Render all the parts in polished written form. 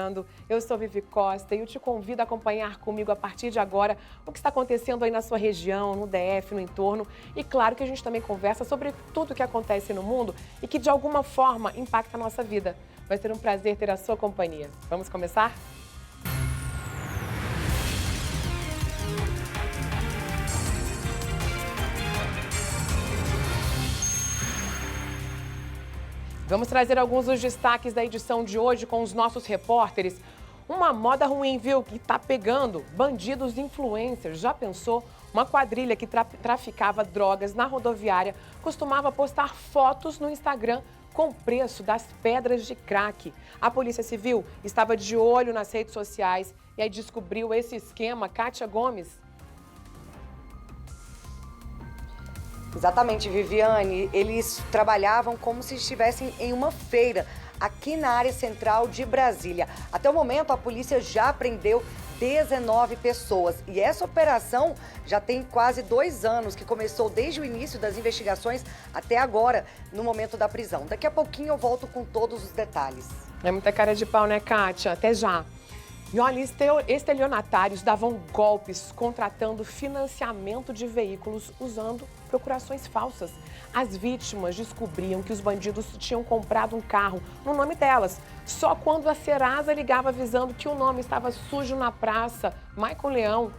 chegando. Eu sou Vivi Costa e eu te convido a acompanhar comigo a partir de agora o que está acontecendo aí na sua região, no DF, no entorno. E claro que a gente também conversa sobre tudo o que acontece no mundo e que de alguma forma impacta a nossa vida. Vai ser um prazer ter a sua companhia. Vamos começar? Vamos trazer alguns dos destaques da edição de hoje com os nossos repórteres. Uma moda ruim, viu, que tá pegando bandidos influencers. Já pensou? Uma quadrilha que traficava drogas na rodoviária costumava postar fotos no Instagram com o preço das pedras de crack. A Polícia Civil estava de olho nas redes sociais e aí descobriu esse esquema. Kátia Gomes. Exatamente, Viviane. Eles trabalhavam como se estivessem em uma feira aqui na área central de Brasília. Até o momento, a polícia já prendeu 19 pessoas. E essa operação já tem quase 2 anos, que começou desde o início das investigações até agora, no momento da prisão. Daqui a pouquinho eu volto com todos os detalhes. É muita cara de pau, né, Kátia? Até já. E olha, estelionatários davam golpes contratando financiamento de veículos usando procurações falsas. As vítimas descobriam que os bandidos tinham comprado um carro no nome delas, só quando a Serasa ligava avisando que o nome estava sujo na praça. Maicon Leão.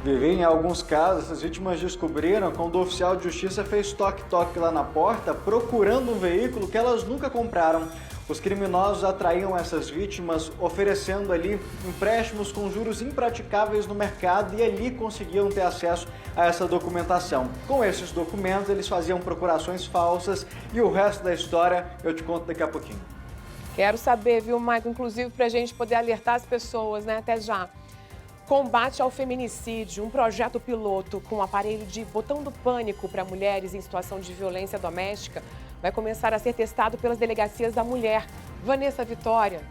Vivi, em alguns casos, as vítimas descobriram quando o oficial de justiça fez toque-toque lá na porta procurando um veículo que elas nunca compraram. Os criminosos atraíam essas vítimas oferecendo ali empréstimos com juros impraticáveis no mercado e ali conseguiam ter acesso a essa documentação. Com esses documentos, eles faziam procurações falsas e o resto da história eu te conto daqui a pouquinho. Quero saber, viu, Maicon? Inclusive para a gente poder alertar as pessoas, né? Até já. Combate ao feminicídio, um projeto piloto com um aparelho de botão do pânico para mulheres em situação de violência doméstica vai começar a ser testado pelas delegacias da mulher. Vanessa Vitória.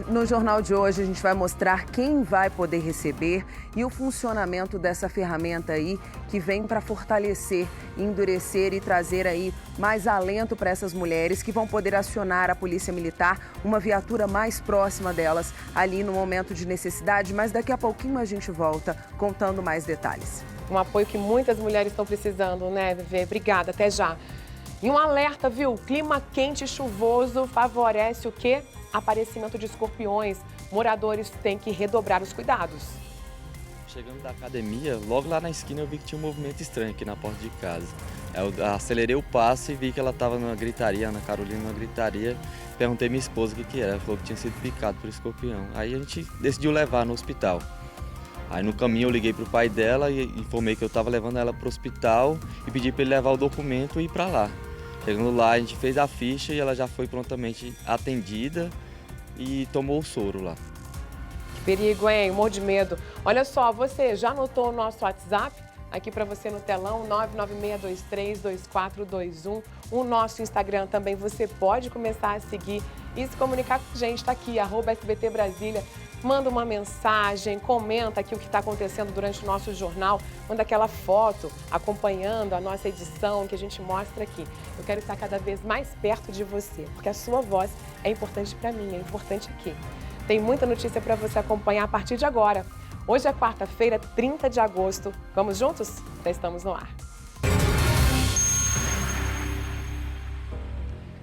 No jornal de hoje a gente vai mostrar quem vai poder receber e o funcionamento dessa ferramenta aí que vem para fortalecer, endurecer e trazer aí mais alento para essas mulheres que vão poder acionar a Polícia Militar, uma viatura mais próxima delas ali no momento de necessidade, mas daqui a pouquinho a gente volta contando mais detalhes. Um apoio que muitas mulheres estão precisando, né, Vivi? Obrigada, até já. E um alerta, viu? Clima quente e chuvoso favorece o quê? Aparecimento de escorpiões. Moradores têm que redobrar os cuidados. Chegando da academia, logo lá na esquina eu vi que tinha um movimento estranho aqui na porta de casa. Eu acelerei o passo e vi que ela estava numa gritaria, Ana Carolina, numa gritaria. Perguntei à minha esposa o que era, ela falou que tinha sido picado por escorpião. Aí a gente decidiu levar no hospital. Aí no caminho eu liguei para o pai dela e informei que eu estava levando ela para o hospital e pedi para ele levar o documento e ir para lá. Chegando lá, a gente fez a ficha e ela já foi prontamente atendida e tomou o soro lá. Que perigo, hein? Morro de medo. Olha só, você já anotou o nosso WhatsApp? Aqui para você no telão, 996232421. O nosso Instagram também você pode começar a seguir e se comunicar com a gente. Está aqui, @SBT Brasília. Manda uma mensagem, comenta aqui o que está acontecendo durante o nosso jornal, manda aquela foto acompanhando a nossa edição que a gente mostra aqui. Eu quero estar cada vez mais perto de você, porque a sua voz é importante para mim, é importante aqui. Tem muita notícia para você acompanhar a partir de agora. Hoje é quarta-feira, 30 de agosto. Vamos juntos? Já estamos no ar.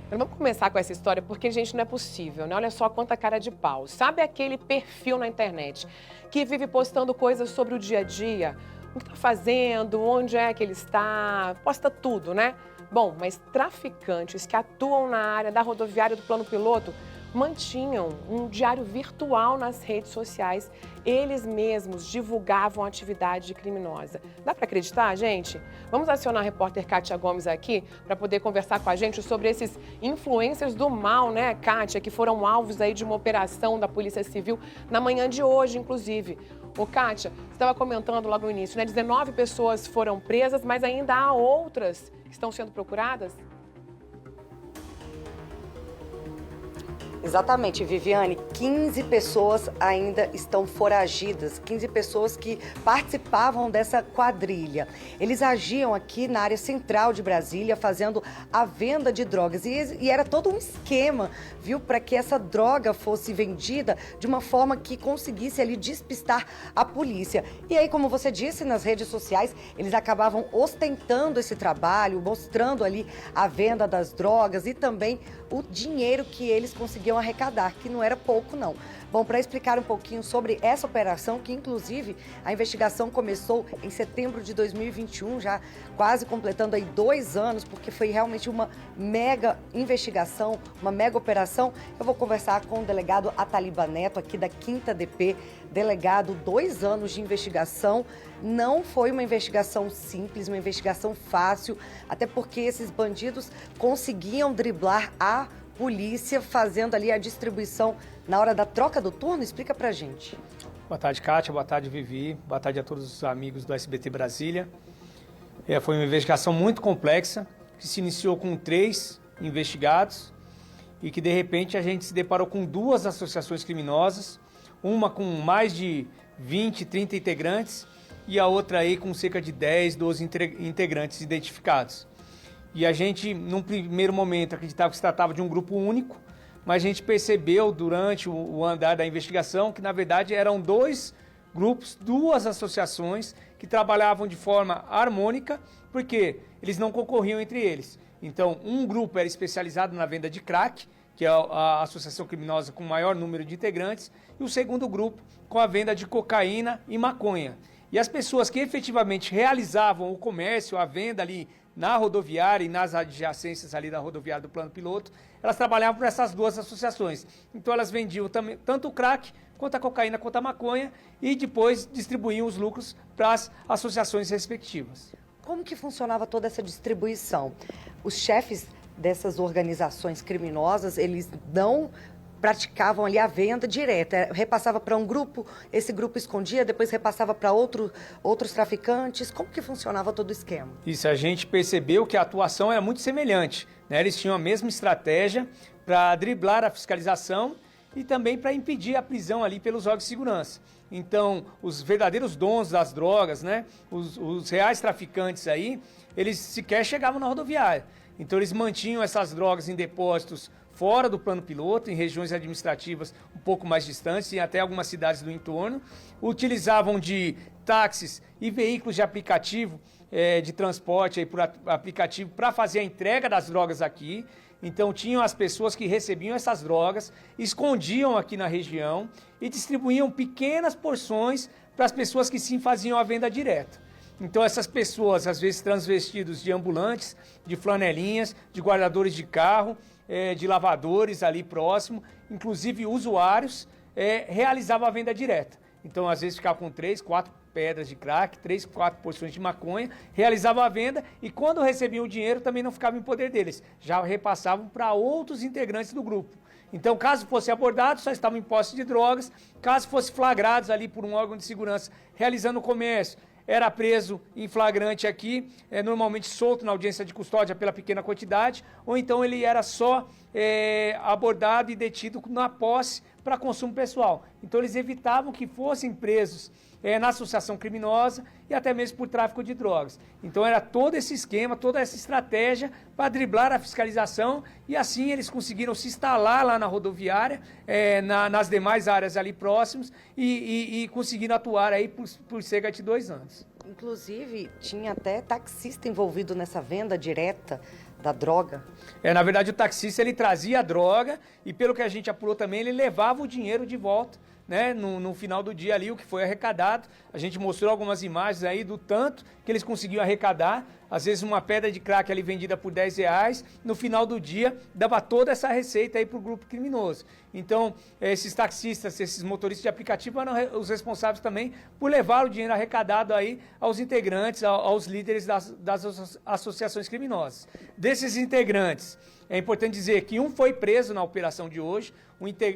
Vamos começar com essa história, porque, gente, não é possível, né? Olha só quanta cara de pau. Sabe aquele perfil na internet que vive postando coisas sobre o dia a dia? O que está fazendo, onde é que ele está, posta tudo, né? Bom, mas traficantes que atuam na área da rodoviária do Plano Piloto mantinham um diário virtual nas redes sociais. Eles mesmos divulgavam a atividade criminosa. Dá para acreditar, gente? Vamos acionar a repórter Kátia Gomes aqui para poder conversar com a gente sobre esses influencers do mal, né, Kátia, que foram alvos aí de uma operação da Polícia Civil na manhã de hoje, inclusive. Ô, Kátia, você estava comentando logo no início, né? 19 pessoas foram presas, mas ainda há outras que estão sendo procuradas? Exatamente, Viviane. 15 pessoas ainda estão foragidas, 15 pessoas que participavam dessa quadrilha. Eles agiam aqui na área central de Brasília, fazendo a venda de drogas. E era todo um esquema, viu, para que essa droga fosse vendida de uma forma que conseguisse ali despistar a polícia. E aí, como você disse, nas redes sociais, eles acabavam ostentando esse trabalho, mostrando ali a venda das drogas e também o dinheiro que eles conseguiam arrecadar, que não era pouco, não. Bom, para explicar um pouquinho sobre essa operação, que inclusive a investigação começou em setembro de 2021, já quase completando aí 2 anos, porque foi realmente uma mega investigação, uma mega operação. Eu vou conversar com o delegado Ataliba Neto, aqui da 5ª DP. Delegado, 2 anos de investigação. Não foi uma investigação simples, uma investigação fácil, até porque esses bandidos conseguiam driblar a polícia fazendo ali a distribuição na hora da troca do turno. Explica pra gente. Boa tarde, Kátia. Boa tarde, Vivi. Boa tarde a todos os amigos do SBT Brasília. Foi uma investigação muito complexa, que se iniciou com 3 investigados e que, de repente, a gente se deparou com 2 associações criminosas, uma com mais de 20, 30 integrantes e a outra aí com cerca de 10, 12 integrantes identificados. E a gente, num primeiro momento, acreditava que se tratava de um grupo único, mas a gente percebeu durante o andar da investigação que, na verdade, eram 2 grupos, 2 associações que trabalhavam de forma harmônica, porque eles não concorriam entre eles. Então, um grupo era especializado na venda de crack, que é a associação criminosa com maior número de integrantes, e o segundo grupo com a venda de cocaína e maconha. E as pessoas que efetivamente realizavam o comércio, a venda ali na rodoviária e nas adjacências ali da rodoviária do Plano Piloto, elas trabalhavam por essas 2 associações. Então elas vendiam também, tanto o crack, quanto a cocaína, quanto a maconha, e depois distribuíam os lucros para as associações respectivas. Como que funcionava toda essa distribuição? Os chefes dessas organizações criminosas, eles não praticavam ali a venda direta, repassava para um grupo, esse grupo escondia, depois repassava para outros traficantes. Como que funcionava todo o esquema? Isso, a gente percebeu que a atuação era muito semelhante, né? Eles tinham a mesma estratégia para driblar a fiscalização e também para impedir a prisão ali pelos órgãos de segurança. Então, os verdadeiros donos das drogas, né? Os reais traficantes aí, eles sequer chegavam na rodoviária. Então, eles mantinham essas drogas em depósitos fora do Plano Piloto, em regiões administrativas um pouco mais distantes e até algumas cidades do entorno. Utilizavam de táxis e veículos de aplicativo, de transporte aí por aplicativo, para fazer a entrega das drogas aqui. Então, tinham as pessoas que recebiam essas drogas, escondiam aqui na região e distribuíam pequenas porções para as pessoas que sim faziam a venda direta. Então, essas pessoas, às vezes transvestidos de ambulantes, de flanelinhas, de guardadores de carro, de lavadores ali próximo, inclusive usuários, realizavam a venda direta. Então, às vezes, ficavam com 3, 4 pedras de crack, 3, 4 porções de maconha, realizavam a venda e, quando recebiam o dinheiro, também não ficava em poder deles. Já repassavam para outros integrantes do grupo. Então, caso fosse abordado, só estavam em posse de drogas. Caso fosse flagrados ali por um órgão de segurança realizando o comércio, era preso em flagrante aqui, normalmente solto na audiência de custódia pela pequena quantidade, ou então ele era só abordado e detido na posse para consumo pessoal. Então eles evitavam que fossem presos na associação criminosa e até mesmo por tráfico de drogas. Então era todo esse esquema, toda essa estratégia para driblar a fiscalização e assim eles conseguiram se instalar lá na rodoviária, nas demais áreas ali próximas e conseguiram atuar aí por cerca de 2 anos. Inclusive, tinha até taxista envolvido nessa venda direta da droga. Na verdade, o taxista ele trazia a droga e, pelo que a gente apurou também, ele levava o dinheiro de volta, né? No final do dia ali, o que foi arrecadado. A gente mostrou algumas imagens aí do tanto que eles conseguiam arrecadar. Às vezes uma pedra de crack ali vendida por R$10, no final do dia dava toda essa receita aí para o grupo criminoso. Então, esses taxistas, esses motoristas de aplicativo eram os responsáveis também por levar o dinheiro arrecadado aí aos integrantes, aos líderes das associações criminosas. Desses integrantes, é importante dizer que um foi preso na operação de hoje,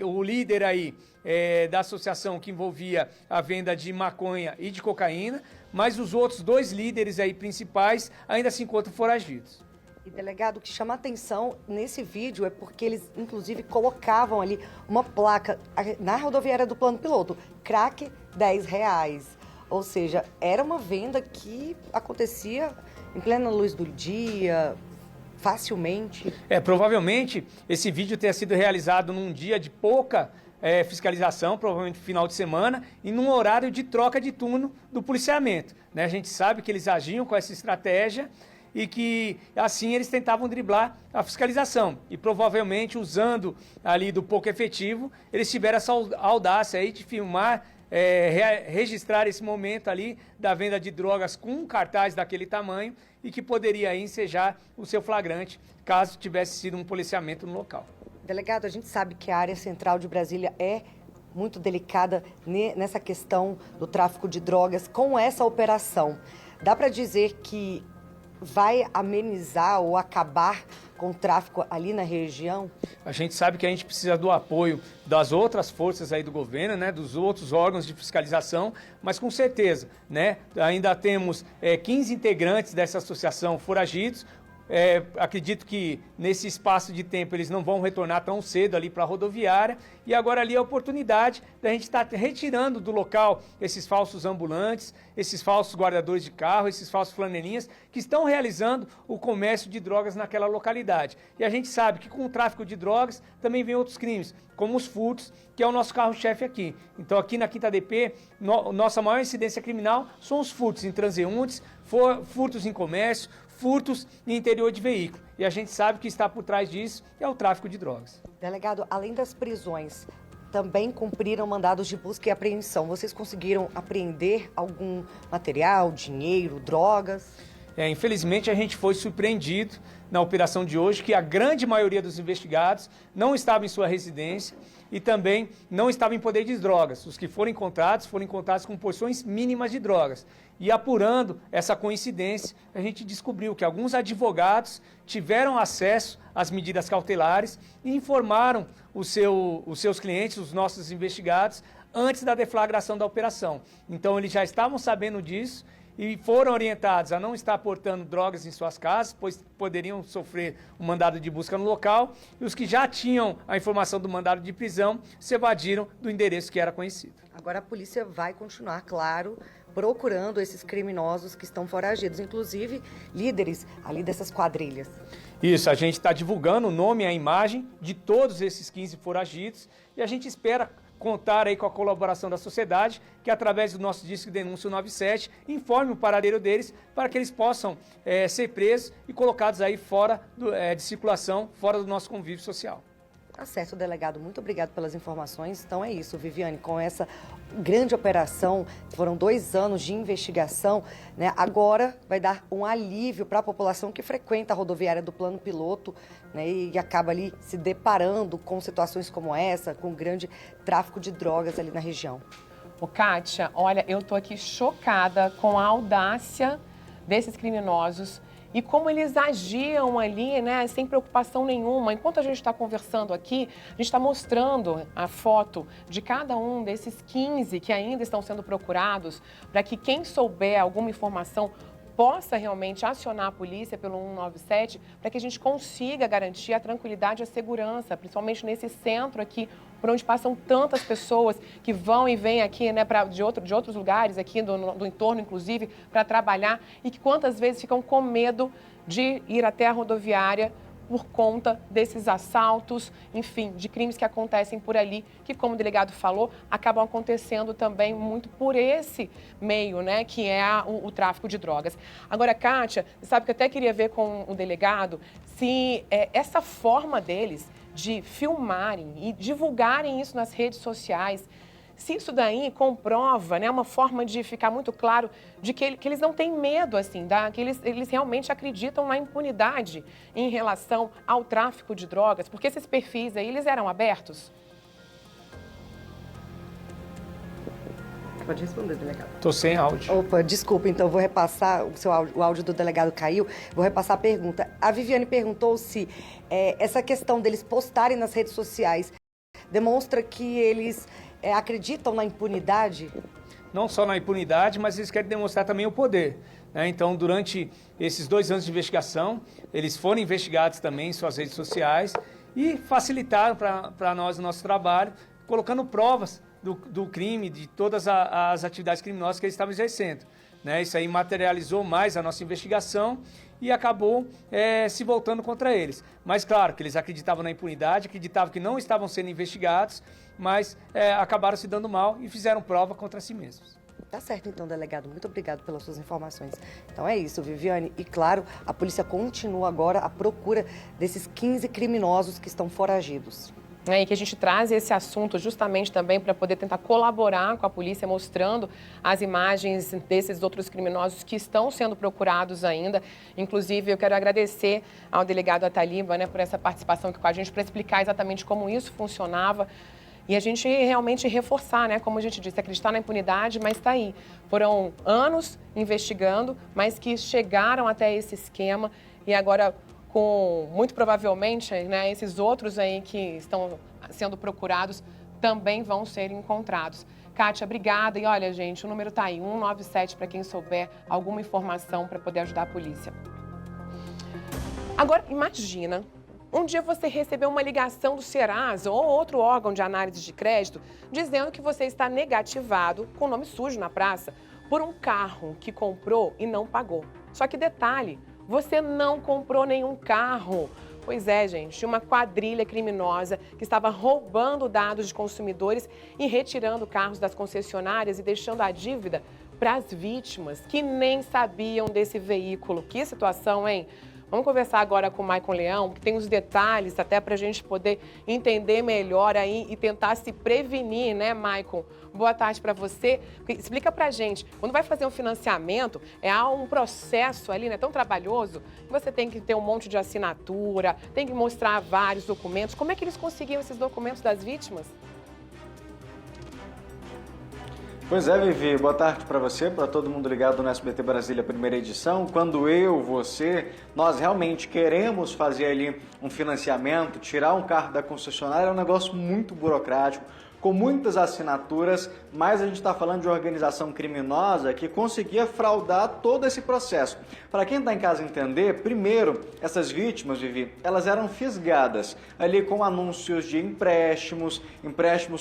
o líder aí da associação que envolvia a venda de maconha e de cocaína, mas os outros 2 líderes aí principais ainda se encontram foragidos. E, delegado, o que chama a atenção nesse vídeo é porque eles, inclusive, colocavam ali uma placa na rodoviária do Plano Piloto, crack R$10. Ou seja, era uma venda que acontecia em plena luz do dia, facilmente. Provavelmente esse vídeo tenha sido realizado num dia de pouca fiscalização, provavelmente final de semana, e num horário de troca de turno do policiamento, né? A gente sabe que eles agiam com essa estratégia e que assim eles tentavam driblar a fiscalização. E provavelmente usando ali do pouco efetivo, eles tiveram essa audácia aí de filmar, registrar esse momento ali da venda de drogas com um cartaz daquele tamanho e que poderia aí ensejar o seu flagrante caso tivesse sido um policiamento no local. Delegado, a gente sabe que a área central de Brasília é muito delicada nessa questão do tráfico de drogas. Com essa operação, dá para dizer que vai amenizar ou acabar com o tráfico ali na região? A gente sabe que a gente precisa do apoio das outras forças aí do governo, né, dos outros órgãos de fiscalização, mas com certeza, né, ainda temos 15 integrantes dessa associação foragidos. Acredito que nesse espaço de tempo eles não vão retornar tão cedo ali para a rodoviária, e agora ali é a oportunidade da gente estar retirando do local esses falsos ambulantes, esses falsos guardadores de carro, esses falsos flanelinhas que estão realizando o comércio de drogas naquela localidade. E a gente sabe que com o tráfico de drogas também vem outros crimes, como os furtos, que é o nosso carro-chefe aqui. Então aqui na Quinta DP, nossa maior incidência criminal são os furtos em transeuntes, furtos em comércio, furtos em interior de veículo. E a gente sabe que está por trás disso é o tráfico de drogas. Delegado, além das prisões, também cumpriram mandados de busca e apreensão. Vocês conseguiram apreender algum material, dinheiro, drogas? Infelizmente, a gente foi surpreendido na operação de hoje que a grande maioria dos investigados não estava em sua residência e também não estava em poder de drogas. Os que foram encontrados com porções mínimas de drogas. E apurando essa coincidência, a gente descobriu que alguns advogados tiveram acesso às medidas cautelares e informaram os seus clientes, os nossos investigados, antes da deflagração da operação. Então, eles já estavam sabendo disso e foram orientados a não estar portando drogas em suas casas, pois poderiam sofrer um mandado de busca no local, e os que já tinham a informação do mandado de prisão se evadiram do endereço que era conhecido. Agora a polícia vai continuar, claro, procurando esses criminosos que estão foragidos, inclusive líderes ali dessas quadrilhas. Isso, a gente está divulgando o nome e a imagem de todos esses 15 foragidos e a gente espera contar aí com a colaboração da sociedade, que através do nosso disco de denúncia 97 informe o paradeiro deles para que eles possam ser presos e colocados aí fora de circulação, fora do nosso convívio social. Tá certo, delegado. Muito obrigado pelas informações. Então é isso, Viviane, com essa grande operação, foram 2 anos de investigação, né? Agora vai dar um alívio para a população que frequenta a rodoviária do Plano Piloto, né? E acaba ali se deparando com situações como essa, com grande tráfico de drogas ali na região. Ô, Kátia, olha, eu tô aqui chocada com a audácia desses criminosos e como eles agiam ali, né, sem preocupação nenhuma. Enquanto a gente está conversando aqui, a gente está mostrando a foto de cada um desses 15 que ainda estão sendo procurados, para que quem souber alguma informação possa realmente acionar a polícia pelo 197, para que a gente consiga garantir a tranquilidade e a segurança, principalmente nesse centro aqui, por onde passam tantas pessoas que vão e vêm aqui, né, de outros lugares aqui do entorno, inclusive, para trabalhar, e que quantas vezes ficam com medo de ir até a rodoviária por conta desses assaltos, enfim, de crimes que acontecem por ali, que, como o delegado falou, acabam acontecendo também muito por esse meio, né, que é o tráfico de drogas. Agora, Kátia, você sabe que eu até queria ver com o delegado se essa forma deles de filmarem e divulgarem isso nas redes sociais, se isso daí comprova, né, uma forma de ficar muito claro de que eles não têm medo, assim, que eles realmente acreditam na impunidade em relação ao tráfico de drogas, porque esses perfis aí, eles eram abertos? Pode responder, delegado. Estou sem áudio. Opa, desculpa, então vou repassar, o áudio do delegado caiu, vou repassar a pergunta. A Viviane perguntou se essa questão deles postarem nas redes sociais demonstra que eles acreditam na impunidade? Não só na impunidade, mas eles querem demonstrar também o poder. né? Então, durante esses 2 anos de investigação, eles foram investigados também em suas redes sociais e facilitaram para nós o nosso trabalho, colocando provas do crime, de todas as atividades criminosas que eles estavam exercendo, né? Isso aí materializou mais a nossa investigação e acabou se voltando contra eles. Mas claro que eles acreditavam na impunidade, acreditavam que não estavam sendo investigados, mas acabaram se dando mal e fizeram prova contra si mesmos. Tá certo, então, delegado. Muito obrigado pelas suas informações. Então é isso, Viviane. E claro, a polícia continua agora à procura desses 15 criminosos que estão foragidos. E que a gente traz esse assunto justamente também para poder tentar colaborar com a polícia, mostrando as imagens desses outros criminosos que estão sendo procurados ainda. Inclusive, eu quero agradecer ao delegado Ataliba, né, por essa participação aqui com a gente, para explicar exatamente como isso funcionava. E a gente realmente reforçar, né, como a gente disse, acreditar na impunidade, mas está aí. Foram anos investigando, mas que chegaram até esse esquema e agora, muito provavelmente, né, esses outros aí que estão sendo procurados também vão ser encontrados. Kátia, obrigada. E olha, gente, o número está aí, 197, para quem souber alguma informação para poder ajudar a polícia. Agora, imagina, um dia você recebeu uma ligação do Serasa ou outro órgão de análise de crédito dizendo que você está negativado, com nome sujo na praça, por um carro que comprou e não pagou. Só que detalhe, você não comprou nenhum carro. Pois é, gente, uma quadrilha criminosa que estava roubando dados de consumidores e retirando carros das concessionárias e deixando a dívida para as vítimas que nem sabiam desse veículo. Que situação, hein? Vamos conversar agora com o Maicon Leão, que tem os detalhes até para a gente poder entender melhor aí e tentar se prevenir, né, Maicon? Boa tarde para você. Explica para a gente, quando vai fazer um financiamento, há um processo ali, né, tão trabalhoso, que você tem que ter um monte de assinatura, tem que mostrar vários documentos. Como é que eles conseguiam esses documentos das vítimas? Pois é, Vivi, boa tarde para você, para todo mundo ligado no SBT Brasília, primeira edição. Quando nós realmente queremos fazer ali um financiamento, tirar um carro da concessionária, é um negócio muito burocrático, com muitas assinaturas, mas a gente está falando de uma organização criminosa que conseguia fraudar todo esse processo. Para quem está em casa entender, primeiro, essas vítimas, Vivi, elas eram fisgadas ali com anúncios de empréstimos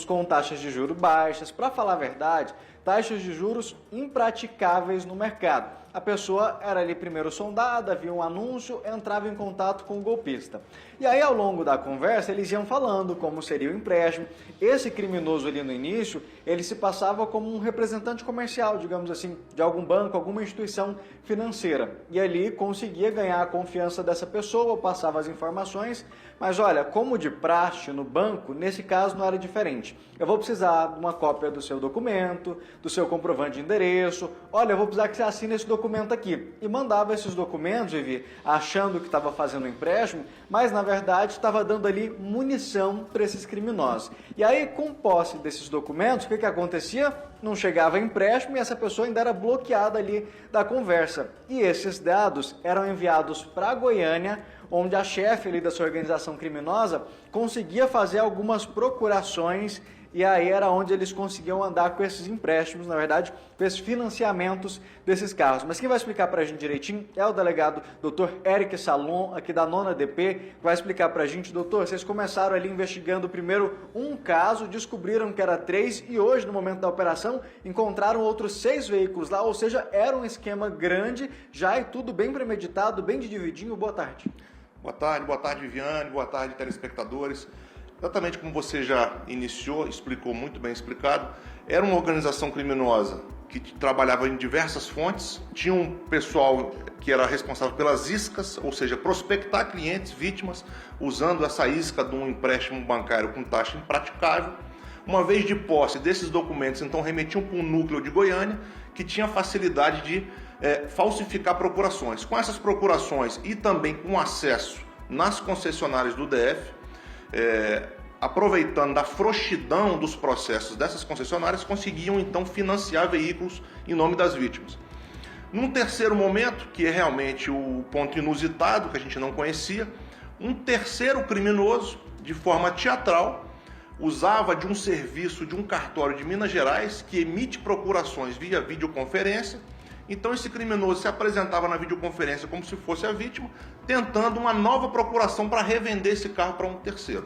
com taxas de juros baixas. Para falar a verdade, taxas de juros impraticáveis no mercado. A pessoa era ali primeiro sondada, via um anúncio, entrava em contato com o golpista. E aí, ao longo da conversa, eles iam falando como seria o empréstimo. Esse criminoso ali no início, ele se passava como um representante comercial, digamos assim, de algum banco, alguma instituição financeira. E ali conseguia ganhar a confiança dessa pessoa, passava as informações. Mas olha, como de praxe no banco, nesse caso não era diferente. Eu vou precisar de uma cópia do seu documento, do seu comprovante de endereço. Olha, eu vou precisar que você assine esse documento aqui. E mandava esses documentos, Vivi, achando que estava fazendo um empréstimo, mas na verdade estava dando ali munição para esses criminosos. E aí, com posse desses documentos, o que acontecia? Não chegava empréstimo e essa pessoa ainda era bloqueada ali da conversa. E esses dados eram enviados para Goiânia, onde a chefe ali dessa organização criminosa conseguia fazer algumas procurações e aí era onde eles conseguiam andar com esses empréstimos, na verdade, com esses financiamentos desses carros. Mas quem vai explicar para a gente direitinho é o delegado Dr. Eric Salom, aqui da 9ª DP, que vai explicar para a gente. Doutor, vocês começaram ali investigando primeiro um caso, descobriram que era 3 e hoje, no momento da operação, encontraram outros 6 veículos lá, ou seja, era um esquema grande, já e tudo bem premeditado, bem divididinho. Boa tarde. Boa tarde, Viviane, boa tarde, telespectadores. Exatamente como você já iniciou, explicou muito bem explicado, era uma organização criminosa que trabalhava em diversas fontes, tinha um pessoal que era responsável pelas iscas, ou seja, prospectar clientes, vítimas, usando essa isca de um empréstimo bancário com taxa impraticável. Uma vez de posse desses documentos, então remetiam para um núcleo de Goiânia, que tinha facilidade de falsificar procurações. Com essas procurações e também com acesso nas concessionárias do DF, aproveitando da frouxidão dos processos dessas concessionárias, conseguiam então financiar veículos em nome das vítimas. Num terceiro momento, que é realmente o ponto inusitado, que a gente não conhecia, um terceiro criminoso, de forma teatral, usava de um serviço de um cartório de Minas Gerais que emite procurações via videoconferência Então esse criminoso se apresentava na videoconferência como se fosse a vítima, tentando uma nova procuração para revender esse carro para um terceiro.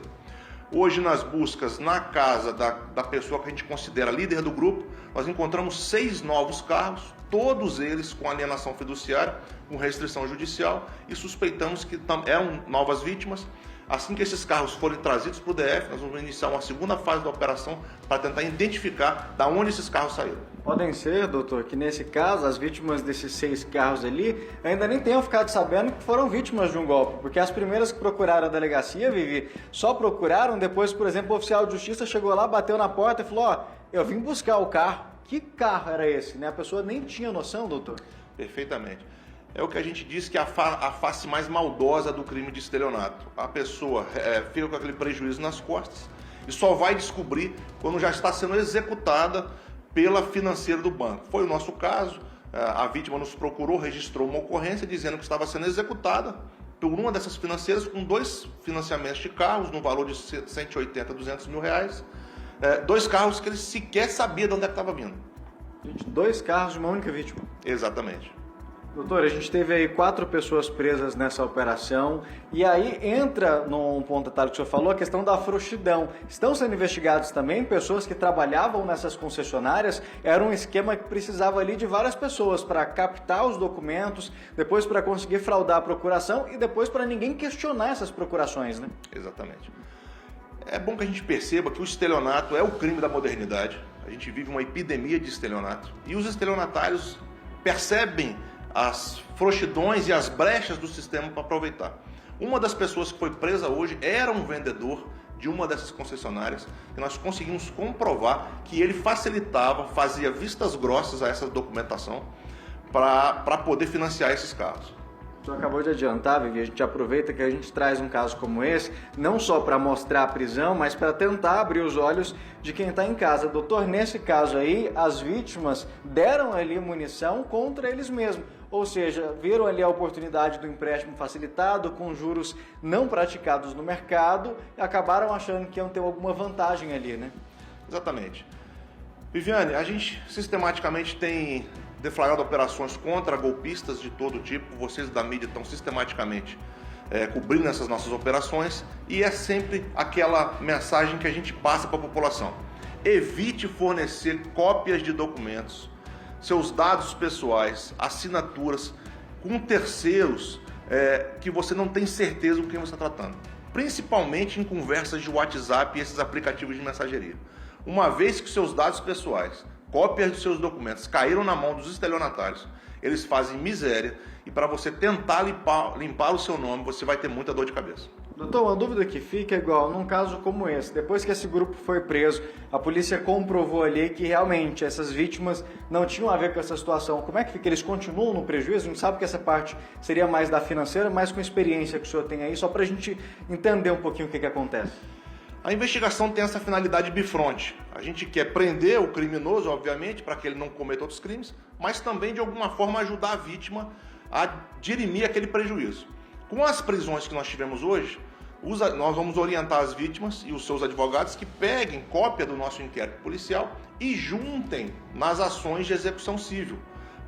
Hoje, nas buscas na casa da pessoa que a gente considera líder do grupo, nós encontramos 6 novos carros, todos eles com alienação fiduciária, com restrição judicial, e suspeitamos que eram novas vítimas. Assim que esses carros forem trazidos para o DF, nós vamos iniciar uma segunda fase da operação para tentar identificar de onde esses carros saíram. Podem ser, doutor, que nesse caso as vítimas desses 6 carros ali ainda nem tenham ficado sabendo que foram vítimas de um golpe, porque as primeiras que procuraram a delegacia, Vivi, só procuraram depois, por exemplo, o oficial de justiça chegou lá, bateu na porta e falou: ó, eu vim buscar o carro. Que carro era esse, né? A pessoa nem tinha noção, doutor. Perfeitamente. É o que a gente diz que é a face mais maldosa do crime de estelionato. A pessoa fica com aquele prejuízo nas costas e só vai descobrir quando já está sendo executada pela financeira do banco. Foi o nosso caso, a vítima nos procurou, registrou uma ocorrência dizendo que estava sendo executada por uma dessas financeiras com 2 financiamentos de carros no valor de 180, 200 mil reais. 2 carros que ele sequer sabia de onde é que estava vindo. Gente, 2 carros de uma única vítima. Exatamente. Doutor, a gente teve aí 4 pessoas presas nessa operação e aí entra num ponto detalhe que o senhor falou, a questão da frouxidão. Estão sendo investigados também pessoas que trabalhavam nessas concessionárias, era um esquema que precisava ali de várias pessoas para captar os documentos, depois para conseguir fraudar a procuração e depois para ninguém questionar essas procurações, né? Exatamente. É bom que a gente perceba que o estelionato é o crime da modernidade. A gente vive uma epidemia de estelionato e os estelionatários percebem as frouxidões e as brechas do sistema para aproveitar. Uma das pessoas que foi presa hoje era um vendedor de uma dessas concessionárias e nós conseguimos comprovar que ele facilitava, fazia vistas grossas a essa documentação para poder financiar esses carros. O senhor acabou de adiantar, Vivi, a gente aproveita que a gente traz um caso como esse, não só para mostrar a prisão, mas para tentar abrir os olhos de quem está em casa. Doutor, nesse caso aí, as vítimas deram ali munição contra eles mesmos. Ou seja, viram ali a oportunidade do empréstimo facilitado, com juros não praticados no mercado, e acabaram achando que iam ter alguma vantagem ali, né? Exatamente. Viviane, a gente sistematicamente tem deflagrado operações contra golpistas de todo tipo. Vocês da mídia estão sistematicamente cobrindo essas nossas operações e é sempre aquela mensagem que a gente passa para a população. Evite fornecer cópias de documentos, seus dados pessoais, assinaturas com terceiros que você não tem certeza com quem você está tratando. Principalmente em conversas de WhatsApp e esses aplicativos de mensageria. Uma vez que seus dados pessoais, cópias dos seus documentos caíram na mão dos estelionatários, eles fazem miséria e para você tentar limpar o seu nome, você vai ter muita dor de cabeça. Doutor, uma dúvida que fica igual, num caso como esse, depois que esse grupo foi preso, a polícia comprovou ali que realmente essas vítimas não tinham a ver com essa situação. Como é que fica? Eles continuam no prejuízo? A gente sabe que essa parte seria mais da financeira, mas com a experiência que o senhor tem aí, só para a gente entender um pouquinho o que acontece. A investigação tem essa finalidade bifronte. A gente quer prender o criminoso, obviamente, para que ele não cometa outros crimes, mas também, de alguma forma, ajudar a vítima a dirimir aquele prejuízo. Com as prisões que nós tivemos hoje, nós vamos orientar as vítimas e os seus advogados que peguem cópia do nosso inquérito policial e juntem nas ações de execução civil,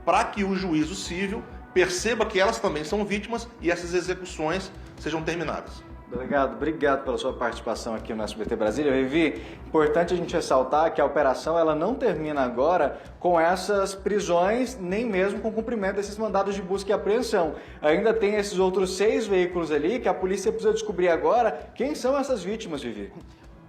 para que o juízo civil perceba que elas também são vítimas e essas execuções sejam terminadas. Delegado, obrigado pela sua participação aqui no SBT Brasília. Vivi, importante a gente ressaltar que a operação ela não termina agora com essas prisões, nem mesmo com o cumprimento desses mandados de busca e apreensão. Ainda tem esses outros 6 veículos ali que a polícia precisa descobrir agora quem são essas vítimas, Vivi.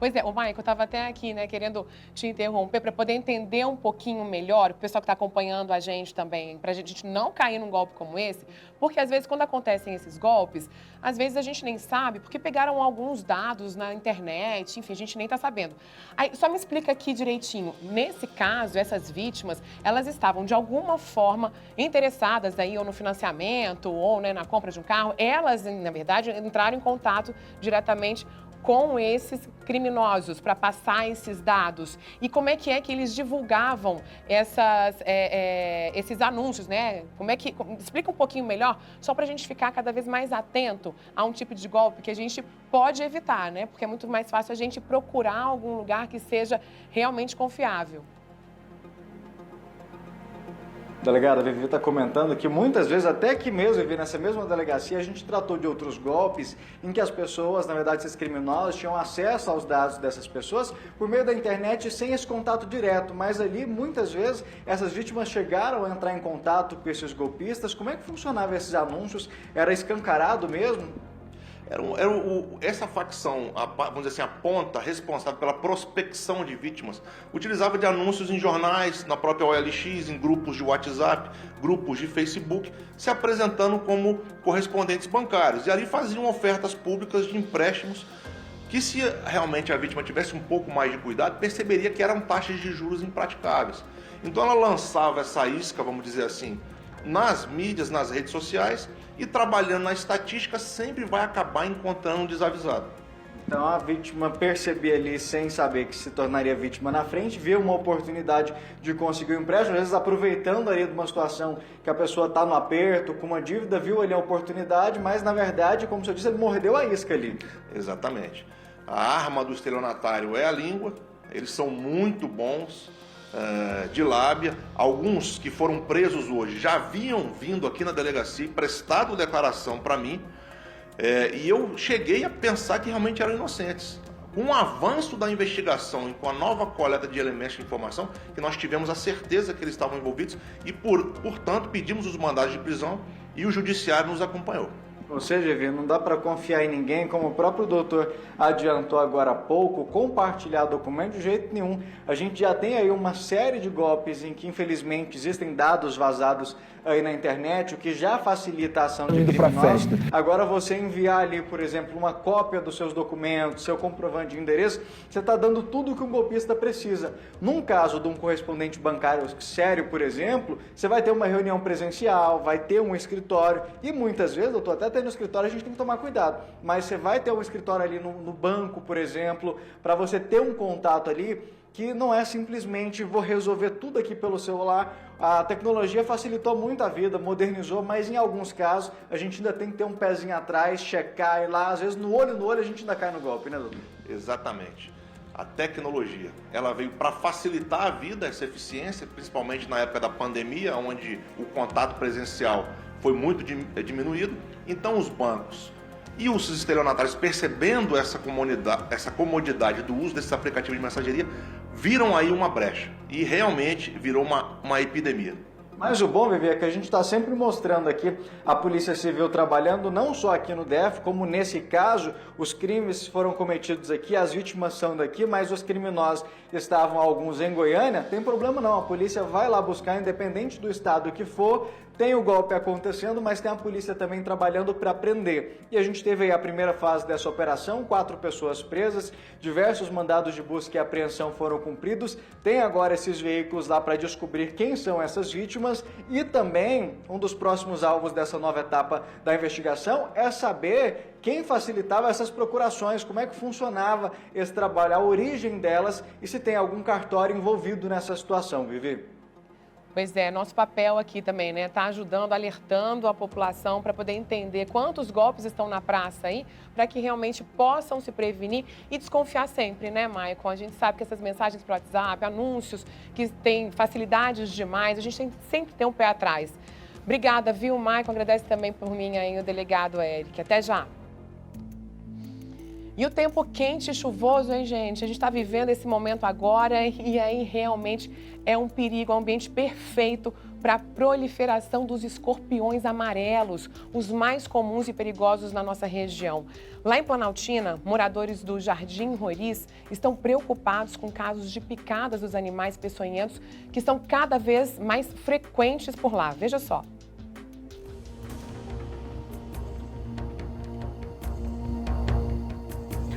Pois é, o Maico, eu estava até aqui, né, querendo te interromper para poder entender um pouquinho melhor, o pessoal que está acompanhando a gente também, para a gente não cair num golpe como esse, porque às vezes quando acontecem esses golpes, às vezes a gente nem sabe, porque pegaram alguns dados na internet, enfim, a gente nem está sabendo. Aí, só me explica aqui direitinho, nesse caso, essas vítimas, elas estavam de alguma forma interessadas aí ou no financiamento ou, né, na compra de um carro, elas, na verdade, entraram em contato diretamente com esses criminosos para passar esses dados? E como é que eles divulgavam esses anúncios, né? Explica um pouquinho melhor, só para a gente ficar cada vez mais atento a um tipo de golpe que a gente pode evitar, né? Porque é muito mais fácil a gente procurar algum lugar que seja realmente confiável. Delegada, a Vivi está comentando que muitas vezes, até aqui mesmo, Vivi, nessa mesma delegacia, a gente tratou de outros golpes em que as pessoas, na verdade, esses criminosos, tinham acesso aos dados dessas pessoas por meio da internet sem esse contato direto. Mas ali, muitas vezes, essas vítimas chegaram a entrar em contato com esses golpistas. Como é que funcionavam esses anúncios? Era escancarado mesmo? Essa facção, vamos dizer assim, a ponta responsável pela prospecção de vítimas, utilizava de anúncios em jornais, na própria OLX, em grupos de WhatsApp, grupos de Facebook, se apresentando como correspondentes bancários. E ali faziam ofertas públicas de empréstimos que, se realmente a vítima tivesse um pouco mais de cuidado, perceberia que eram taxas de juros impraticáveis. Então ela lançava essa isca, vamos dizer assim, nas mídias, nas redes sociais, e trabalhando na estatística sempre vai acabar encontrando um desavisado. Então a vítima percebia ali, sem saber que se tornaria vítima na frente, via uma oportunidade de conseguir um empréstimo, às vezes aproveitando ali de uma situação que a pessoa está no aperto, com uma dívida, viu ali a oportunidade, mas na verdade, como o senhor disse, ele mordeu a isca ali. Exatamente. A arma do estelionatário é a língua, eles são muito bons de lábia. Alguns que foram presos hoje já haviam vindo aqui na delegacia e prestado declaração para mim, e eu cheguei a pensar que realmente eram inocentes. Com o avanço da investigação e com a nova coleta de elementos de informação, que nós tivemos a certeza que eles estavam envolvidos e, portanto, pedimos os mandados de prisão e o judiciário nos acompanhou. Ou seja, Vivi, não dá para confiar em ninguém, como o próprio doutor adiantou agora há pouco, compartilhar documento de jeito nenhum. A gente já tem aí uma série de golpes em que, infelizmente, existem dados vazados aí na internet, o que já facilita a ação de criminosos. Agora, você enviar ali, por exemplo, uma cópia dos seus documentos, seu comprovante de endereço, você está dando tudo o que um golpista precisa. Num caso de um correspondente bancário sério, por exemplo, você vai ter uma reunião presencial, vai ter um escritório, e muitas vezes, doutor, até no escritório a gente tem que tomar cuidado, mas você vai ter um escritório ali no banco, por exemplo, para você ter um contato ali, que não é simplesmente vou resolver tudo aqui pelo celular. A tecnologia facilitou muito a vida, modernizou, mas em alguns casos a gente ainda tem que ter um pezinho atrás, checar, e lá, às vezes no olho a gente ainda cai no golpe, né, doutor? Exatamente. A tecnologia, ela veio para facilitar a vida, essa eficiência, principalmente na época da pandemia, onde o contato presencial foi muito diminuído. Então os bancos e os estelionatários, percebendo essa comodidade do uso desses aplicativos de mensageria, viram aí uma brecha e realmente virou uma epidemia. Mas o bom, Vivi, é que a gente está sempre mostrando aqui a Polícia Civil trabalhando não só aqui no DF, como nesse caso, os crimes foram cometidos aqui, as vítimas são daqui, mas os criminosos estavam alguns em Goiânia. Tem problema não, a polícia vai lá buscar, independente do estado que for. Tem o golpe acontecendo, mas tem a polícia também trabalhando para prender. E a gente teve aí a primeira fase dessa operação, 4 pessoas presas, diversos mandados de busca e apreensão foram cumpridos. Tem agora esses veículos lá para descobrir quem são essas vítimas. E também, um dos próximos alvos dessa nova etapa da investigação é saber quem facilitava essas procurações, como é que funcionava esse trabalho, a origem delas e se tem algum cartório envolvido nessa situação, Vivi. Pois é, nosso papel aqui também, né? Tá ajudando, alertando a população para poder entender quantos golpes estão na praça aí, para que realmente possam se prevenir e desconfiar sempre, né, Maicon? A gente sabe que essas mensagens para WhatsApp, anúncios que têm facilidades demais, a gente tem sempre ter um pé atrás. Obrigada, viu, Maicon? Agradece também por mim aí o delegado Eric. Até já. E o tempo quente e chuvoso, hein, gente? A gente está vivendo esse momento agora e aí realmente é um perigo, é um ambiente perfeito para a proliferação dos escorpiões amarelos, os mais comuns e perigosos na nossa região. Lá em Planaltina, moradores do Jardim Roriz estão preocupados com casos de picadas dos animais peçonhentos que são cada vez mais frequentes por lá. Veja só.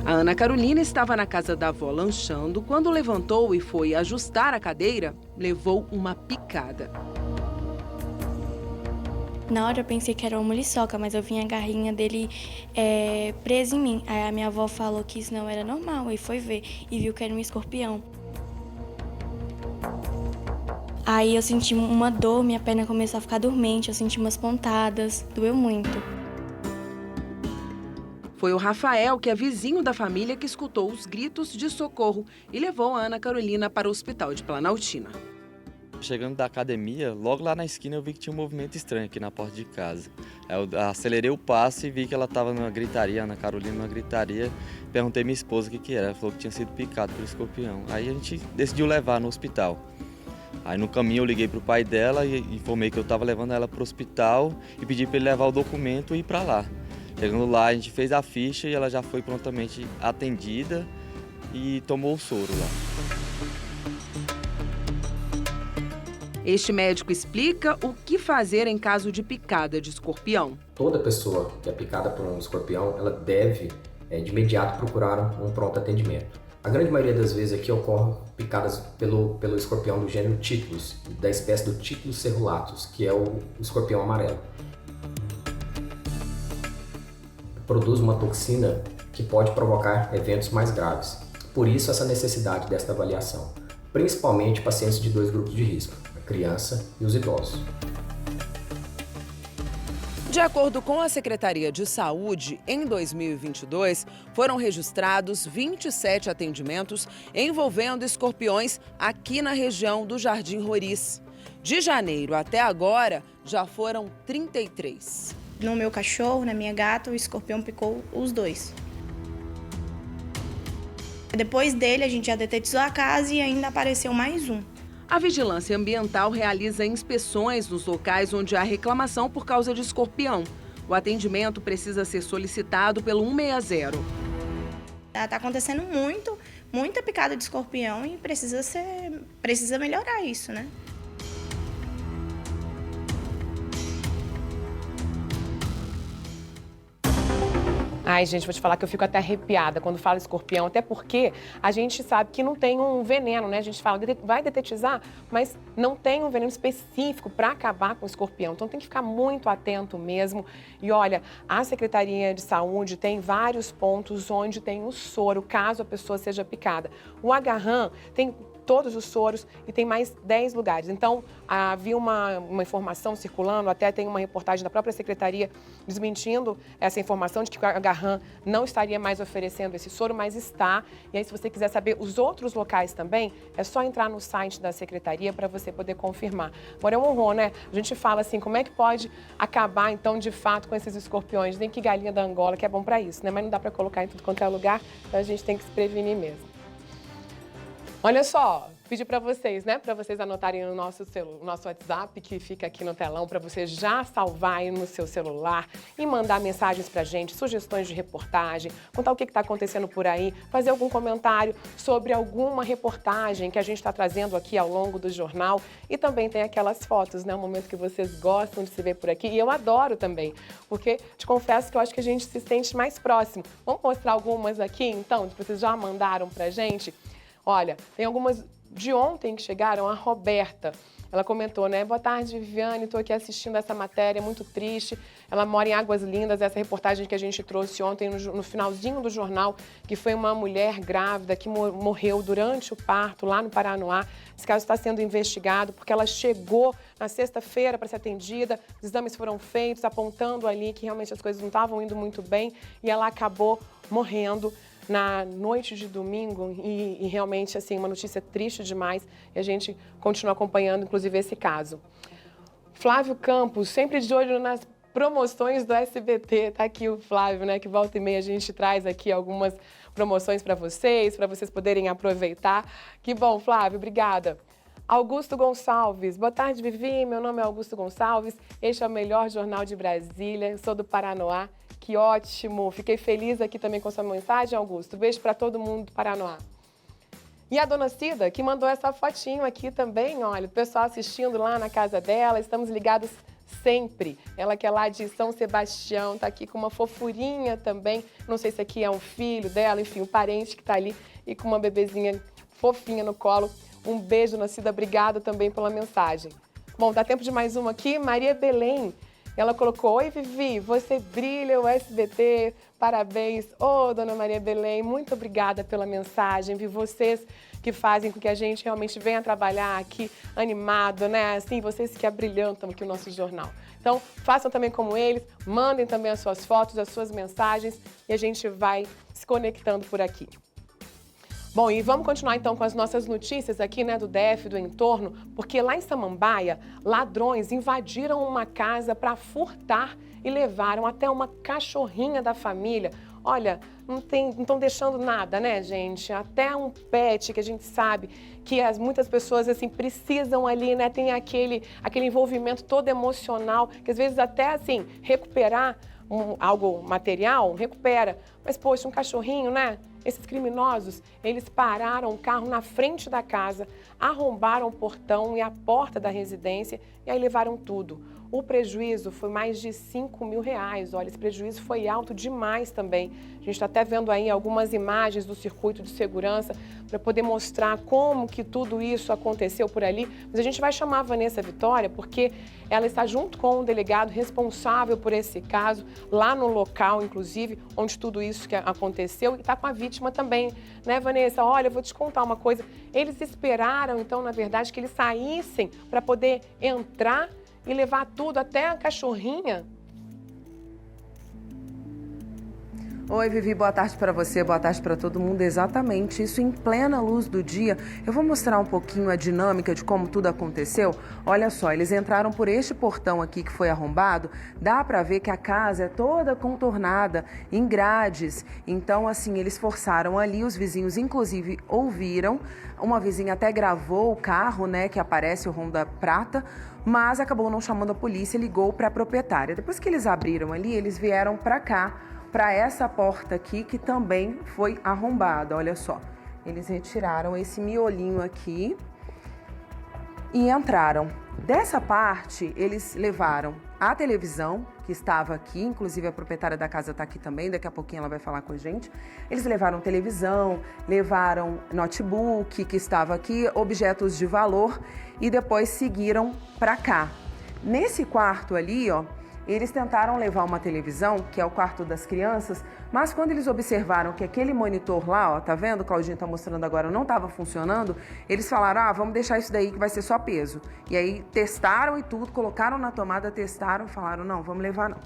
A Ana Carolina estava na casa da avó lanchando. Quando levantou e foi ajustar a cadeira, levou uma picada. Na hora eu pensei que era uma muriçoca, mas eu vi a garrinha dele presa em mim. Aí a minha avó falou que isso não era normal e foi ver e viu que era um escorpião. Aí eu senti uma dor, minha perna começou a ficar dormente, eu senti umas pontadas, doeu muito. Foi o Rafael, que é vizinho da família, que escutou os gritos de socorro e levou a Ana Carolina para o hospital de Planaltina. chegando da academia, logo lá na esquina eu vi que tinha um movimento estranho aqui na porta de casa. Eu acelerei o passo e vi que ela estava numa gritaria, Ana Carolina, numa gritaria. Perguntei minha esposa o que era, ela falou que tinha sido picado por escorpião. Aí a gente decidiu levar no hospital. Aí no caminho eu liguei para o pai dela e informei que eu estava levando ela para o hospital e pedi para ele levar o documento e ir para lá. Chegando lá, a gente fez a ficha e ela já foi prontamente atendida e tomou o soro lá. Este médico explica o que fazer em caso de picada de escorpião. Toda pessoa que é picada por um escorpião, ela deve, de imediato, procurar um pronto atendimento. A grande maioria das vezes aqui ocorre picadas pelo escorpião do gênero Tichlus, da espécie do Tichlus cerulatus, que é o escorpião amarelo. Produz uma toxina que pode provocar eventos mais graves. Por isso, essa necessidade desta avaliação, principalmente pacientes de 2 grupos de risco, a criança e os idosos. De acordo com a Secretaria de Saúde, em 2022, foram registrados 27 atendimentos envolvendo escorpiões aqui na região do Jardim Roriz. De janeiro até agora, já foram 33. No meu cachorro, na minha gata, o escorpião picou os 2. Depois dele, a gente já detetizou a casa e ainda apareceu mais um. A Vigilância Ambiental realiza inspeções nos locais onde há reclamação por causa de escorpião. O atendimento precisa ser solicitado pelo 160. Está acontecendo muita picada de escorpião e precisa melhorar isso, né? Ai, gente, vou te falar que eu fico até arrepiada quando falo escorpião, até porque a gente sabe que não tem um veneno, né? A gente fala, vai detetizar, mas não tem um veneno específico para acabar com o escorpião. Então tem que ficar muito atento mesmo. E olha, a Secretaria de Saúde tem vários pontos onde tem o soro, caso a pessoa seja picada. O agarrão tem todos os soros e tem mais 10 lugares. Então, havia uma informação circulando, até tem uma reportagem da própria Secretaria desmentindo essa informação de que a Agarran não estaria mais oferecendo esse soro, mas está. E aí, se você quiser saber os outros locais também, é só entrar no site da Secretaria para você poder confirmar. Agora, é um horror, né? A gente fala assim, como é que pode acabar, então, de fato, com esses escorpiões? Nem que galinha da Angola, que é bom para isso, né? Mas não dá para colocar em tudo quanto é lugar, então a gente tem que se prevenir mesmo. Olha só, pedi para vocês, né, para vocês anotarem no nosso WhatsApp, que fica aqui no telão, para você já salvar aí no seu celular e mandar mensagens para a gente, sugestões de reportagem, contar o que está acontecendo por aí, fazer algum comentário sobre alguma reportagem que a gente está trazendo aqui ao longo do jornal. E também tem aquelas fotos, né, um momento que vocês gostam de se ver por aqui. E eu adoro também, porque te confesso que eu acho que a gente se sente mais próximo. Vamos mostrar algumas aqui, então, que vocês já mandaram para a gente? Olha, tem algumas de ontem que chegaram, a Roberta. Ela comentou, né? Boa tarde, Viviane, estou aqui assistindo essa matéria, muito triste. Ela mora em Águas Lindas, essa reportagem que a gente trouxe ontem no finalzinho do jornal, que foi uma mulher grávida que morreu durante o parto lá no Paranoá. Esse caso está sendo investigado porque ela chegou na sexta-feira para ser atendida, os exames foram feitos, apontando ali que realmente as coisas não estavam indo muito bem e ela acabou morrendo na noite de domingo e realmente, assim, uma notícia triste demais e a gente continua acompanhando, inclusive, esse caso. Flávio Campos, sempre de olho nas promoções do SBT, tá aqui o Flávio, né, que volta e meia a gente traz aqui algumas promoções para vocês poderem aproveitar. Que bom, Flávio, obrigada. Augusto Gonçalves, boa tarde, Vivi, meu nome é Augusto Gonçalves, este é o melhor jornal de Brasília, eu sou do Paranoá. Que ótimo! Fiquei feliz aqui também com sua mensagem, Augusto. Beijo para todo mundo do Paranoá. E a dona Cida, que mandou essa fotinho aqui também, olha, o pessoal assistindo lá na casa dela, estamos ligados sempre. Ela que é lá de São Sebastião, tá aqui com uma fofurinha também. Não sei se aqui é um filho dela, enfim, um parente que tá ali e com uma bebezinha fofinha no colo. Um beijo, dona Cida, obrigada também pela mensagem. Bom, dá tempo de mais uma aqui, Maria Belém. Ela colocou, oi Vivi, você brilha o SBT, parabéns. Ô, dona Maria Belém, muito obrigada pela mensagem, vi vocês que fazem com que a gente realmente venha trabalhar aqui animado, né? Assim, vocês que abrilhantam aqui o nosso jornal. Então, façam também como eles, mandem também as suas fotos, as suas mensagens e a gente vai se conectando por aqui. Bom, e vamos continuar então com as nossas notícias aqui, né, do DF, do entorno, porque lá em Samambaia, ladrões invadiram uma casa para furtar e levaram até uma cachorrinha da família. Olha, não estão deixando nada, né, gente? Até um pet que a gente sabe que muitas pessoas assim precisam ali, né? Tem aquele envolvimento todo emocional, que às vezes até assim, recuperar algo material, recupera. Mas, poxa, um cachorrinho, né? Esses criminosos, eles pararam o carro na frente da casa, arrombaram o portão e a porta da residência e aí levaram tudo. O prejuízo foi mais de R$5.000. Olha, esse prejuízo foi alto demais também. A gente está até vendo aí algumas imagens do circuito de segurança para poder mostrar como que tudo isso aconteceu por ali. Mas a gente vai chamar a Vanessa Vitória porque ela está junto com o delegado responsável por esse caso, lá no local, inclusive, onde tudo isso que aconteceu e está com a vítima também, né, Vanessa? Olha, eu vou te contar uma coisa. Eles esperaram, então, na verdade, que eles saíssem para poder entrar e levar tudo, até a cachorrinha. Oi, Vivi, boa tarde para você, boa tarde para todo mundo. Exatamente, isso em plena luz do dia. Eu vou mostrar um pouquinho a dinâmica de como tudo aconteceu. Olha só, eles entraram por este portão aqui que foi arrombado. Dá para ver que a casa é toda contornada em grades. Então, assim, eles forçaram ali, os vizinhos inclusive ouviram. Uma vizinha até gravou o carro, né, que aparece o Honda Prata, mas acabou não chamando a polícia, ligou para a proprietária. Depois que eles abriram ali, eles vieram para cá, para essa porta aqui, que também foi arrombada, olha só. Eles retiraram esse miolinho aqui e entraram. Dessa parte, eles levaram a televisão, que estava aqui, inclusive a proprietária da casa está aqui também, daqui a pouquinho ela vai falar com a gente. Eles levaram televisão, levaram notebook, que estava aqui, objetos de valor, e depois seguiram para cá. Nesse quarto ali, ó, eles tentaram levar uma televisão, que é o quarto das crianças, mas quando eles observaram que aquele monitor lá, ó, tá vendo? O Claudinho tá mostrando agora, não estava funcionando, eles falaram, vamos deixar isso daí que vai ser só peso. E aí testaram e tudo, colocaram na tomada, testaram e falaram, não, vamos levar não.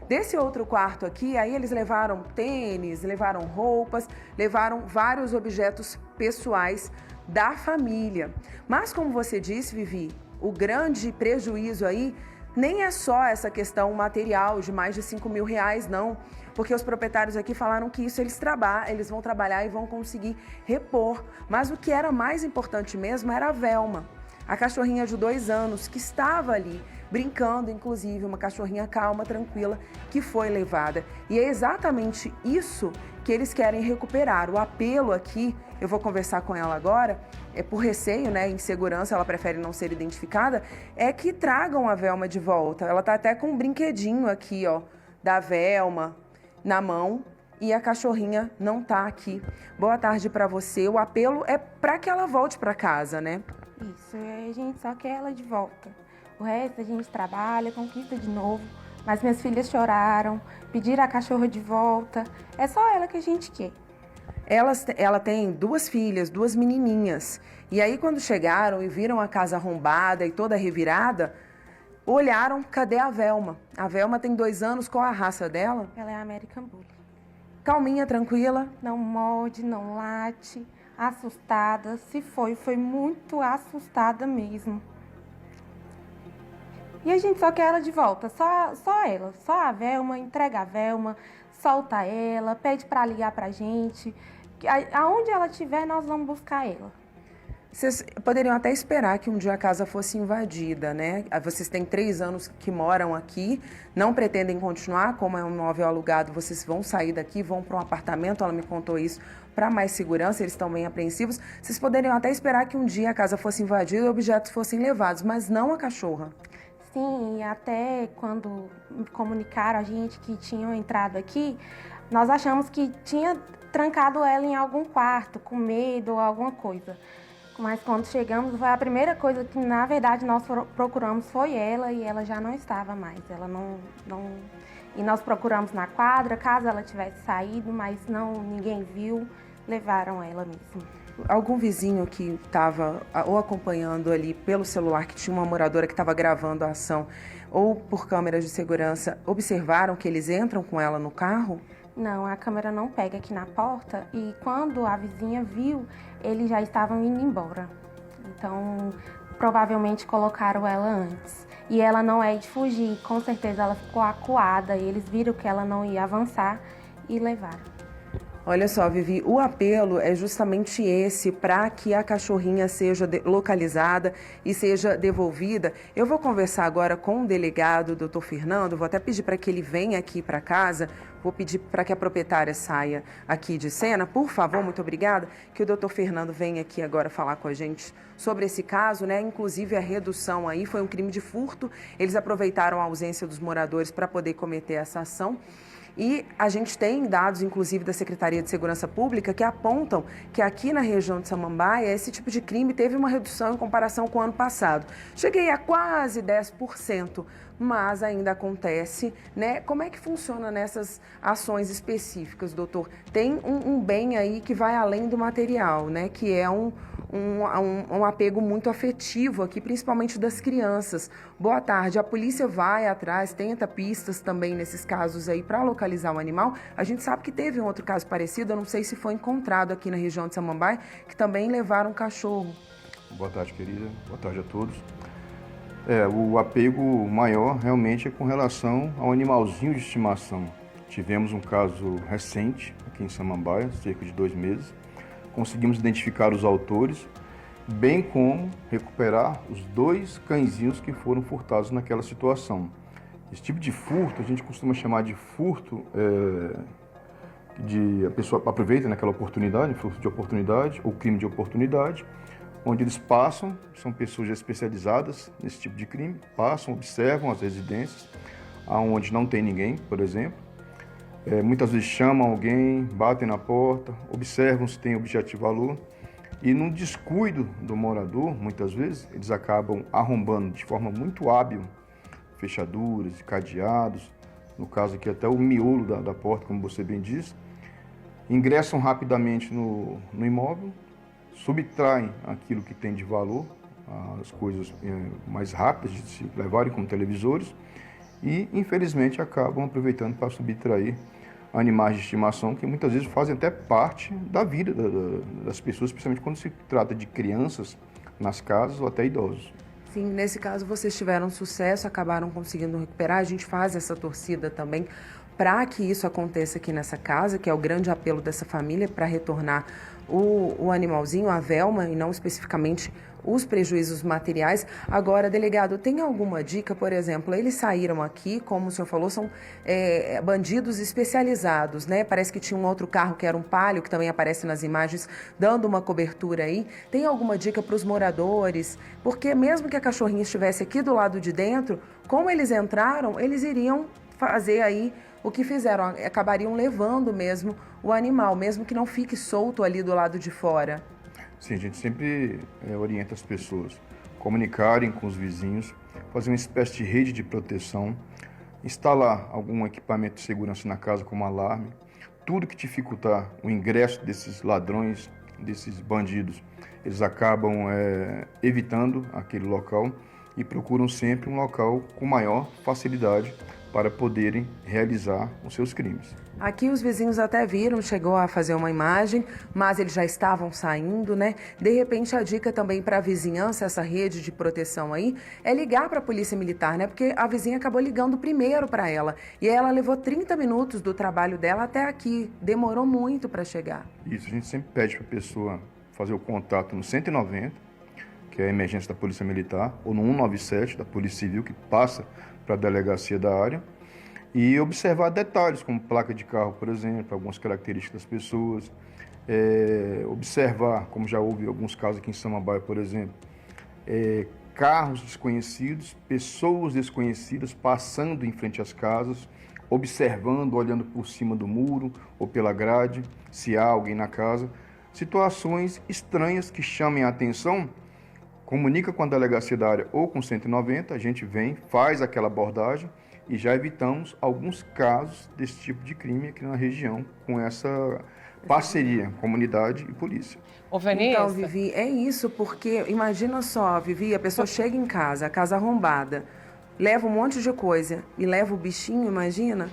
Desse outro quarto aqui, aí eles levaram tênis, levaram roupas, levaram vários objetos pessoais da família. Mas como você disse, Vivi, o grande prejuízo aí nem é só essa questão material de mais de R$5.000, não. Porque os proprietários aqui falaram que isso eles vão trabalhar e vão conseguir repor. Mas o que era mais importante mesmo era a Velma, a cachorrinha de 2 anos, que estava ali brincando, inclusive, uma cachorrinha calma, tranquila, que foi levada. E é exatamente isso que eles querem recuperar. O apelo aqui, eu vou conversar com ela agora, por receio, né, insegurança, ela prefere não ser identificada, é que tragam a Velma de volta. Ela tá até com um brinquedinho aqui, ó, da Velma na mão, e a cachorrinha não tá aqui. Boa tarde para você. O apelo é para que ela volte para casa, né? Isso, a gente só quer ela de volta. O resto a gente trabalha, conquista de novo. Mas minhas filhas choraram, pediram a cachorra de volta. É só ela que a gente quer. Ela tem 2 filhas, 2 menininhas. E aí, quando chegaram e viram a casa arrombada e toda revirada, olharam, cadê a Velma? A Velma tem 2 anos, qual a raça dela? Ela é American Bully. Calminha, tranquila? Não morde, não late, assustada. Se foi muito assustada mesmo. E a gente só quer ela de volta, só ela, só a Velma, entrega a Velma, solta ela, pede para ligar pra gente. Aonde ela estiver, nós vamos buscar ela. Vocês poderiam até esperar que um dia a casa fosse invadida, né? Vocês têm 3 anos que moram aqui, não pretendem continuar, como é um imóvel alugado, vocês vão sair daqui, vão para um apartamento, ela me contou isso, para mais segurança, eles estão bem apreensivos. Vocês poderiam até esperar que um dia a casa fosse invadida e objetos fossem levados, mas não a cachorra. Sim, até quando comunicaram a gente que tinham entrado aqui, nós achamos que tinha trancado ela em algum quarto, com medo ou alguma coisa. Mas quando chegamos, foi a primeira coisa que, na verdade, nós procuramos foi ela e ela já não estava mais. Ela não... E nós procuramos na quadra, caso ela tivesse saído, mas ninguém viu, levaram ela mesmo. Algum vizinho que estava ou acompanhando ali pelo celular, que tinha uma moradora que estava gravando a ação, ou por câmeras de segurança, observaram que eles entram com ela no carro? Não, a câmera não pega aqui na porta e quando a vizinha viu, eles já estavam indo embora. Então, provavelmente colocaram ela antes. E ela não é de fugir, com certeza ela ficou acuada e eles viram que ela não ia avançar e levaram. Olha só, Vivi, o apelo é justamente esse, para que a cachorrinha seja localizada e seja devolvida. Eu vou conversar agora com o delegado, doutor Fernando, vou até pedir para que ele venha aqui para casa, vou pedir para que a proprietária saia aqui de cena, por favor, muito obrigada, que o doutor Fernando venha aqui agora falar com a gente sobre esse caso, né? Inclusive a redução aí foi um crime de furto, eles aproveitaram a ausência dos moradores para poder cometer essa ação. E a gente tem dados, inclusive, da Secretaria de Segurança Pública que apontam que aqui na região de Samambaia esse tipo de crime teve uma redução em comparação com o ano passado. Cheguei a quase 10%, mas ainda acontece, né? Como é que funciona nessas ações específicas, doutor? Tem um bem aí que vai além do material, né? Que é um apego muito afetivo aqui, principalmente das crianças. Boa tarde, a polícia vai atrás, tenta pistas também nesses casos aí para localizar o animal. A gente sabe que teve um outro caso parecido, eu não sei se foi encontrado aqui na região de Samambaia, que também levaram um cachorro. Boa tarde, querida. Boa tarde a todos. O apego maior realmente é com relação ao animalzinho de estimação. Tivemos um caso recente aqui em Samambaia, cerca de 2 meses. Conseguimos identificar os autores, bem como recuperar os 2 cãezinhos que foram furtados naquela situação. Esse tipo de furto a gente costuma chamar de furto, a pessoa aproveita naquela oportunidade, furto de oportunidade ou crime de oportunidade, onde eles passam, são pessoas já especializadas nesse tipo de crime, passam, observam as residências, onde não tem ninguém, por exemplo. Muitas vezes chamam alguém, batem na porta, observam se tem objeto de valor e num descuido do morador, muitas vezes, eles acabam arrombando de forma muito hábil fechaduras, cadeados, no caso aqui até o miolo da porta, como você bem disse, ingressam rapidamente no imóvel, subtraem aquilo que tem de valor, as coisas mais rápidas de se levarem, como televisores, e infelizmente acabam aproveitando para subtrair animais de estimação que muitas vezes fazem até parte da vida das pessoas, especialmente quando se trata de crianças nas casas ou até idosos. Sim, nesse caso vocês tiveram sucesso, acabaram conseguindo recuperar, a gente faz essa torcida também para que isso aconteça aqui nessa casa, que é o grande apelo dessa família para retornar o animalzinho, a Velma, e não especificamente os prejuízos materiais. Agora, delegado, tem alguma dica, por exemplo, eles saíram aqui, como o senhor falou, são bandidos especializados, né? Parece que tinha um outro carro que era um Palio, que também aparece nas imagens, dando uma cobertura aí. Tem alguma dica para os moradores? Porque mesmo que a cachorrinha estivesse aqui do lado de dentro, como eles entraram, eles iriam fazer aí o que fizeram, acabariam levando mesmo o animal, mesmo que não fique solto ali do lado de fora. Sim, a gente sempre orienta as pessoas a comunicarem com os vizinhos, fazer uma espécie de rede de proteção, instalar algum equipamento de segurança na casa, como alarme, tudo que dificultar o ingresso desses ladrões, desses bandidos, eles acabam evitando aquele local e procuram sempre um local com maior facilidade para poderem realizar os seus crimes. Aqui os vizinhos até viram, chegou a fazer uma imagem, mas eles já estavam saindo, né? De repente, a dica também para a vizinhança, essa rede de proteção aí, é ligar para a Polícia Militar, né? Porque a vizinha acabou ligando primeiro para ela. E ela levou 30 minutos do trabalho dela até aqui. Demorou muito para chegar. Isso, a gente sempre pede para a pessoa fazer o contato no 190, que é a emergência da Polícia Militar, ou no 197 da Polícia Civil, que passa para a delegacia da área, e observar detalhes, como placa de carro, por exemplo, algumas características das pessoas, observar, como já houve alguns casos aqui em Samambaia, por exemplo, carros desconhecidos, pessoas desconhecidas passando em frente às casas, observando, olhando por cima do muro ou pela grade, se há alguém na casa, situações estranhas que chamem a atenção. Comunica com a delegacia da área ou com o 190, a gente vem, faz aquela abordagem e já evitamos alguns casos desse tipo de crime aqui na região, com essa parceria, comunidade e polícia. Ô, Vanessa. Então, Vivi, é isso, porque imagina só, Vivi, a pessoa chega em casa, a casa arrombada, leva um monte de coisa e leva o bichinho, imagina?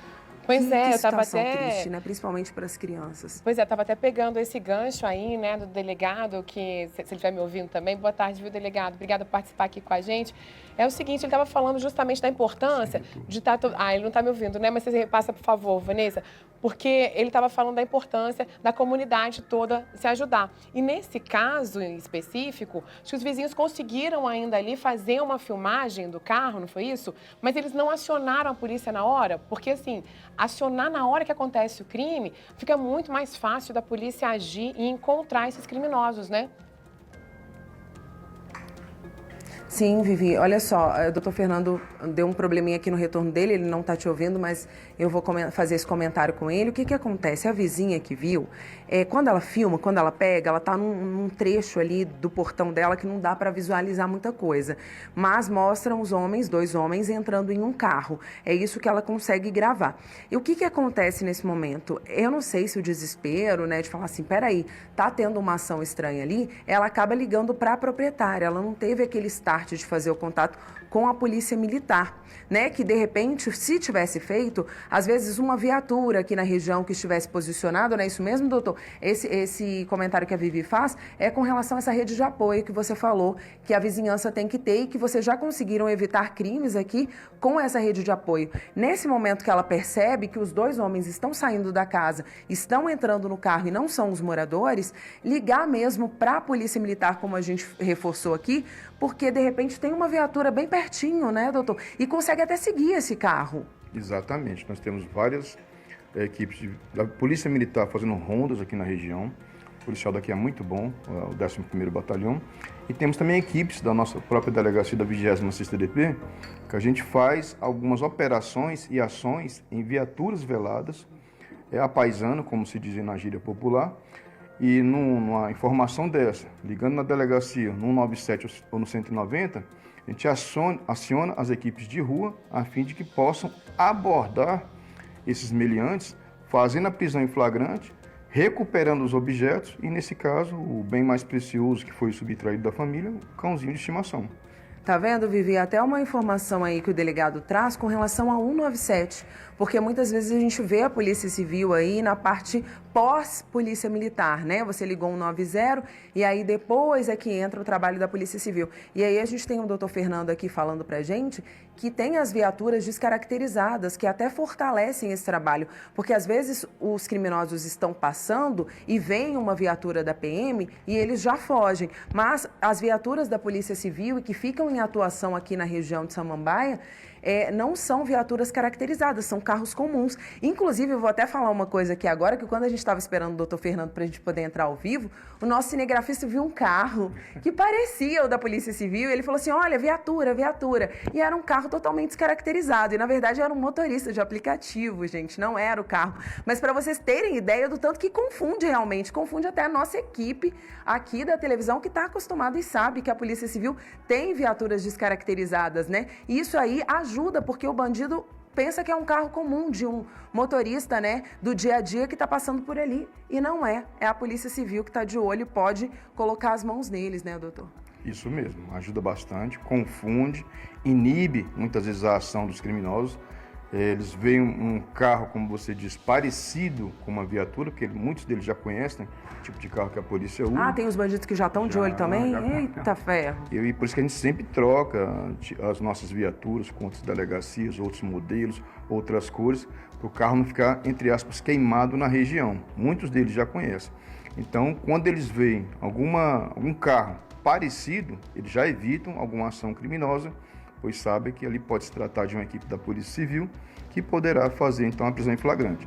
Pois é, eu estava situação até... triste, né? Principalmente para as crianças. Pois é, estava até pegando esse gancho aí, né, do delegado, que, se ele estiver me ouvindo também, boa tarde, viu, delegado? Obrigada por participar aqui com a gente. É o seguinte, ele estava falando justamente da importância de estar... ele não está me ouvindo, né? Mas você repassa, por favor, Vanessa, porque ele estava falando da importância da comunidade toda se ajudar. E nesse caso em específico, acho que os vizinhos conseguiram ainda ali fazer uma filmagem do carro, não foi isso? Mas eles não acionaram a polícia na hora, porque assim, acionar na hora que acontece o crime, fica muito mais fácil da polícia agir e encontrar esses criminosos, né? Sim, Vivi. Olha só, o doutor Fernando deu um probleminha aqui no retorno dele, ele não está te ouvindo, mas eu vou fazer esse comentário com ele. O que acontece? A vizinha que viu, quando ela filma, quando ela pega, ela está num trecho ali do portão dela que não dá para visualizar muita coisa. Mas mostram os homens, 2 homens, entrando em um carro. É isso que ela consegue gravar. E o que acontece nesse momento? Eu não sei se o desespero, né, de falar assim, peraí, tá tendo uma ação estranha ali, ela acaba ligando para a proprietária. Ela não teve aquele start de fazer o contato com a polícia militar, né? Que de repente, se tivesse feito, às vezes uma viatura aqui na região que estivesse posicionada, não é isso mesmo, doutor? Esse comentário que a Vivi faz é com relação a essa rede de apoio que você falou, que a vizinhança tem que ter e que vocês já conseguiram evitar crimes aqui com essa rede de apoio. Nesse momento que ela percebe que os 2 homens estão saindo da casa, estão entrando no carro e não são os moradores, ligar mesmo para a polícia militar, como a gente reforçou aqui, porque de repente tem uma viatura bem pertinho, né, doutor? E consegue até seguir esse carro. Exatamente. Nós temos várias equipes da Polícia Militar fazendo rondas aqui na região. O policial daqui é muito bom, o 11º Batalhão. E temos também equipes da nossa própria delegacia da 26ª DP, que a gente faz algumas operações e ações em viaturas veladas, a paisano, como se diz na gíria popular. E numa informação dessa, ligando na delegacia, no 197 ou no 190, a gente aciona as equipes de rua a fim de que possam abordar esses meliantes, fazendo a prisão em flagrante, recuperando os objetos e, nesse caso, o bem mais precioso que foi subtraído da família, o cãozinho de estimação. Tá vendo, Vivi? Até uma informação aí que o delegado traz com relação ao 197, porque muitas vezes a gente vê a Polícia Civil aí na parte pós-Polícia Militar, né? Você ligou 190 e aí depois é que entra o trabalho da Polícia Civil. E aí a gente tem o doutor Fernando aqui falando pra gente que tem as viaturas descaracterizadas, que até fortalecem esse trabalho, porque às vezes os criminosos estão passando e vem uma viatura da PM e eles já fogem, mas as viaturas da Polícia Civil e que ficam em atuação aqui na região de Samambaia, não são viaturas caracterizadas, são carros comuns. Inclusive, eu vou até falar uma coisa aqui agora, que quando a gente estava esperando o doutor Fernando para a gente poder entrar ao vivo, o nosso cinegrafista viu um carro que parecia o da Polícia Civil, e ele falou assim, olha, viatura, viatura. E era um carro totalmente descaracterizado, e na verdade era um motorista de aplicativo, gente, não era o carro. Mas para vocês terem ideia do tanto que confunde realmente, confunde até a nossa equipe aqui da televisão, que está acostumada e sabe que a Polícia Civil tem viaturas descaracterizadas, né? E isso aí ajuda, porque o bandido pensa que é um carro comum de um motorista, né, do dia a dia que está passando por ali. E não é. É a Polícia Civil que está de olho e pode colocar as mãos neles, né, doutor? Isso mesmo. Ajuda bastante, confunde, inibe muitas vezes a ação dos criminosos. Eles veem um carro, como você diz, parecido com uma viatura, porque muitos deles já conhecem o tipo de carro que a polícia usa. Ah, tem os bandidos que já estão de olho também? Eita ferro! E por isso que a gente sempre troca as nossas viaturas com outras delegacias, outros modelos, outras cores, para o carro não ficar, entre aspas, queimado na região. Muitos deles já conhecem. Então, quando eles veem algum carro parecido, eles já evitam alguma ação criminosa, pois sabem que ali pode se tratar de uma equipe da Polícia Civil que poderá fazer, então, a prisão em flagrante.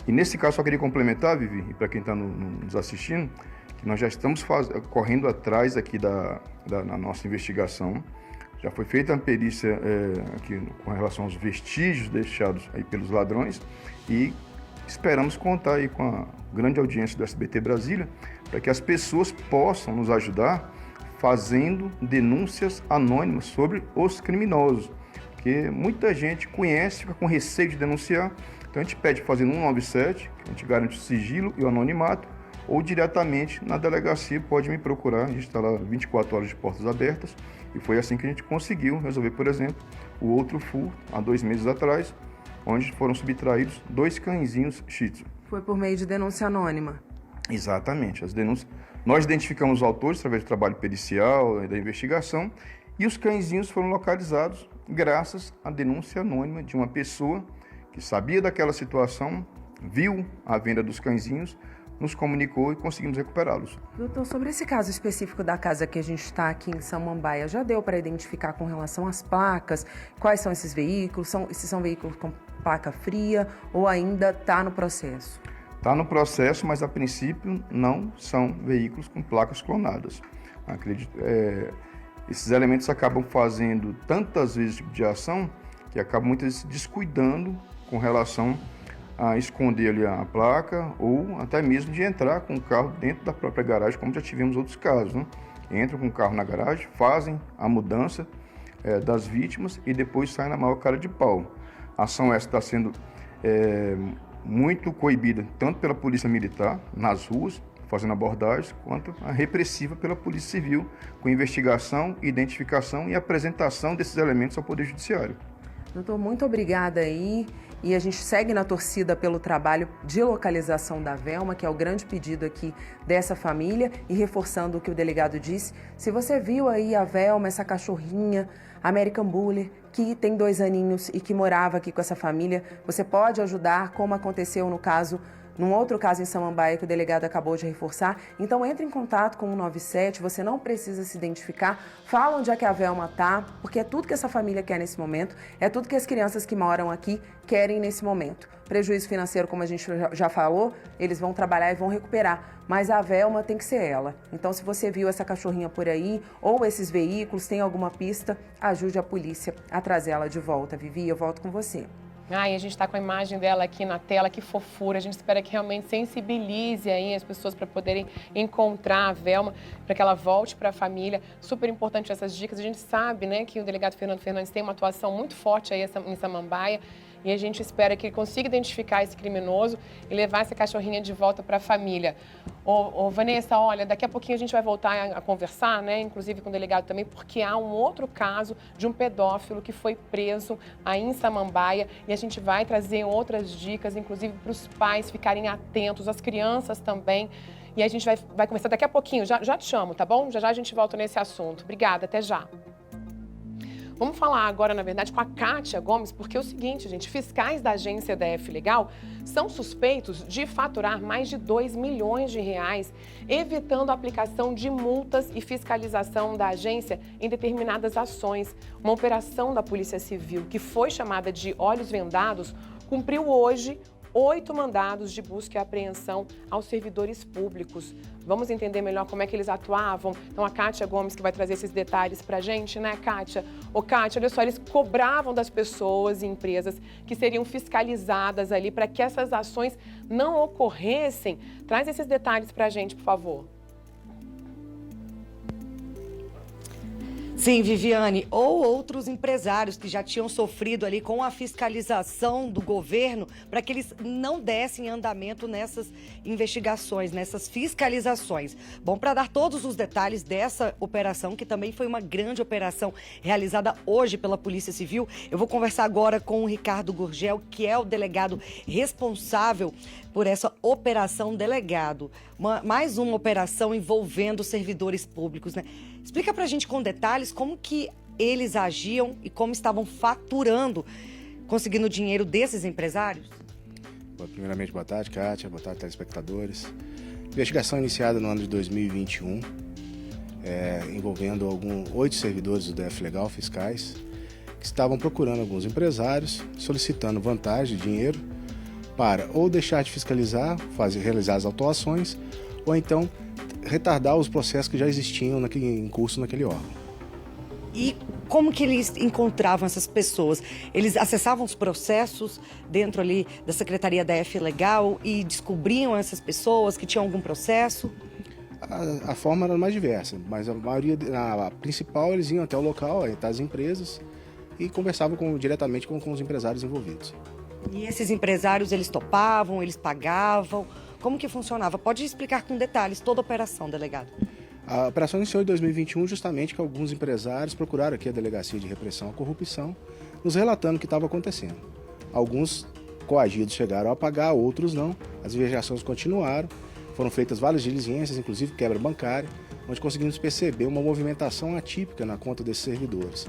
E nesse caso, só queria complementar, Vivi, e para quem está nos assistindo, que nós já estamos correndo atrás aqui na nossa investigação. Já foi feita a perícia aqui com relação aos vestígios deixados aí pelos ladrões e esperamos contar aí com a grande audiência do SBT Brasília para que as pessoas possam nos ajudar fazendo denúncias anônimas sobre os criminosos, porque muita gente conhece, fica com receio de denunciar, então a gente pede fazendo 197, que a gente garante o sigilo e o anonimato, ou diretamente na delegacia, pode me procurar, a gente está lá 24 horas de portas abertas, e foi assim que a gente conseguiu resolver, por exemplo, o outro furto, há 2 meses atrás, onde foram subtraídos 2 cãezinhos Shih Tzu. Foi por meio de denúncia anônima. Exatamente. As denúncias. Nós identificamos os autores através do trabalho pericial e da investigação, e os cãezinhos foram localizados graças à denúncia anônima de uma pessoa que sabia daquela situação, viu a venda dos cãezinhos, nos comunicou e conseguimos recuperá-los. Doutor, sobre esse caso específico da casa que a gente está aqui em Samambaia, já deu para identificar com relação às placas, quais são esses veículos, se são veículos com placa fria ou ainda está no processo? Está no processo, mas a princípio não são veículos com placas clonadas. Acredito, esses elementos acabam fazendo tantas vezes esse tipo de ação que acabam muitas vezes se descuidando com relação a esconder ali a placa ou até mesmo de entrar com o carro dentro da própria garagem, como já tivemos outros casos, né? Entram com o carro na garagem, fazem a mudança das vítimas e depois saem na maior cara de pau. A ação essa está sendo muito coibida tanto pela Polícia Militar nas ruas, fazendo abordagens, quanto a repressiva pela Polícia Civil, com investigação, identificação e apresentação desses elementos ao Poder Judiciário. Doutor, muito obrigada aí. E a gente segue na torcida pelo trabalho de localização da Velma, que é o grande pedido aqui dessa família. E reforçando o que o delegado disse, se você viu aí a Velma, essa cachorrinha American Bully, que tem 2 aninhos e que morava aqui com essa família, você pode ajudar, como aconteceu no caso, num outro caso em Samambaia que o delegado acabou de reforçar. Então entre em contato com o 197, você não precisa se identificar, fala onde é que a Velma está, porque é tudo que essa família quer nesse momento, é tudo que as crianças que moram aqui querem nesse momento. Prejuízo financeiro, como a gente já falou, eles vão trabalhar e vão recuperar, mas a Velma tem que ser ela. Então se você viu essa cachorrinha por aí, ou esses veículos, tem alguma pista, ajude a polícia a trazê-la de volta. Vivi, eu volto com você. Ai, a gente está com a imagem dela aqui na tela, que fofura. A gente espera que realmente sensibilize aí as pessoas para poderem encontrar a Velma, para que ela volte para a família. Super importante essas dicas. A gente sabe, né, que o delegado Fernando Fernandes tem uma atuação muito forte aí em Samambaia. E a gente espera que ele consiga identificar esse criminoso e levar essa cachorrinha de volta para a família. Ô, Vanessa, olha, daqui a pouquinho a gente vai voltar a conversar, né? Inclusive com o delegado também, porque há um outro caso de um pedófilo que foi preso aí em Samambaia. E a gente vai trazer outras dicas, inclusive para os pais ficarem atentos, as crianças também. E a gente vai começar daqui a pouquinho. Já te chamo, tá bom? Já a gente volta nesse assunto. Obrigada, até já. Vamos falar agora, na verdade, com a Kátia Gomes, porque é o seguinte, gente, fiscais da agência da F-Legal são suspeitos de faturar mais de 2 milhões de reais, evitando a aplicação de multas e fiscalização da agência em determinadas ações. Uma operação da Polícia Civil, que foi chamada de Olhos Vendados, cumpriu hoje 8 mandados de busca e apreensão aos servidores públicos. Vamos entender melhor como é que eles atuavam? Então, a Kátia Gomes que vai trazer esses detalhes pra gente, né, Kátia? Ô, Kátia, olha só, eles cobravam das pessoas e empresas que seriam fiscalizadas ali para que essas ações não ocorressem. Traz esses detalhes pra gente, por favor. Sim, Viviane, ou outros empresários que já tinham sofrido ali com a fiscalização do governo para que eles não dessem andamento nessas investigações, nessas fiscalizações. Bom, para dar todos os detalhes dessa operação, que também foi uma grande operação realizada hoje pela Polícia Civil, eu vou conversar agora com o Ricardo Gurgel, que é o delegado responsável por essa operação. Delegado, mais uma operação envolvendo servidores públicos, né? Explica pra gente com detalhes como que eles agiam e como estavam faturando, conseguindo dinheiro desses empresários. Primeiramente, boa tarde, Kátia, boa tarde, telespectadores. Investigação iniciada no ano de 2021, envolvendo 8 servidores do F-Legal, fiscais, que estavam procurando alguns empresários, solicitando vantagem de dinheiro para ou deixar de fiscalizar, realizar as autuações, ou então retardar os processos que já existiam em curso naquele órgão. E como que eles encontravam essas pessoas? Eles acessavam os processos dentro ali da Secretaria da F-Legal e descobriam essas pessoas que tinham algum processo? A forma era mais diversa, mas a principal, eles iam até o local, até as empresas, e conversavam diretamente com os empresários envolvidos. E esses empresários, eles topavam, eles pagavam? Como que funcionava? Pode explicar com detalhes toda a operação, delegado. A operação iniciou em 2021 justamente que alguns empresários procuraram aqui a Delegacia de Repressão à Corrupção, nos relatando o que estava acontecendo. Alguns coagidos chegaram a pagar, outros não. As investigações continuaram, foram feitas várias diligências, inclusive quebra bancária, onde conseguimos perceber uma movimentação atípica na conta desses servidores.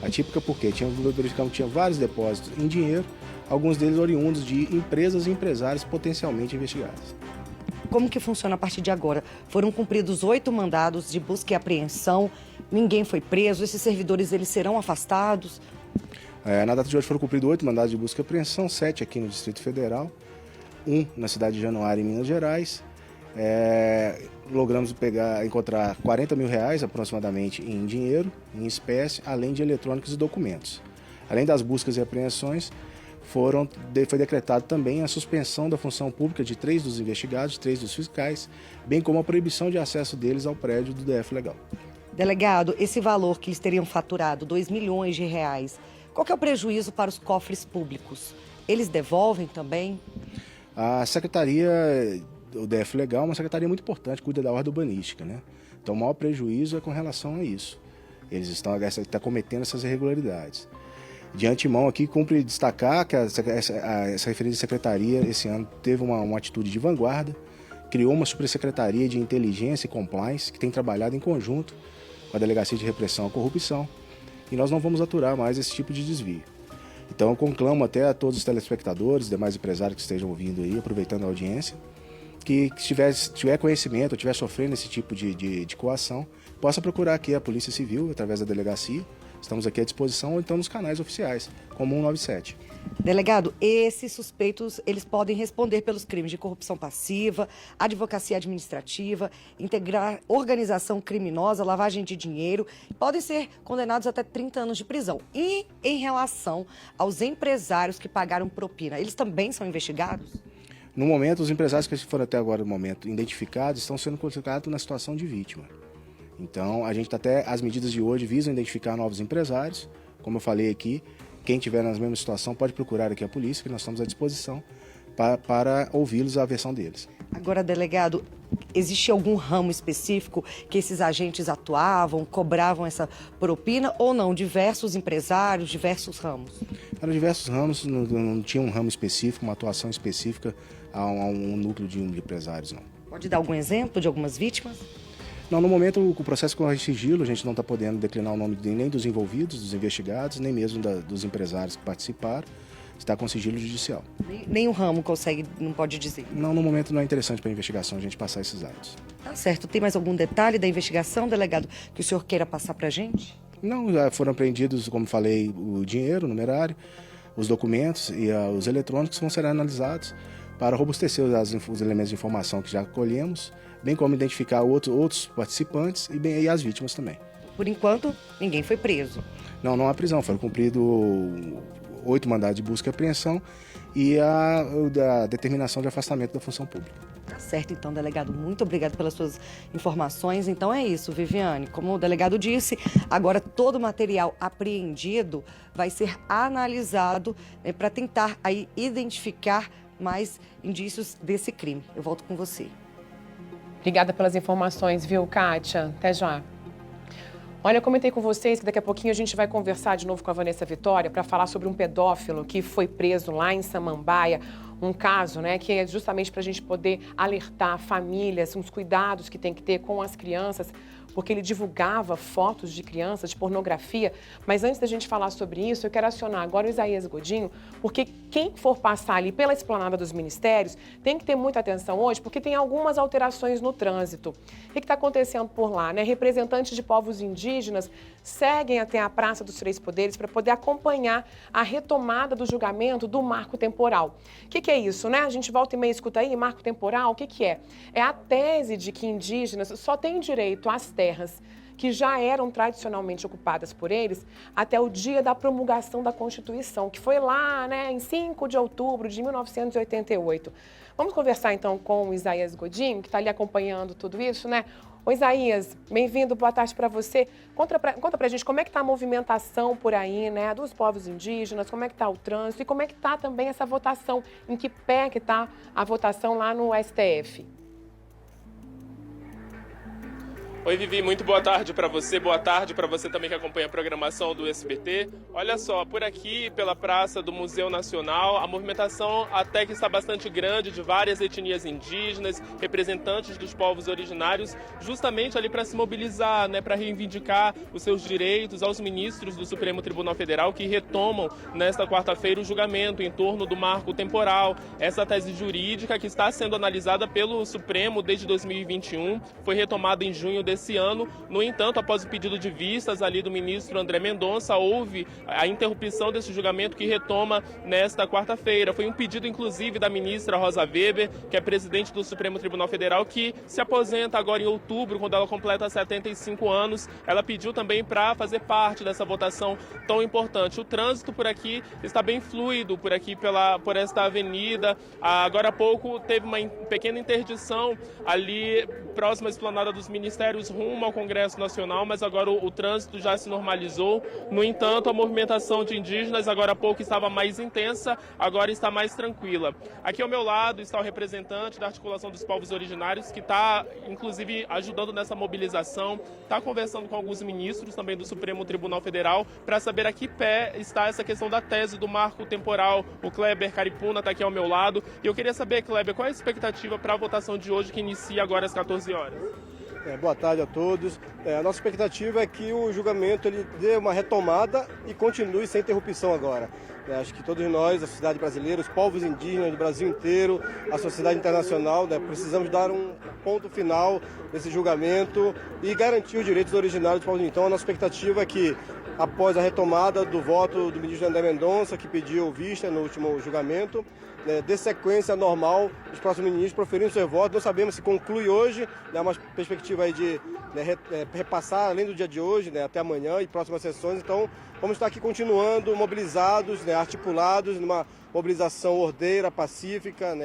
Atípica porque verificamos que tinha vários depósitos em dinheiro, alguns deles oriundos de empresas e empresários potencialmente investigados. Como que funciona a partir de agora? Foram cumpridos 8 mandados de busca e apreensão, ninguém foi preso, esses servidores eles serão afastados? Na data de hoje foram cumpridos 8 mandados de busca e apreensão, 7 aqui no Distrito Federal, 1 na cidade de Januário, em Minas Gerais. Logramos encontrar R$40 mil aproximadamente em dinheiro, em espécie, além de eletrônicos e documentos. Além das buscas e apreensões, foi decretado também a suspensão da função pública de 3 dos investigados, 3 dos fiscais, bem como a proibição de acesso deles ao prédio do DF Legal. Delegado, esse valor que eles teriam faturado, R$2 milhões, qual que é o prejuízo para os cofres públicos? Eles devolvem também? A Secretaria do DF Legal é uma secretaria muito importante, cuida da ordem urbanística, né? Então o maior prejuízo é com relação a isso. Eles estão cometendo essas irregularidades. De antemão aqui, cumpre destacar que essa referida secretaria esse ano teve uma atitude de vanguarda, criou uma subsecretaria de inteligência e compliance que tem trabalhado em conjunto com a Delegacia de Repressão à Corrupção e nós não vamos aturar mais esse tipo de desvio. Então eu conclamo até a todos os telespectadores, demais empresários que estejam ouvindo aí, aproveitando a audiência, que tiver conhecimento ou estiver sofrendo esse tipo de coação, possa procurar aqui a Polícia Civil através da delegacia. Estamos aqui à disposição ou então nos canais oficiais, como 197. Delegado, esses suspeitos, eles podem responder pelos crimes de corrupção passiva, advocacia administrativa, integrar organização criminosa, lavagem de dinheiro, podem ser condenados até 30 anos de prisão. E em relação aos empresários que pagaram propina, eles também são investigados? No momento, os empresários que foram até agora, no momento, identificados, estão sendo colocados na situação de vítima. Então, a gente as medidas de hoje visam identificar novos empresários. Como eu falei aqui, quem estiver na mesma situação pode procurar aqui a polícia, que nós estamos à disposição para ouvi-los a versão deles. Agora, delegado, existe algum ramo específico que esses agentes atuavam, cobravam essa propina ou não? Diversos empresários, diversos ramos? Eram diversos ramos, não tinha um ramo específico, uma atuação específica a um núcleo de empresários, não. Pode dar algum exemplo de algumas vítimas? Não, no momento o processo corre sigilo, a gente não está podendo declinar o nome nem dos envolvidos, dos investigados, nem mesmo dos empresários que participaram. Está com sigilo judicial. Nem o ramo consegue, não pode dizer? Não, no momento não é interessante para a investigação a gente passar esses dados. Tá certo. Tem mais algum detalhe da investigação, delegado, que o senhor queira passar para a gente? Não, já foram apreendidos, como falei, o dinheiro, o numerário, os documentos e os eletrônicos vão ser analisados para robustecer os elementos de informação que já colhemos, bem como identificar outros participantes e as vítimas também. Por enquanto, ninguém foi preso? Não há prisão. Foram cumpridos 8 mandados de busca e apreensão e a determinação de afastamento da função pública. Tá certo, então, delegado. Muito obrigado pelas suas informações. Então é isso, Viviane. Como o delegado disse, agora todo o material apreendido vai ser analisado para tentar aí identificar mais indícios desse crime. Eu volto com você. Obrigada pelas informações, viu, Kátia? Até já. Olha, eu comentei com vocês que daqui a pouquinho a gente vai conversar de novo com a Vanessa Vitória para falar sobre um pedófilo que foi preso lá em Samambaia. Um caso, né, que é justamente para a gente poder alertar famílias, uns cuidados que tem que ter com as crianças, porque ele divulgava fotos de crianças, de pornografia. Mas antes da gente falar sobre isso, eu quero acionar agora o Isaías Godinho, porque quem for passar ali pela esplanada dos ministérios tem que ter muita atenção hoje, porque tem algumas alterações no trânsito. O que está acontecendo por lá, né? Representantes de povos indígenas seguem até a Praça dos Três Poderes para poder acompanhar a retomada do julgamento do marco temporal. O que é isso, né? A gente volta e meia escuta aí, marco temporal, o que é? É a tese de que indígenas só têm direito às terras que já eram tradicionalmente ocupadas por eles até o dia da promulgação da Constituição, que foi lá, né, em 5 de outubro de 1988. Vamos conversar então com o Isaías Godinho, que está ali acompanhando tudo isso, né? Ô Isaías, bem-vindo, boa tarde para você. Conta pra gente como é que está a movimentação por aí, né, dos povos indígenas, como é que está o trânsito e como é que está também essa votação, em que pé que está a votação lá no STF. Oi, Vivi, muito boa tarde para você também que acompanha a programação do SBT. Olha só, por aqui, pela praça do Museu Nacional, a movimentação até que está bastante grande, de várias etnias indígenas, representantes dos povos originários, justamente ali para se mobilizar, para reivindicar os seus direitos aos ministros do Supremo Tribunal Federal que retomam nesta quarta-feira o julgamento em torno do marco temporal. Essa tese jurídica que está sendo analisada pelo Supremo desde 2021, foi retomada em junho desse ano. No entanto, após o pedido de vistas ali do ministro André Mendonça, houve a interrupção desse julgamento que retoma nesta quarta-feira. Foi um pedido, inclusive, da ministra Rosa Weber, que é presidente do Supremo Tribunal Federal, que se aposenta agora em outubro, quando ela completa 75 anos. Ela pediu também para fazer parte dessa votação tão importante. O trânsito por aqui está bem fluido, por esta avenida. Agora há pouco teve uma pequena interdição ali próxima à esplanada dos ministérios rumo ao Congresso Nacional, mas agora o trânsito já se normalizou. No entanto, a movimentação de indígenas agora há pouco estava mais intensa, agora está mais tranquila. Aqui ao meu lado está o representante da Articulação dos Povos Originários, que está, inclusive, ajudando nessa mobilização, está conversando com alguns ministros também do Supremo Tribunal Federal para saber a que pé está essa questão da tese do marco temporal. O Kleber Caripuna está aqui ao meu lado. E eu queria saber, Kleber, qual é a expectativa para a votação de hoje, que inicia agora às 14 horas? Boa tarde a todos. A nossa expectativa é que o julgamento ele dê uma retomada e continue sem interrupção agora. Acho que todos nós, a sociedade brasileira, os povos indígenas do Brasil inteiro, a sociedade internacional, precisamos dar um ponto final nesse julgamento e garantir os direitos originários dos povos indígenas. Então, a nossa expectativa é que, após a retomada do voto do ministro André Mendonça, que pediu vista no último julgamento, dê sequência normal dos próximos ministros proferindo seu voto. Não sabemos se conclui hoje, uma perspectiva aí de repassar além do dia de hoje, até amanhã e próximas sessões. Então, vamos estar aqui continuando, mobilizados, articulados, numa mobilização ordeira, pacífica,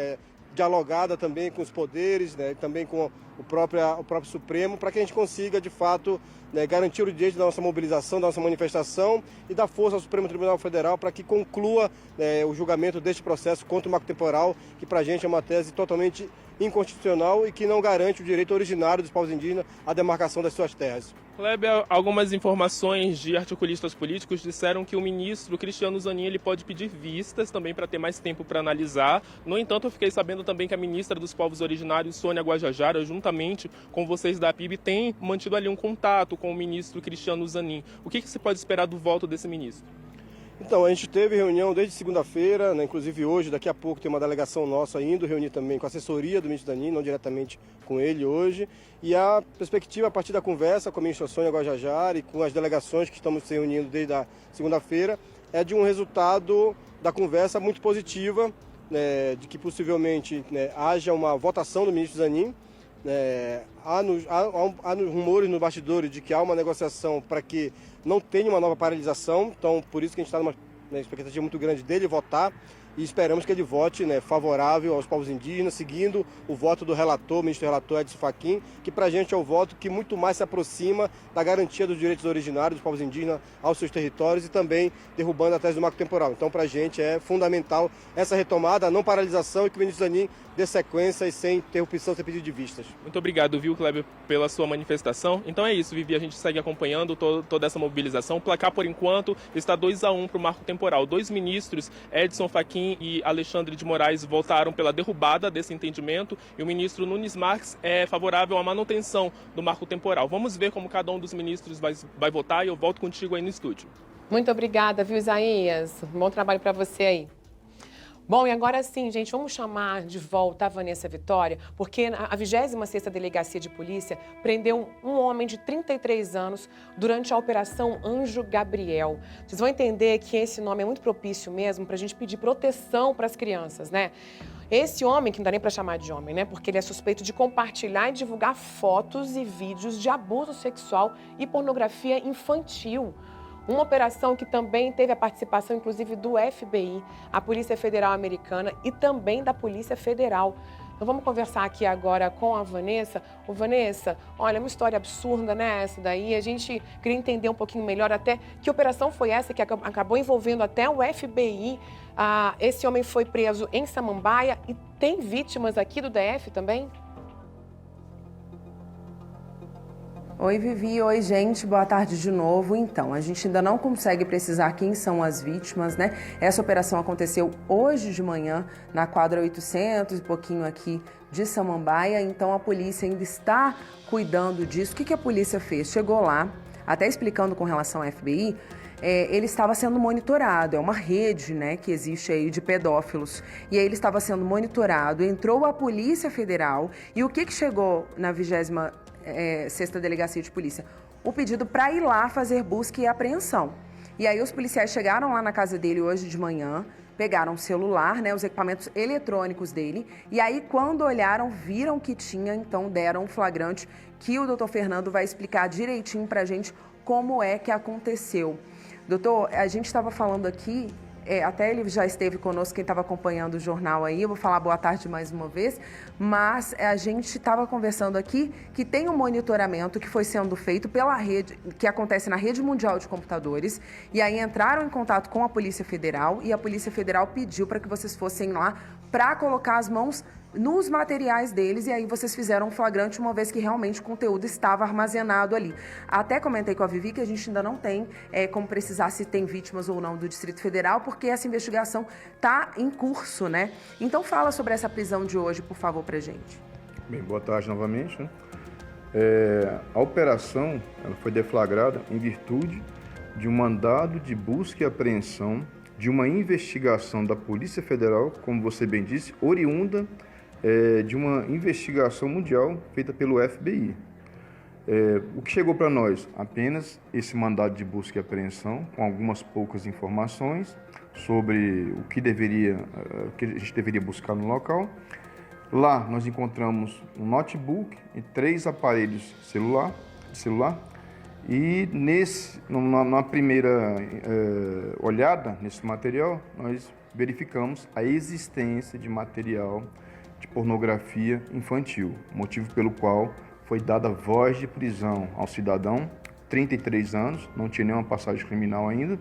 dialogada também com os poderes, também com o próprio Supremo, para que a gente consiga, de fato, garantir o direito da nossa mobilização, da nossa manifestação e dar força ao Supremo Tribunal Federal para que conclua o julgamento deste processo contra o marco temporal, que para a gente é uma tese totalmente inconstitucional e que não garante o direito originário dos povos indígenas à demarcação das suas terras. Kleber, algumas informações de articulistas políticos disseram que o ministro Cristiano Zanin ele pode pedir vistas também para ter mais tempo para analisar. No entanto, eu fiquei sabendo também que a ministra dos Povos Originários, Sônia Guajajara, juntamente com vocês da PIB, tem mantido ali um contato com o ministro Cristiano Zanin. O que se pode esperar do voto desse ministro? Então, a gente teve reunião desde segunda-feira, inclusive hoje, daqui a pouco tem uma delegação nossa indo reunir também com a assessoria do ministro Zanin, não diretamente com ele hoje. E a perspectiva, a partir da conversa com a ministra Sônia Guajajara e com as delegações que estamos se reunindo desde a segunda-feira, é de um resultado da conversa muito positiva, de que possivelmente haja uma votação do ministro Zanin. Há rumores no bastidores de que há uma negociação para que não tenha uma nova paralisação, então por isso que a gente está numa expectativa muito grande dele votar e esperamos que ele vote favorável aos povos indígenas, seguindo o voto do relator, o ministro relator Edson Fachin, que para a gente é o voto que muito mais se aproxima da garantia dos direitos originários dos povos indígenas aos seus territórios e também derrubando a tese do marco temporal. Então para a gente é fundamental essa retomada, a não paralisação e que o ministro Zanin dê sequência e sem interrupção, sem pedido de vistas. Muito obrigado, viu, Kleber, pela sua manifestação. Então é isso, Vivi, a gente segue acompanhando toda essa mobilização. O placar, por enquanto, está 2-1 para o marco temporal. 2 ministros, Edson Fachin e Alexandre de Moraes, votaram pela derrubada desse entendimento e o ministro Nunes Marques é favorável à manutenção do marco temporal. Vamos ver como cada um dos ministros vai votar e eu volto contigo aí no estúdio. Muito obrigada, viu, Isaías? Bom trabalho para você aí. Bom, e agora sim, gente, vamos chamar de volta a Vanessa Vitória, porque a 26ª Delegacia de Polícia prendeu um homem de 33 anos durante a Operação Anjo Gabriel. Vocês vão entender que esse nome é muito propício mesmo para a gente pedir proteção para as crianças, né? Esse homem, que não dá nem para chamar de homem, né? Porque ele é suspeito de compartilhar e divulgar fotos e vídeos de abuso sexual e pornografia infantil. Uma operação que também teve a participação, inclusive, do FBI, a Polícia Federal Americana e também da Polícia Federal. Então vamos conversar aqui agora com a Vanessa. Ô Vanessa, olha, é uma história absurda, né, essa daí. A gente queria entender um pouquinho melhor até que operação foi essa que acabou envolvendo até o FBI. Esse homem foi preso em Samambaia e tem vítimas aqui do DF também? Oi, Vivi. Oi, gente. Boa tarde de novo. Então, a gente ainda não consegue precisar quem são as vítimas, né? Essa operação aconteceu hoje de manhã na quadra 800 e pouquinho aqui de Samambaia. Então, a polícia ainda está cuidando disso. O que a polícia fez? Chegou lá, até explicando com relação à FBI, ele estava sendo monitorado. É uma rede, né, que existe aí de pedófilos. E aí ele estava sendo monitorado. Entrou a Polícia Federal. E o que chegou na 26ª Delegacia de Polícia? O pedido para ir lá fazer busca e apreensão. E aí os policiais chegaram lá na casa dele hoje de manhã, pegaram o celular, né, os equipamentos eletrônicos dele, e aí quando olharam, viram que tinha, então deram um flagrante que o doutor Fernando vai explicar direitinho pra gente como é que aconteceu. Doutor, a gente estava falando aqui, até ele já esteve conosco, quem estava acompanhando o jornal aí, eu vou falar boa tarde mais uma vez, mas a gente estava conversando aqui que tem um monitoramento que foi sendo feito pela rede, que acontece na Rede Mundial de Computadores, e aí entraram em contato com a Polícia Federal e a Polícia Federal pediu para que vocês fossem lá para colocar as mãos nos materiais deles, e aí vocês fizeram um flagrante, uma vez que realmente o conteúdo estava armazenado ali. Até comentei com a Vivi que a gente ainda não tem como precisar se tem vítimas ou não do Distrito Federal, porque essa investigação está em curso, né? Então fala sobre essa prisão de hoje, por favor, pra gente. Bem, boa tarde novamente, né? A operação ela foi deflagrada em virtude de um mandado de busca e apreensão de uma investigação da Polícia Federal, como você bem disse, oriunda de uma investigação mundial feita pelo FBI. O que chegou para nós? Apenas esse mandado de busca e apreensão, com algumas poucas informações sobre o que a gente deveria buscar no local. Lá nós encontramos um notebook e 3 aparelhos celular e na primeira olhada nesse material, nós verificamos a existência de material de pornografia infantil, motivo pelo qual foi dada voz de prisão ao cidadão, 33 anos, não tinha nenhuma passagem criminal ainda,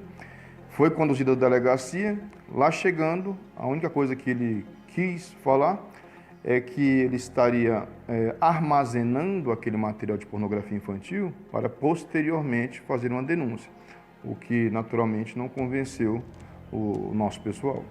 foi conduzido à delegacia. Lá chegando, a única coisa que ele quis falar é que ele estaria armazenando aquele material de pornografia infantil para posteriormente fazer uma denúncia, o que naturalmente não convenceu o nosso pessoal.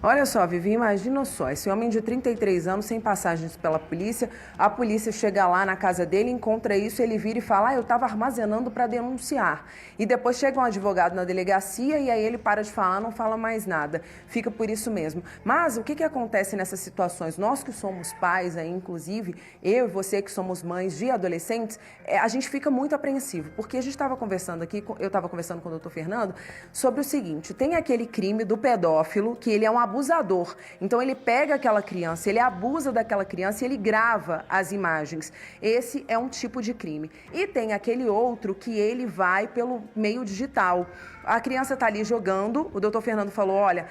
Olha só, Vivi, imagina só, esse homem de 33 anos, sem passagens pela polícia, a polícia chega lá na casa dele, encontra isso, ele vira e fala, eu estava armazenando para denunciar. E depois chega um advogado na delegacia e aí ele para de falar, não fala mais nada. Fica por isso mesmo. Mas o que acontece nessas situações? Nós que somos pais, aí, inclusive, eu e você que somos mães de adolescentes, a gente fica muito apreensivo, porque a gente estava conversando aqui, eu estava conversando com o doutor Fernando, sobre o seguinte, tem aquele crime do pedófilo, que ele é um abusador. Então ele pega aquela criança, ele abusa daquela criança e ele grava as imagens. Esse é um tipo de crime. E tem aquele outro que ele vai pelo meio digital. A criança está ali jogando, o doutor Fernando falou, olha,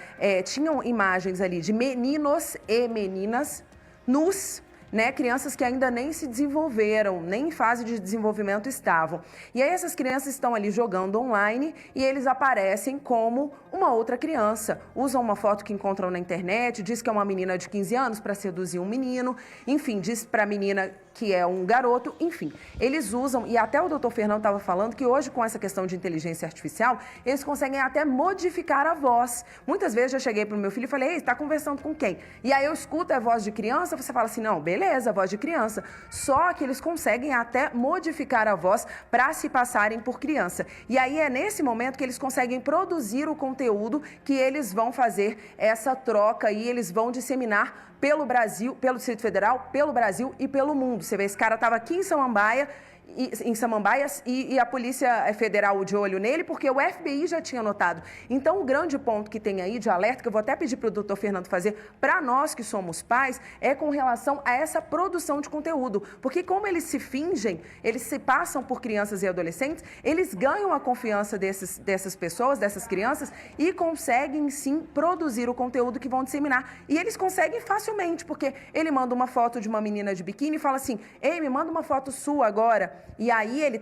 tinham imagens ali de meninos e meninas nus, né, crianças que ainda nem se desenvolveram, nem em fase de desenvolvimento estavam. E aí essas crianças estão ali jogando online e eles aparecem como uma outra criança. Usam uma foto que encontram na internet, diz que é uma menina de 15 anos para seduzir um menino, enfim, diz para a menina que é um garoto, enfim. Eles usam, e até o doutor Fernando estava falando que hoje com essa questão de inteligência artificial, eles conseguem até modificar a voz. Muitas vezes eu cheguei para o meu filho e falei, ei, você está conversando com quem? E aí eu escuto a voz de criança, você fala assim, não, beleza, a voz de criança. Só que eles conseguem até modificar a voz para se passarem por criança. E aí é nesse momento que eles conseguem produzir o conteúdo que eles vão fazer essa troca e eles vão disseminar pelo Brasil, pelo Distrito Federal, pelo Brasil e pelo mundo. Você vê, esse cara estava aqui em Samambaia, e a Polícia Federal de olho nele, porque o FBI já tinha notado. Então, o grande ponto que tem aí de alerta, que eu vou até pedir para o doutor Fernando fazer, para nós que somos pais, é com relação a essa produção de conteúdo. Porque como eles se fingem, eles se passam por crianças e adolescentes, eles ganham a confiança dessas pessoas, dessas crianças, e conseguem, sim, produzir o conteúdo que vão disseminar. E eles conseguem facilmente, porque ele manda uma foto de uma menina de biquíni e fala assim, ei, me manda uma foto sua agora. E aí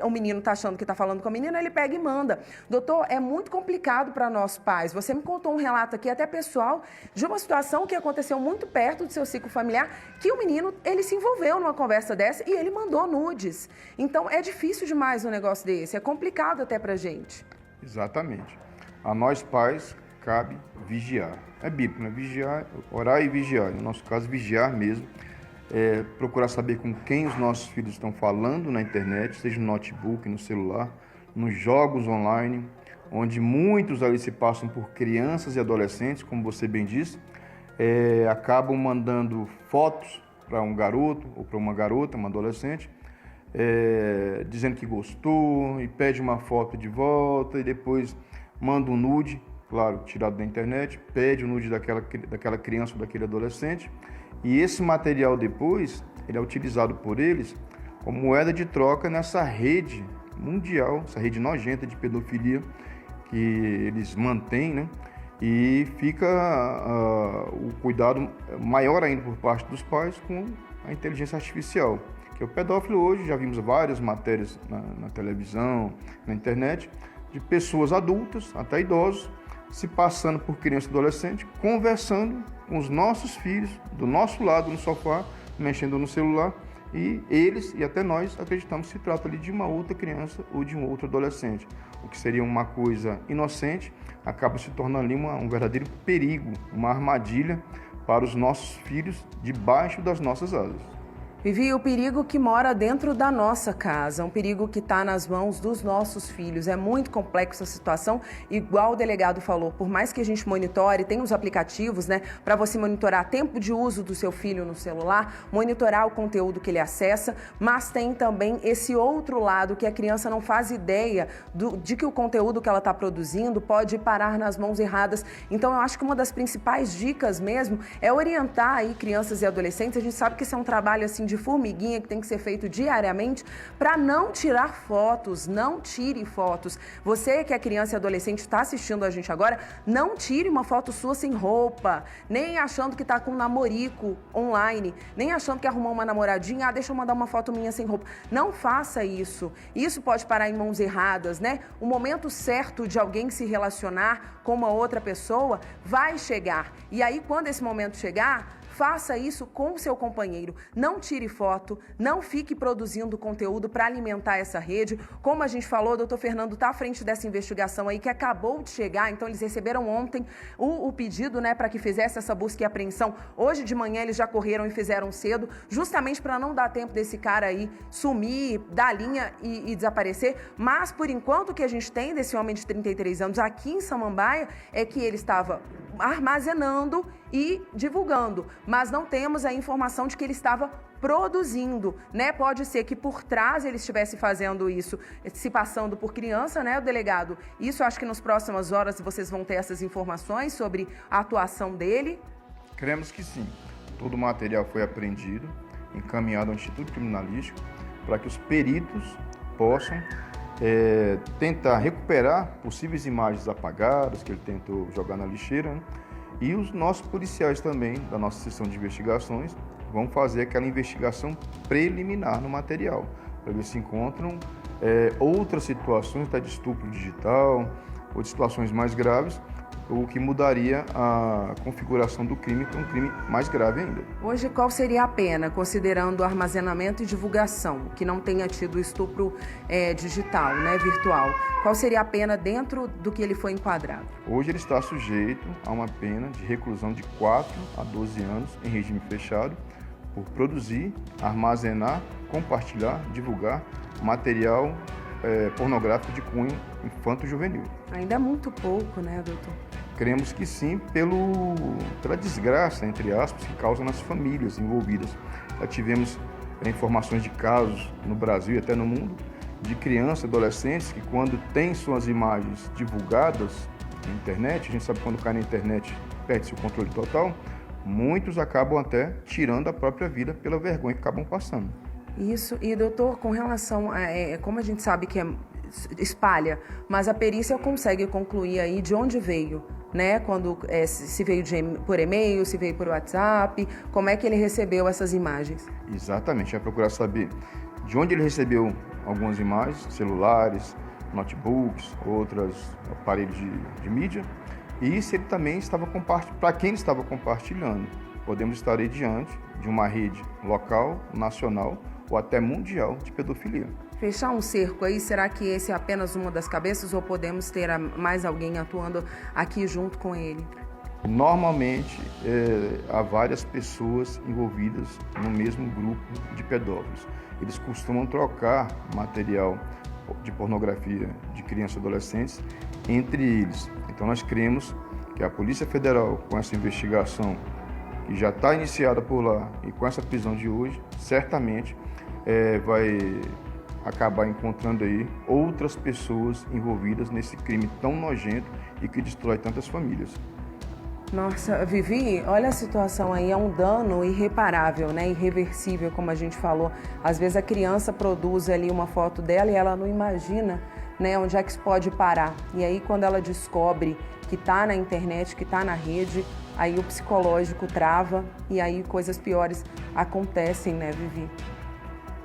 o menino tá achando que tá falando com a menina, ele pega e manda. Doutor, é muito complicado para nós pais. Você me contou um relato aqui, até pessoal, de uma situação que aconteceu muito perto do seu ciclo familiar, que o menino, ele se envolveu numa conversa dessa e ele mandou nudes. Então, é difícil demais um negócio desse, é complicado até pra gente. Exatamente. A nós pais cabe vigiar. É bíblico, né? Vigiar, orar e vigiar. No nosso caso, vigiar mesmo. Procurar saber com quem os nossos filhos estão falando na internet, seja no notebook, no celular, nos jogos online, onde muitos ali se passam por crianças e adolescentes, como você bem disse, acabam mandando fotos para um garoto ou para uma garota, uma adolescente, dizendo que gostou e pede uma foto de volta e depois manda um nude, claro, tirado da internet, pede o nude daquela criança ou daquele adolescente, e esse material depois ele é utilizado por eles como moeda de troca nessa rede mundial, essa rede nojenta de pedofilia que eles mantêm, né? E fica o cuidado maior ainda por parte dos pais com a inteligência artificial, que o pedófilo hoje, já vimos várias matérias na televisão, na internet, de pessoas adultas, até idosos, se passando por criança e adolescente, conversando com os nossos filhos, do nosso lado no sofá, mexendo no celular, e eles e até nós acreditamos que se trata ali de uma outra criança ou de um outro adolescente. O que seria uma coisa inocente acaba se tornando ali um verdadeiro perigo, uma armadilha para os nossos filhos debaixo das nossas asas. Vivi, o perigo que mora dentro da nossa casa, um perigo que está nas mãos dos nossos filhos. É muito complexa a situação, igual o delegado falou, por mais que a gente monitore, tem os aplicativos, né, para você monitorar tempo de uso do seu filho no celular, monitorar o conteúdo que ele acessa, mas tem também esse outro lado que a criança não faz ideia de que o conteúdo que ela está produzindo pode parar nas mãos erradas. Então eu acho que uma das principais dicas mesmo é orientar aí crianças e adolescentes. A gente sabe que esse é um trabalho assim de formiguinha que tem que ser feito diariamente para não tirar fotos, não tire fotos. Você que é criança e adolescente está assistindo a gente agora, não tire uma foto sua sem roupa, nem achando que está com um namorico online, nem achando que arrumou uma namoradinha, deixa eu mandar uma foto minha sem roupa. Não faça isso. Isso pode parar em mãos erradas, né? O momento certo de alguém se relacionar com uma outra pessoa vai chegar. E aí, quando esse momento chegar, faça isso com o seu companheiro. Não tire foto, não fique produzindo conteúdo para alimentar essa rede. Como a gente falou, o doutor Fernando está à frente dessa investigação aí que acabou de chegar, então eles receberam ontem o pedido, né, para que fizesse essa busca e apreensão. Hoje de manhã eles já correram e fizeram cedo, justamente para não dar tempo desse cara aí sumir, dar a linha e desaparecer. Mas, por enquanto, o que a gente tem desse homem de 33 anos aqui em Samambaia é que ele estava armazenando e divulgando, mas não temos a informação de que ele estava produzindo, né? Pode ser que por trás ele estivesse fazendo isso, se passando por criança, né, o delegado? Isso acho que nas próximas horas vocês vão ter essas informações sobre a atuação dele? Cremos que sim. Todo o material foi apreendido, encaminhado ao Instituto Criminalístico, para que os peritos possam tentar recuperar possíveis imagens apagadas que ele tentou jogar na lixeira, né? E os nossos policiais também, da nossa seção de investigações, vão fazer aquela investigação preliminar no material, para ver se encontram outras situações, até de estupro digital, ou de situações mais graves, o que mudaria a configuração do crime para um crime mais grave ainda. Hoje, qual seria a pena, considerando o armazenamento e divulgação, que não tenha tido estupro digital, né, virtual? Qual seria a pena dentro do que ele foi enquadrado? Hoje ele está sujeito a uma pena de reclusão de 4 a 12 anos em regime fechado por produzir, armazenar, compartilhar, divulgar material pornográfico de cunho infanto-juvenil. Ainda é muito pouco, né, doutor? Cremos que sim, pela desgraça, entre aspas, que causa nas famílias envolvidas. Já tivemos informações de casos no Brasil e até no mundo, de crianças e adolescentes que, quando têm suas imagens divulgadas na internet, a gente sabe que quando cai na internet perde-se o controle total, muitos acabam até tirando a própria vida pela vergonha que acabam passando. Isso, e doutor, com relação a, como a gente sabe que espalha, mas a perícia consegue concluir aí de onde veio, né? Quando se veio por e-mail, se veio por WhatsApp, como é que ele recebeu essas imagens? Exatamente, vai procurar saber de onde ele recebeu algumas imagens, celulares, notebooks, outros aparelhos de mídia, e se ele também estava compartilhando, para quem ele estava compartilhando. Podemos estar aí diante de uma rede local, nacional ou até mundial de pedofilia. Fechar um cerco aí, será que esse é apenas uma das cabeças ou podemos ter mais alguém atuando aqui junto com ele? Normalmente, há várias pessoas envolvidas no mesmo grupo de pedófilos. Eles costumam trocar material de pornografia de crianças e adolescentes entre eles. Então, nós cremos que a Polícia Federal, com essa investigação que já está iniciada por lá e com essa prisão de hoje, certamente vai acabar encontrando aí outras pessoas envolvidas nesse crime tão nojento e que destrói tantas famílias. Nossa, Vivi, olha a situação aí, é um dano irreparável, né? Irreversível, como a gente falou. Às vezes a criança produz ali uma foto dela e ela não imagina, né, onde é que isso pode parar. E aí quando ela descobre que está na internet, que está na rede, aí o psicológico trava e aí coisas piores acontecem, né, Vivi?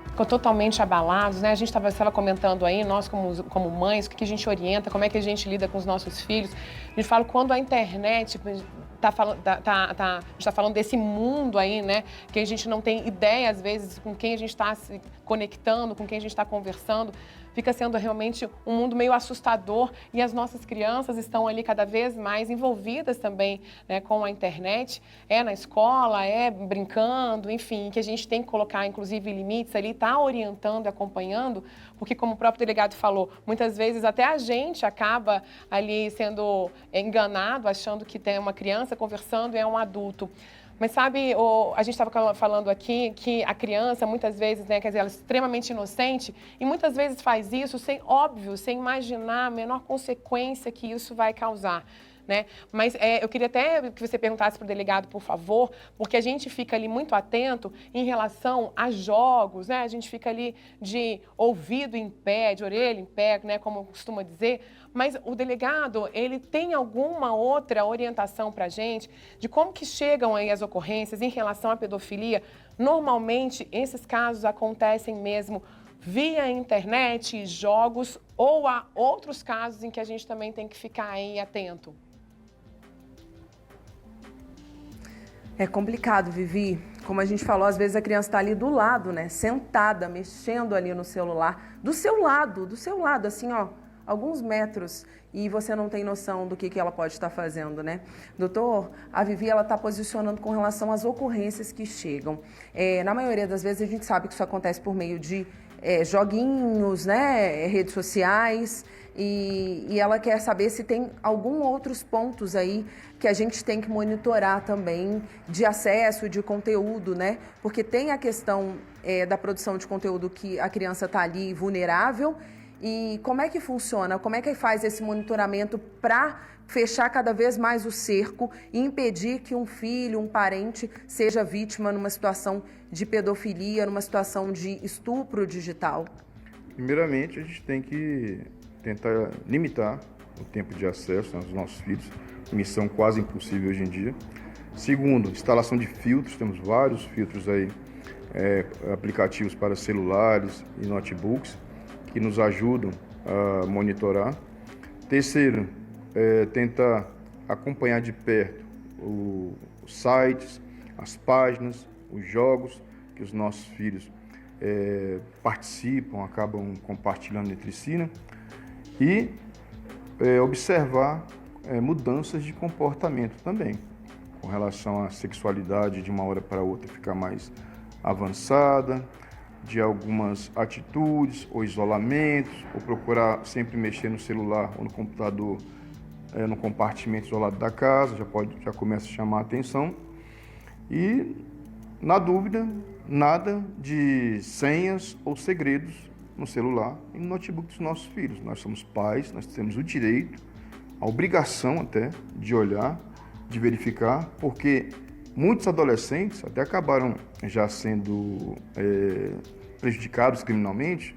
Ficou totalmente abalados, né? A gente estava comentando aí, nós como mães, o que a gente orienta, como é que a gente lida com os nossos filhos. A gente fala quando a internet a gente está falando desse mundo aí, né? Que a gente não tem ideia, às vezes, com quem a gente está se conectando, com quem a gente está conversando. Fica sendo realmente um mundo meio assustador e as nossas crianças estão ali cada vez mais envolvidas também, né, com a internet, na escola, brincando, enfim, que a gente tem que colocar, inclusive, limites ali, tá orientando, acompanhando, porque como o próprio delegado falou, muitas vezes até a gente acaba ali sendo enganado, achando que tem uma criança conversando e é um adulto. Mas sabe, a gente estava falando aqui que a criança, muitas vezes, né, quer dizer, ela é extremamente inocente e muitas vezes faz isso sem imaginar a menor consequência que isso vai causar. Né? Mas eu queria até que você perguntasse para o delegado, por favor, porque a gente fica ali muito atento em relação a jogos, né? A gente fica ali de ouvido em pé, de orelha em pé, né? Como costuma dizer, mas o delegado, ele tem alguma outra orientação para a gente de como que chegam aí as ocorrências em relação à pedofilia? Normalmente, esses casos acontecem mesmo via internet, jogos, ou há outros casos em que a gente também tem que ficar aí atento? É complicado, Vivi. Como a gente falou, às vezes a criança está ali do lado, né? Sentada, mexendo ali no celular. Do seu lado, assim, ó, alguns metros. E você não tem noção do que ela pode estar fazendo, né? Doutor, a Vivi, ela está posicionando com relação às ocorrências que chegam. Na maioria das vezes, a gente sabe que isso acontece por meio de joguinhos, né? Redes sociais. E ela quer saber se tem alguns outros pontos aí que a gente tem que monitorar também de acesso, de conteúdo, né? Porque tem a questão da produção de conteúdo que a criança está ali vulnerável. E como é que funciona? Como é que faz esse monitoramento para fechar cada vez mais o cerco e impedir que um filho, um parente, seja vítima numa situação de pedofilia, numa situação de estupro digital? Primeiramente, a gente tem que tentar limitar o tempo de acesso aos nossos filhos, missão quase impossível hoje em dia. Segundo, instalação de filtros, temos vários filtros aí, aplicativos para celulares e notebooks, que nos ajudam a monitorar. Terceiro, tentar acompanhar de perto os sites, as páginas, os jogos que os nossos filhos participam, acabam compartilhando entre si, né? E observar mudanças de comportamento também, com relação à sexualidade de uma hora para outra ficar mais avançada, de algumas atitudes ou isolamentos, ou procurar sempre mexer no celular ou no computador no compartimento isolado da casa, já começa a chamar a atenção. E, na dúvida, nada de senhas ou segredos no celular e no notebook dos nossos filhos. Nós somos pais, nós temos o direito, a obrigação até, de olhar, de verificar, porque muitos adolescentes até acabaram já sendo prejudicados criminalmente,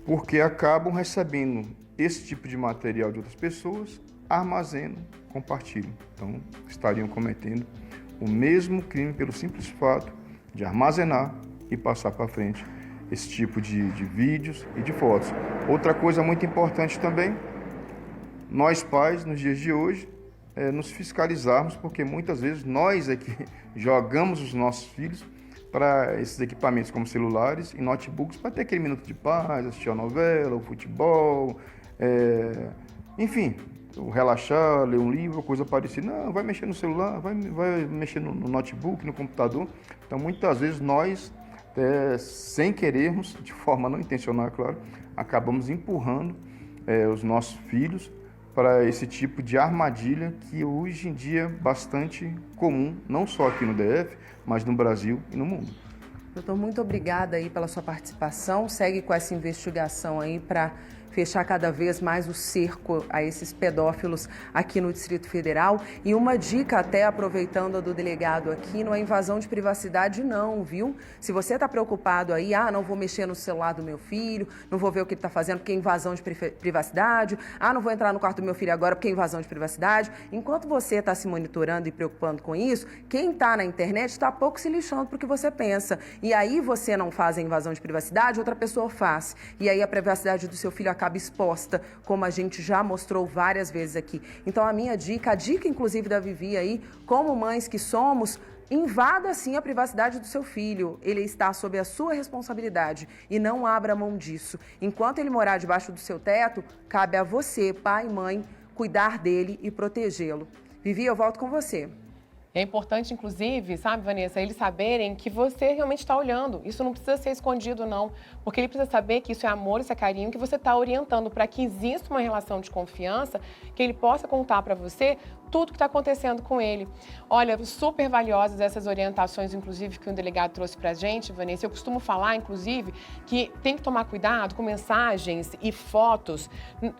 porque acabam recebendo esse tipo de material de outras pessoas, armazenam, compartilham. Então, estariam cometendo o mesmo crime pelo simples fato de armazenar e passar para frente esse tipo de vídeos e de fotos. Outra coisa muito importante também, nós pais, nos dias de hoje, nos fiscalizarmos, porque muitas vezes nós é que jogamos os nossos filhos para esses equipamentos como celulares e notebooks para ter aquele minuto de paz, assistir a novela, o futebol, enfim, relaxar, ler um livro, coisa parecida. Não, vai mexer no celular, vai mexer no notebook, no computador. Então, muitas vezes nós, sem querermos, de forma não intencional, claro, acabamos empurrando os nossos filhos para esse tipo de armadilha que hoje em dia é bastante comum, não só aqui no DF, mas no Brasil e no mundo. Doutor, muito obrigada aí pela sua participação. Segue com essa investigação aí para fechar cada vez mais o cerco a esses pedófilos aqui no Distrito Federal. E uma dica, até aproveitando a do delegado aqui, não é invasão de privacidade não, viu? Se você está preocupado aí, não vou mexer no celular do meu filho, não vou ver o que ele está fazendo porque é invasão de privacidade, não vou entrar no quarto do meu filho agora porque é invasão de privacidade. Enquanto você está se monitorando e preocupando com isso, quem está na internet está pouco se lixando para o que você pensa. E aí você não faz a invasão de privacidade, outra pessoa faz. E aí a privacidade do seu filho acaba exposta, como a gente já mostrou várias vezes aqui. Então a minha dica, a dica inclusive da Vivi aí, como mães que somos, invada sim a privacidade do seu filho. Ele está sob a sua responsabilidade e não abra mão disso. Enquanto ele morar debaixo do seu teto, cabe a você, pai e mãe, cuidar dele e protegê-lo. Vivi, eu volto com você. É importante, inclusive, sabe, Vanessa, eles saberem que você realmente está olhando. Isso não precisa ser escondido, não. Porque ele precisa saber que isso é amor, isso é carinho, que você está orientando para que exista uma relação de confiança, que ele possa contar para você tudo que está acontecendo com ele. Olha, super valiosas essas orientações, inclusive, que o delegado trouxe para a gente, Vanessa. Eu costumo falar, inclusive, que tem que tomar cuidado com mensagens e fotos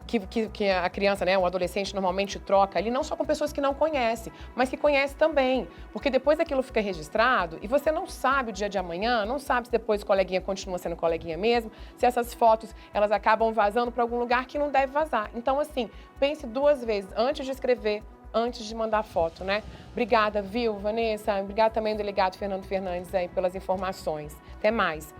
que a criança, né, o adolescente normalmente troca ali, não só com pessoas que não conhecem, mas que conhecem também. Porque depois aquilo fica registrado e você não sabe o dia de amanhã, não sabe se depois o coleguinha continua sendo coleguinha mesmo, se essas fotos, elas acabam vazando para algum lugar que não deve vazar. Então, assim, pense duas vezes antes de escrever, antes de mandar foto, né? Obrigada, viu, Vanessa? Obrigada também ao delegado Fernando Fernandes aí pelas informações. Até mais.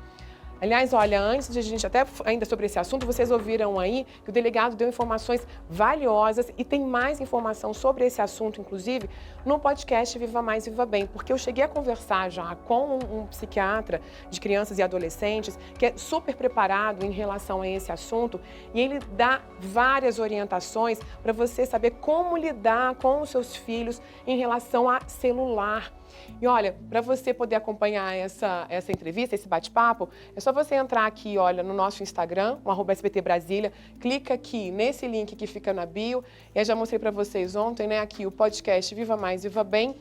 Aliás, olha, antes de a gente, até ainda sobre esse assunto, vocês ouviram aí que o delegado deu informações valiosas e tem mais informação sobre esse assunto, inclusive, no podcast Viva Mais, Viva Bem, porque eu cheguei a conversar já com um psiquiatra de crianças e adolescentes que é super preparado em relação a esse assunto e ele dá várias orientações para você saber como lidar com os seus filhos em relação a celular. E olha, para você poder acompanhar essa entrevista, esse bate-papo, é só você entrar aqui, olha, no nosso Instagram, o @SBT Brasília, clica aqui nesse link que fica na bio, e eu já mostrei para vocês ontem, né, aqui o podcast Viva Mais, Viva Bem,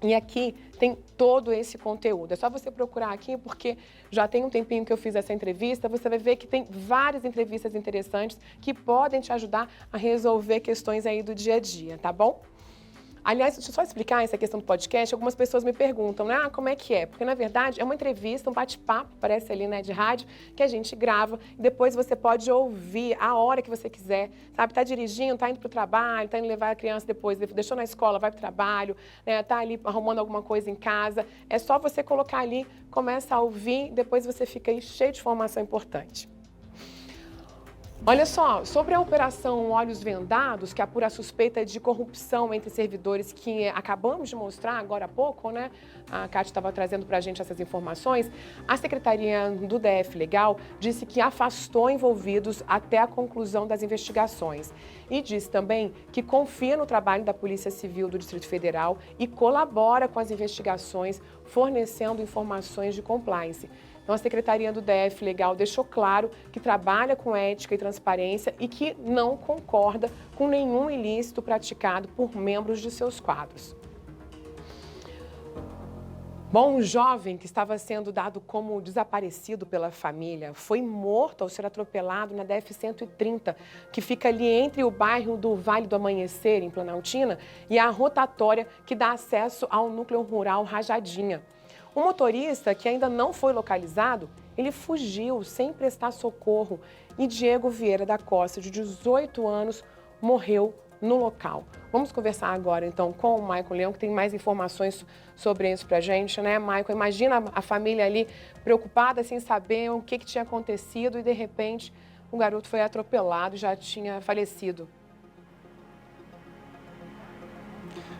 e aqui tem todo esse conteúdo. É só você procurar aqui, porque já tem um tempinho que eu fiz essa entrevista, você vai ver que tem várias entrevistas interessantes que podem te ajudar a resolver questões aí do dia a dia, tá bom? Aliás, deixa eu só explicar essa questão do podcast. Algumas pessoas me perguntam, né? Como é que é? Porque, na verdade, é uma entrevista, um bate-papo, parece ali, né, de rádio, que a gente grava. E depois você pode ouvir a hora que você quiser, sabe? Tá dirigindo, tá indo pro trabalho, tá indo levar a criança depois, deixou na escola, vai pro trabalho, né? Tá ali arrumando alguma coisa em casa. É só você colocar ali, começa a ouvir, depois você fica aí cheio de informação importante. Olha só, sobre a operação Olhos Vendados, que apura a suspeita de corrupção entre servidores que acabamos de mostrar agora há pouco, né? A Cátia estava trazendo para a gente essas informações. A Secretaria do DF Legal disse que afastou envolvidos até a conclusão das investigações. E disse também que confia no trabalho da Polícia Civil do Distrito Federal e colabora com as investigações, fornecendo informações de compliance. Então, a Secretaria do DF Legal deixou claro que trabalha com ética e transparência e que não concorda com nenhum ilícito praticado por membros de seus quadros. Bom, um jovem que estava sendo dado como desaparecido pela família foi morto ao ser atropelado na DF-130, que fica ali entre o bairro do Vale do Amanhecer, em Planaltina, e a rotatória que dá acesso ao núcleo rural Rajadinha. O motorista, que ainda não foi localizado, ele fugiu sem prestar socorro e Diego Vieira da Costa, de 18 anos, morreu no local. Vamos conversar agora, então, com o Maicon Leão, que tem mais informações sobre isso pra gente, né, Maicon? Imagina a família ali preocupada, sem saber o que tinha acontecido e, de repente, o garoto foi atropelado e já tinha falecido.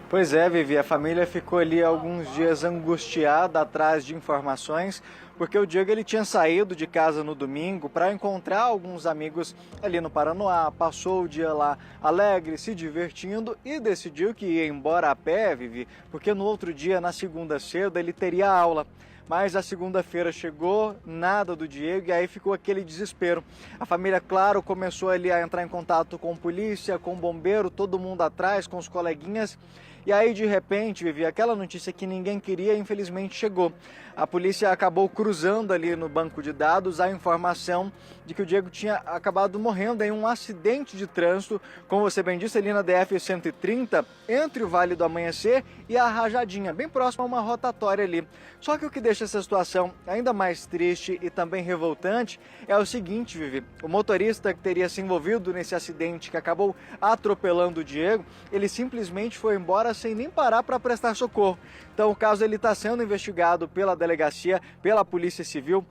Pois é, Vivi, a família ficou ali alguns dias angustiada atrás de informações, porque o Diego ele tinha saído de casa no domingo para encontrar alguns amigos ali no Paranoá, passou o dia lá alegre, se divertindo e decidiu que ia embora a pé, Vivi, porque no outro dia, na segunda cedo, ele teria aula. Mas a segunda-feira chegou, nada do Diego e aí ficou aquele desespero. A família, claro, começou ali a entrar em contato com polícia, com bombeiro, todo mundo atrás, com os coleguinhas. E aí, de repente, Vivi, aquela notícia que ninguém queria, infelizmente chegou. A polícia acabou cruzando ali no banco de dados a informação de que o Diego tinha acabado morrendo em um acidente de trânsito, como você bem disse, ali na DF-130, entre o Vale do Amanhecer e a Rajadinha, bem próximo a uma rotatória ali. Só que o que deixa essa situação ainda mais triste e também revoltante é o seguinte, Vivi, o motorista que teria se envolvido nesse acidente que acabou atropelando o Diego, ele simplesmente foi embora sem nem parar para prestar socorro. Então o caso está sendo investigado pela delegacia, pela Polícia Civil,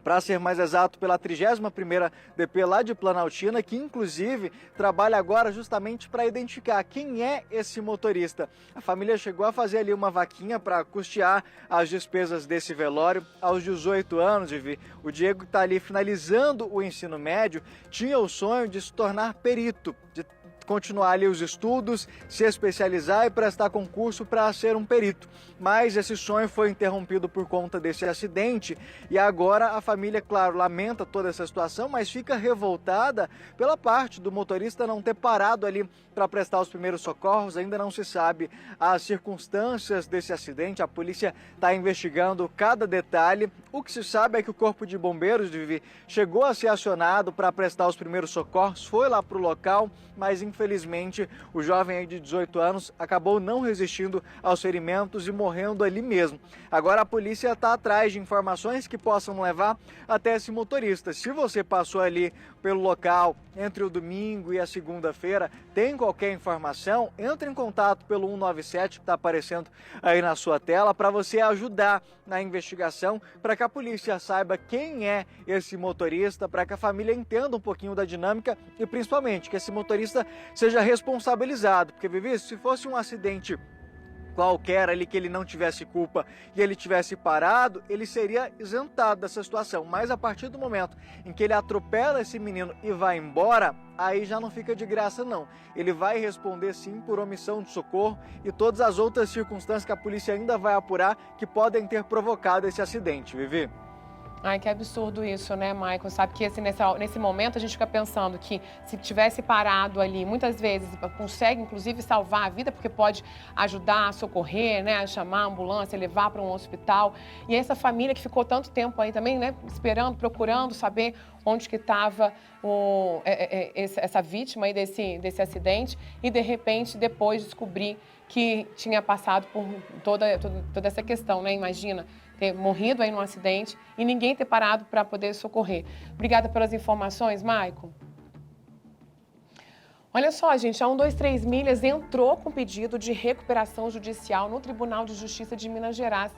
para ser mais exato, pela 31ª DP lá de Planaltina, que inclusive trabalha agora justamente para identificar quem é esse motorista. A família chegou a fazer ali uma vaquinha para custear as despesas desse velório. Aos 18 anos, Vivi, o Diego está ali finalizando o ensino médio, tinha o sonho de se tornar perito, de continuar ali os estudos, se especializar e prestar concurso para ser um perito. Mas esse sonho foi interrompido por conta desse acidente e agora a família, claro, lamenta toda essa situação, mas fica revoltada pela parte do motorista não ter parado ali para prestar os primeiros socorros. Ainda não se sabe as circunstâncias desse acidente, a polícia está investigando cada detalhe. O que se sabe é que o Corpo de Bombeiros, Vivi, chegou a ser acionado para prestar os primeiros socorros, foi lá para o local, mas infelizmente o jovem aí de 18 anos acabou não resistindo aos ferimentos e morrendo ali mesmo. Agora a polícia está atrás de informações que possam levar até esse motorista. Se você passou ali pelo local entre o domingo e a segunda-feira, tem qualquer informação, entre em contato pelo 197 que está aparecendo aí na sua tela para você ajudar na investigação, para que a polícia saiba quem é esse motorista, para que a família entenda um pouquinho da dinâmica e principalmente que esse motorista seja responsabilizado, porque, Vivi, se fosse um acidente qualquer ali que ele não tivesse culpa e ele tivesse parado, ele seria isentado dessa situação. Mas a partir do momento em que ele atropela esse menino e vai embora, aí já não fica de graça não. Ele vai responder sim por omissão de socorro e todas as outras circunstâncias que a polícia ainda vai apurar que podem ter provocado esse acidente, Vivi. Ai, que absurdo isso, né, Maicon? Sabe que nesse momento a gente fica pensando que se tivesse parado ali, muitas vezes consegue, inclusive, salvar a vida, porque pode ajudar a socorrer, né, a chamar a ambulância, levar para um hospital. E essa família que ficou tanto tempo aí também, né, esperando, procurando saber onde que estava essa vítima aí desse acidente e, de repente, depois descobrir que tinha passado por toda essa questão, né? Imagina ter morrido aí num acidente e ninguém ter parado para poder socorrer. Obrigada pelas informações, Maicon. Olha só, gente, a 123 Milhas entrou com pedido de recuperação judicial no Tribunal de Justiça de Minas Gerais.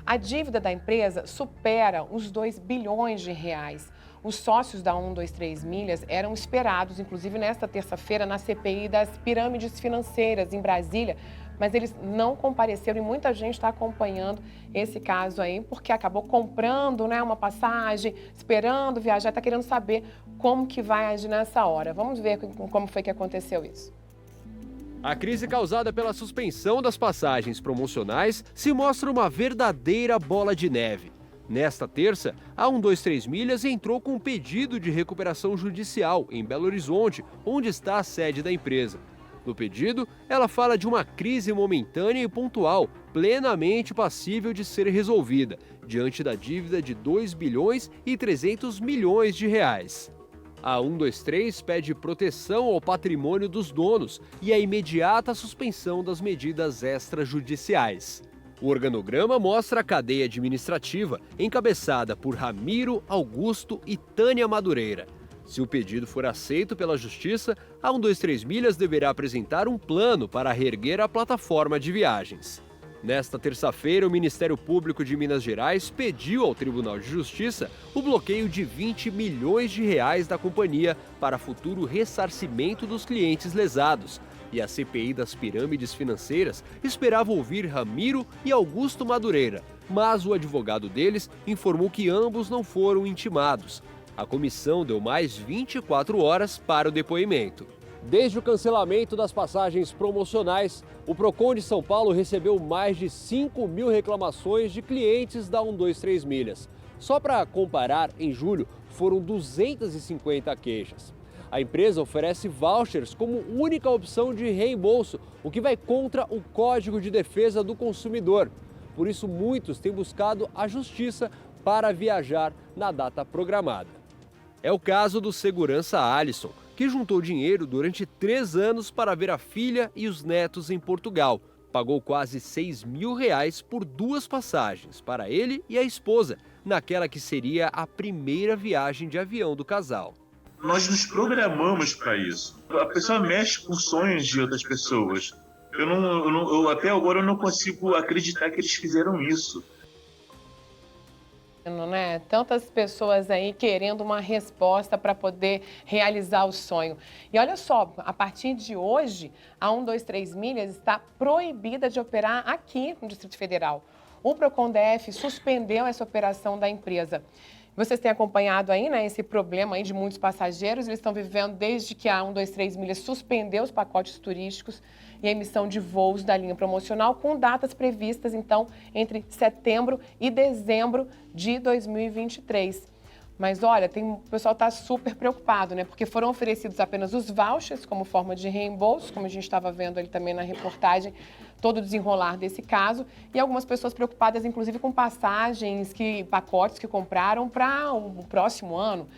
A dívida da empresa supera os 2 bilhões de reais. Os sócios da 123 Milhas eram esperados, inclusive nesta terça-feira, na CPI das pirâmides financeiras em Brasília, mas eles não compareceram e muita gente está acompanhando esse caso aí, porque acabou comprando, né, uma passagem, esperando viajar, está querendo saber como que vai agir nessa hora. Vamos ver como foi que aconteceu isso. A crise causada pela suspensão das passagens promocionais se mostra uma verdadeira bola de neve. Nesta terça, a 123 Milhas entrou com um pedido de recuperação judicial em Belo Horizonte, onde está a sede da empresa. No pedido, ela fala de uma crise momentânea e pontual, plenamente passível de ser resolvida, diante da dívida de 2 bilhões e 300 milhões de reais. A 123 pede proteção ao patrimônio dos donos e a imediata suspensão das medidas extrajudiciais. O organograma mostra a cadeia administrativa, encabeçada por Ramiro, Augusto e Tânia Madureira. Se o pedido for aceito pela Justiça, a 123 Milhas deverá apresentar um plano para reerguer a plataforma de viagens. Nesta terça-feira, o Ministério Público de Minas Gerais pediu ao Tribunal de Justiça o bloqueio de 20 milhões de reais da companhia para futuro ressarcimento dos clientes lesados. E a CPI das pirâmides financeiras esperava ouvir Ramiro e Augusto Madureira, mas o advogado deles informou que ambos não foram intimados. A comissão deu mais 24 horas para o depoimento. Desde o cancelamento das passagens promocionais, o Procon de São Paulo recebeu mais de 5 mil reclamações de clientes da 123 Milhas. Só para comparar, em julho foram 250 queixas. A empresa oferece vouchers como única opção de reembolso, o que vai contra o Código de Defesa do Consumidor. Por isso, muitos têm buscado a justiça para viajar na data programada. É o caso do segurança Alisson, que juntou dinheiro durante 3 anos para ver a filha e os netos em Portugal. Pagou quase R$6 mil por 2 passagens, para ele e a esposa, naquela que seria a primeira viagem de avião do casal. Nós nos programamos para isso. A pessoa mexe com sonhos de outras pessoas. Até agora eu não consigo acreditar que eles fizeram isso. Né? Tantas pessoas aí querendo uma resposta para poder realizar o sonho. E olha só, a partir de hoje, a 123 Milhas está proibida de operar aqui no Distrito Federal. O Procon DF suspendeu essa operação da empresa. Vocês têm acompanhado aí, né, esse problema aí de muitos passageiros. Eles estão vivendo desde que a 123 Milhas suspendeu os pacotes turísticos e a emissão de voos da linha promocional com datas previstas, então, entre setembro e dezembro de 2023. Mas olha, o pessoal está super preocupado, né? Porque foram oferecidos apenas os vouchers como forma de reembolso, como a gente estava vendo ali também na reportagem, todo o desenrolar desse caso. E algumas pessoas preocupadas, inclusive, com passagens, pacotes que compraram para o próximo ano.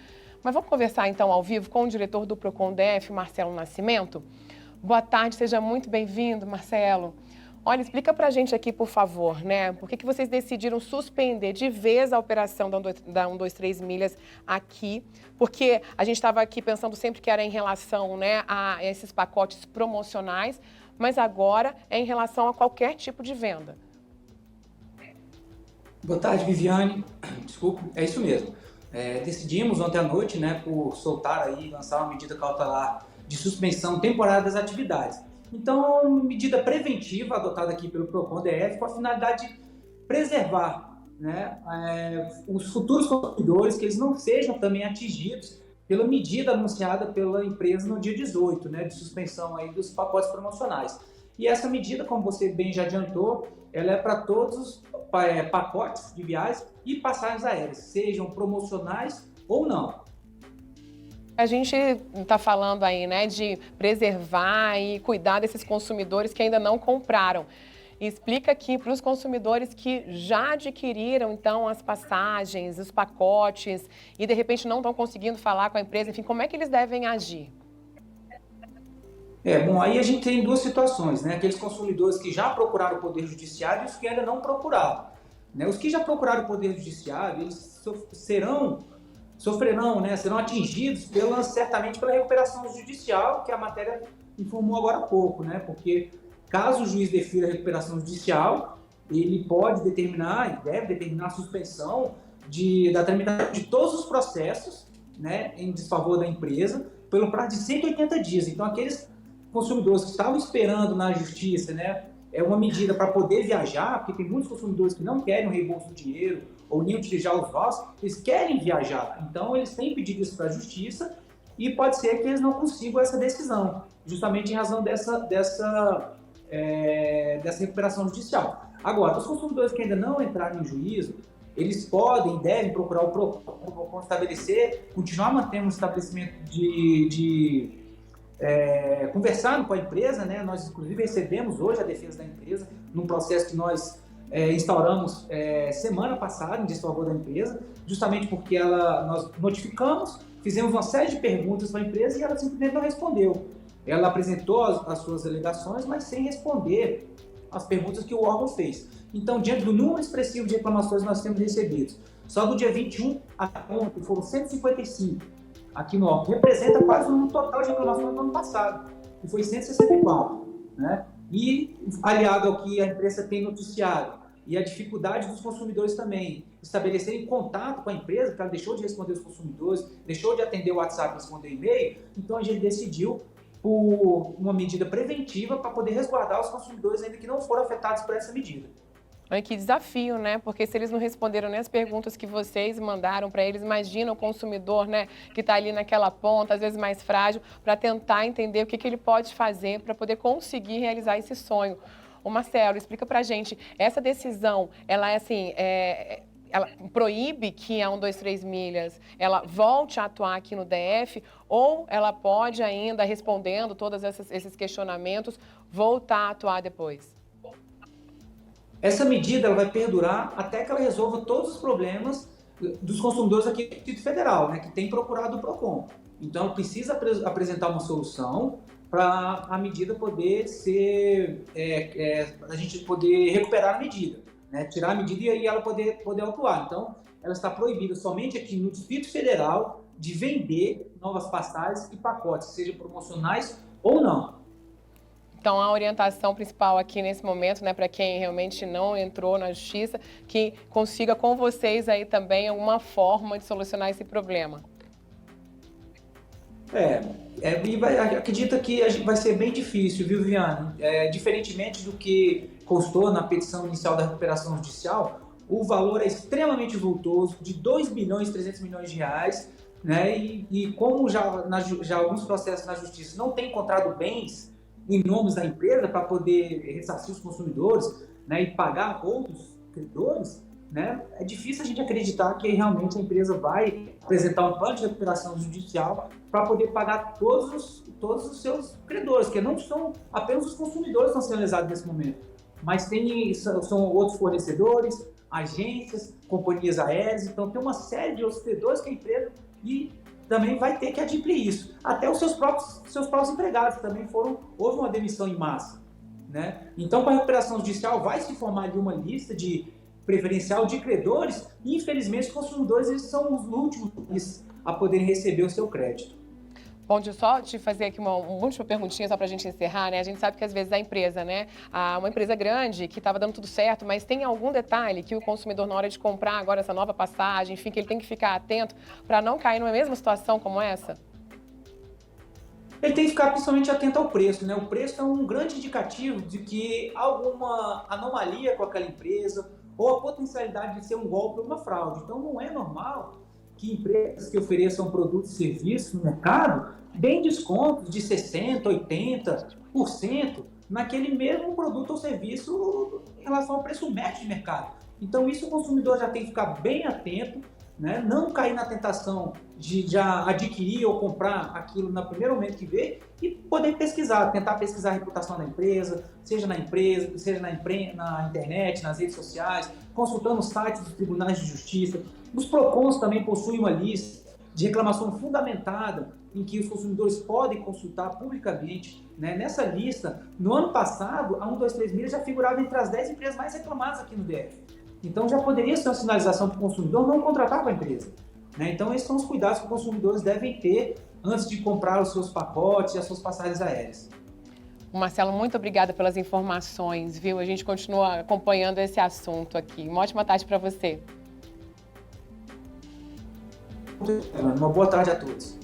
Mas vamos conversar, então, ao vivo com o diretor do Procon DF, Marcelo Nascimento. Boa tarde, seja muito bem-vindo, Marcelo. Olha, explica pra gente aqui, por favor, né? Por que vocês decidiram suspender de vez a operação da 123 Milhas aqui? Porque a gente estava aqui pensando sempre que era em relação, né, a esses pacotes promocionais, mas agora é em relação a qualquer tipo de venda. Boa tarde, Viviane. Desculpa, é isso mesmo. Decidimos ontem à noite, né, por soltar aí, lançar uma medida cautelar de suspensão temporária das atividades. Então, uma medida preventiva adotada aqui pelo Procon DF com a finalidade de preservar, né, os futuros consumidores, que eles não sejam também atingidos pela medida anunciada pela empresa no dia 18, né, de suspensão aí dos pacotes promocionais. E essa medida, como você bem já adiantou, ela é para todos os pacotes de viagens e passagens aéreas, sejam promocionais ou não. A gente está falando aí, né, de preservar e cuidar desses consumidores que ainda não compraram. Explica aqui para os consumidores que já adquiriram, então, as passagens, os pacotes e, de repente, não estão conseguindo falar com a empresa, enfim, como é que eles devem agir? Bom, aí a gente tem 2 situações, né? Aqueles consumidores que já procuraram o Poder Judiciário e os que ainda não procuraram, né? Os que já procuraram o Poder Judiciário, eles sofrerão, né? Serão atingidos certamente pela recuperação judicial, que a matéria informou agora há pouco, né? Porque caso o juiz defira a recuperação judicial, ele pode determinar, e deve determinar a suspensão da tramitação de todos os processos, né, em desfavor da empresa, pelo prazo de 180 dias. Então, aqueles consumidores que estavam esperando na justiça, né, uma medida para poder viajar, porque tem muitos consumidores que não querem o reembolso do dinheiro ou nem utilizar os vouchers, eles querem viajar. Então, eles têm pedido isso para a justiça e pode ser que eles não consigam essa decisão, justamente em razão dessa recuperação judicial. Agora, os consumidores que ainda não entraram em juízo, eles podem e devem procurar o Procon estabelecer, continuar mantendo um estabelecimento conversando com a empresa, né? Nós, inclusive, recebemos hoje a defesa da empresa num processo que nós instauramos semana passada em desfavor da empresa, justamente porque nós notificamos, fizemos uma série de perguntas para a empresa e ela simplesmente não respondeu. Ela apresentou as suas alegações, mas sem responder as perguntas que o órgão fez. Então, diante do número expressivo de reclamações que nós temos recebidos, só do dia 21 a ontem foram 155. aqui no Alto, representa quase o número total de reclamações do ano passado, que foi 164, né? E aliado ao que a imprensa tem noticiado e a dificuldade dos consumidores também estabelecerem contato com a empresa, porque ela deixou de responder os consumidores, deixou de atender o WhatsApp e responder o e-mail, então a gente decidiu por uma medida preventiva para poder resguardar os consumidores ainda que não foram afetados por essa medida. Ai, que desafio, né? Porque se eles não responderam nem as perguntas que vocês mandaram para eles, imagina o consumidor, né, que está ali naquela ponta, às vezes mais frágil, para tentar entender o que ele pode fazer para poder conseguir realizar esse sonho. Ô Marcelo, explica pra gente, essa decisão, ela é assim, ela proíbe que a 123 Milhas ela volte a atuar aqui no DF, ou ela pode ainda, respondendo todos esses questionamentos, voltar a atuar depois? Essa medida ela vai perdurar até que ela resolva todos os problemas dos consumidores aqui do Distrito Federal, né, que tem procurado o PROCON. Então, precisa apresentar uma solução para a medida poder ser, a gente poder recuperar a medida, né, tirar a medida e ela poder atuar. Então, ela está proibida somente aqui no Distrito Federal de vender novas passagens e pacotes, sejam promocionais ou não. Então, a orientação principal aqui nesse momento, né, para quem realmente não entrou na justiça, que consiga com vocês aí também alguma forma de solucionar esse problema. Acredita que vai ser bem difícil, viu, Viviane? Diferentemente do que constou na petição inicial da recuperação judicial, o valor é extremamente vultoso, de 2 bilhões e 300 milhões de reais, né? E como já alguns processos na justiça não têm encontrado bens em nomes da empresa para poder ressarcir os consumidores, né, e pagar outros credores, né, é difícil a gente acreditar que realmente a empresa vai apresentar um plano de recuperação judicial para poder pagar todos os seus credores, que não são apenas os consumidores que estão sendo lesados nesse momento, mas são outros fornecedores, agências, companhias aéreas, então tem uma série de outros credores que a empresa também vai ter que adimplir isso. Até os seus próprios empregados também houve uma demissão em massa, né? Então, com a recuperação judicial, vai se formar ali uma lista de preferencial de credores e, infelizmente, os consumidores eles são os últimos a poderem receber o seu crédito. Bom, deixa eu só te fazer aqui uma última perguntinha só para a gente encerrar, né? A gente sabe que às vezes a empresa, né? Uma empresa grande que estava dando tudo certo, mas tem algum detalhe que o consumidor, na hora de comprar agora essa nova passagem, enfim, que ele tem que ficar atento para não cair numa mesma situação como essa? Ele tem que ficar principalmente atento ao preço, né? O preço é um grande indicativo de que há alguma anomalia com aquela empresa ou a potencialidade de ser um golpe ou uma fraude. Então, não é normal que empresas que ofereçam produtos e serviços no mercado deem descontos de 60%, 80% naquele mesmo produto ou serviço em relação ao preço médio de mercado. Então, isso o consumidor já tem que ficar bem atento, né? Não cair na tentação de já adquirir ou comprar aquilo no primeiro momento que vê e poder pesquisar, tentar pesquisar a reputação da empresa, seja na internet, nas redes sociais, consultando os sites dos tribunais de justiça. Os PROCONs também possuem uma lista de reclamação fundamentada em que os consumidores podem consultar publicamente, né? Nessa lista, no ano passado, a 123 Milhas já figurava entre as 10 empresas mais reclamadas aqui no DF. Então já poderia ser uma sinalização para o consumidor não contratar com a empresa, né? Então esses são os cuidados que os consumidores devem ter antes de comprar os seus pacotes e as suas passagens aéreas. Marcelo, muito obrigada pelas informações, viu? A gente continua acompanhando esse assunto aqui. Uma ótima tarde para você. Uma boa tarde a todos.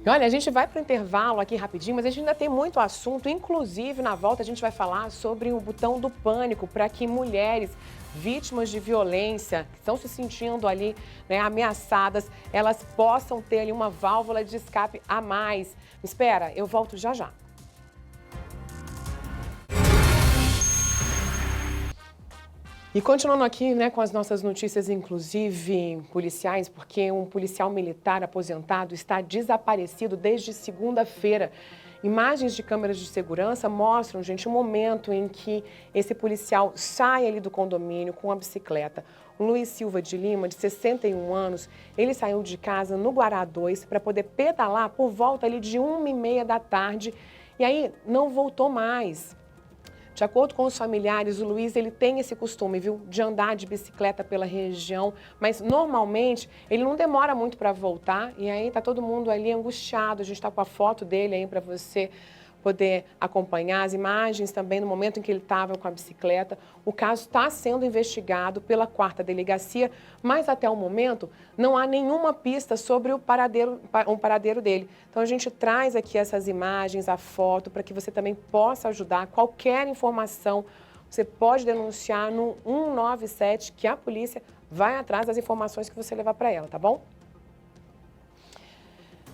Olha, a gente vai para o intervalo aqui rapidinho, mas a gente ainda tem muito assunto. Inclusive, na volta, a gente vai falar sobre o botão do pânico para que mulheres vítimas de violência, que estão se sentindo ali, né, ameaçadas, elas possam ter ali uma válvula de escape a mais. Espera, eu volto já já. E continuando aqui, né, com as nossas notícias, inclusive policiais, porque um policial militar aposentado está desaparecido desde segunda-feira. Imagens de câmeras de segurança mostram, gente, o momento em que esse policial sai ali do condomínio com a bicicleta. O Luiz Silva de Lima, de 61 anos, ele saiu de casa no Guará 2 para poder pedalar por volta ali de 1h30 da tarde e aí não voltou mais. De acordo com os familiares, o Luiz ele tem esse costume, viu, de andar de bicicleta pela região, mas normalmente ele não demora muito para voltar e aí tá todo mundo ali angustiado. A gente está com a foto dele aí para você poder acompanhar as imagens também no momento em que ele estava com a bicicleta. O caso está sendo investigado pela 4ª Delegacia, mas até o momento não há nenhuma pista sobre o paradeiro dele. Então a gente traz aqui essas imagens, a foto, para que você também possa ajudar. Qualquer informação, você pode denunciar no 197, que a polícia vai atrás das informações que você levar para ela, tá bom?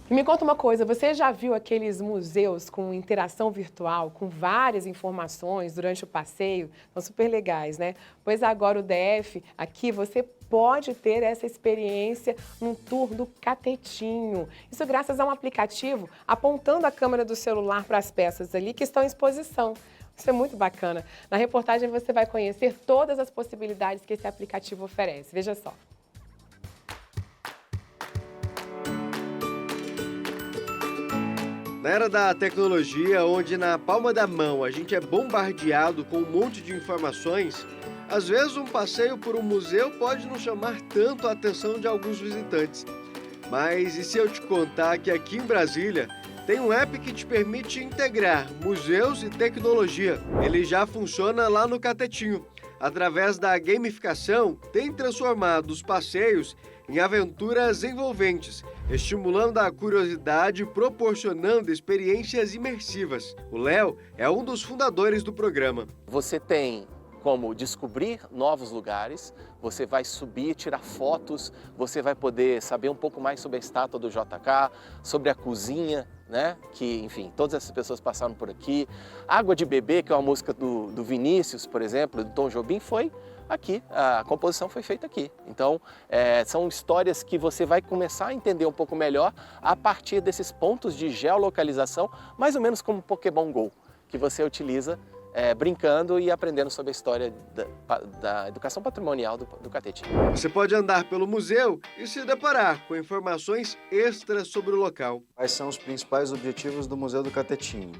E me conta uma coisa, você já viu aqueles museus com interação virtual, com várias informações durante o passeio? São super legais, né? Pois agora o DF, aqui você pode ter essa experiência num tour do Catetinho. Isso graças a um aplicativo apontando a câmera do celular para as peças ali que estão em exposição. Isso é muito bacana. Na reportagem você vai conhecer todas as possibilidades que esse aplicativo oferece. Veja só. Na era da tecnologia, onde na palma da mão a gente é bombardeado com um monte de informações, às vezes um passeio por um museu pode não chamar tanto a atenção de alguns visitantes. Mas e se eu te contar que aqui em Brasília tem um app que te permite integrar museus e tecnologia? Ele já funciona lá no Catetinho. Através da gamificação, tem transformado os passeios em aventuras envolventes, estimulando a curiosidade e proporcionando experiências imersivas. O Léo é um dos fundadores do programa. Você tem como descobrir novos lugares, você vai subir, tirar fotos, você vai poder saber um pouco mais sobre a estátua do JK, sobre a cozinha, né? Que, enfim, todas essas pessoas passaram por aqui. Água de Bebê, que é uma música do Vinícius, por exemplo, do Tom Jobim, foi aqui, a composição foi feita aqui. Então, são histórias que você vai começar a entender um pouco melhor a partir desses pontos de geolocalização, mais ou menos como Pokémon GO, que você utiliza brincando e aprendendo sobre a história da educação patrimonial do Catetinho. Você pode andar pelo museu e se deparar com informações extras sobre o local. Quais são os principais objetivos do Museu do Catetinho?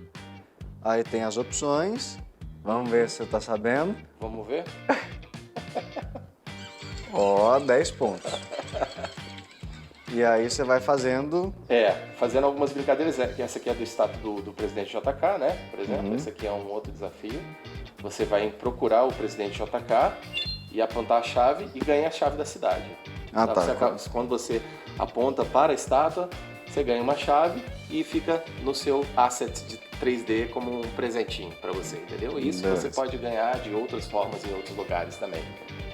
Aí tem as opções, vamos ver se você está sabendo. Vamos ver? Ó, 10 pontos. E aí você vai fazendo... fazendo algumas brincadeiras. Essa aqui é do estátua do presidente JK, né? Por exemplo, esse aqui é um outro desafio. Você vai procurar o presidente JK e apontar a chave e ganha a chave da cidade. Ah, tá. Quando você aponta para a estátua, você ganha uma chave e fica no seu asset de 3D como um presentinho para você, entendeu? Isso você pode ganhar de outras formas em outros lugares também.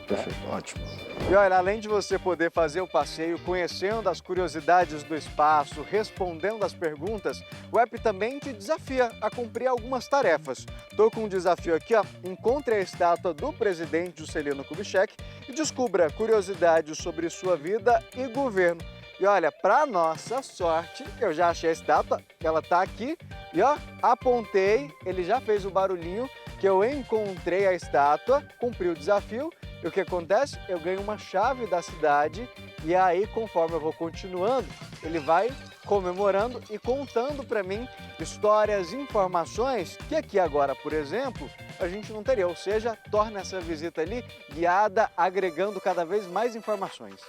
Perfeito, ótimo. E olha, além de você poder fazer o passeio conhecendo as curiosidades do espaço, respondendo as perguntas, o app também te desafia a cumprir algumas tarefas. Tô com um desafio aqui, ó. Encontre a estátua do presidente Juscelino Kubitschek e descubra curiosidades sobre sua vida e governo. E olha, para nossa sorte, eu já achei a estátua, ela tá aqui e ó, apontei, ele já fez o barulhinho que eu encontrei a estátua, cumpri o desafio. E o que acontece? Eu ganho uma chave da cidade e aí, conforme eu vou continuando, ele vai comemorando e contando para mim histórias, informações que aqui agora, por exemplo, a gente não teria. Ou seja, torna essa visita ali guiada, agregando cada vez mais informações.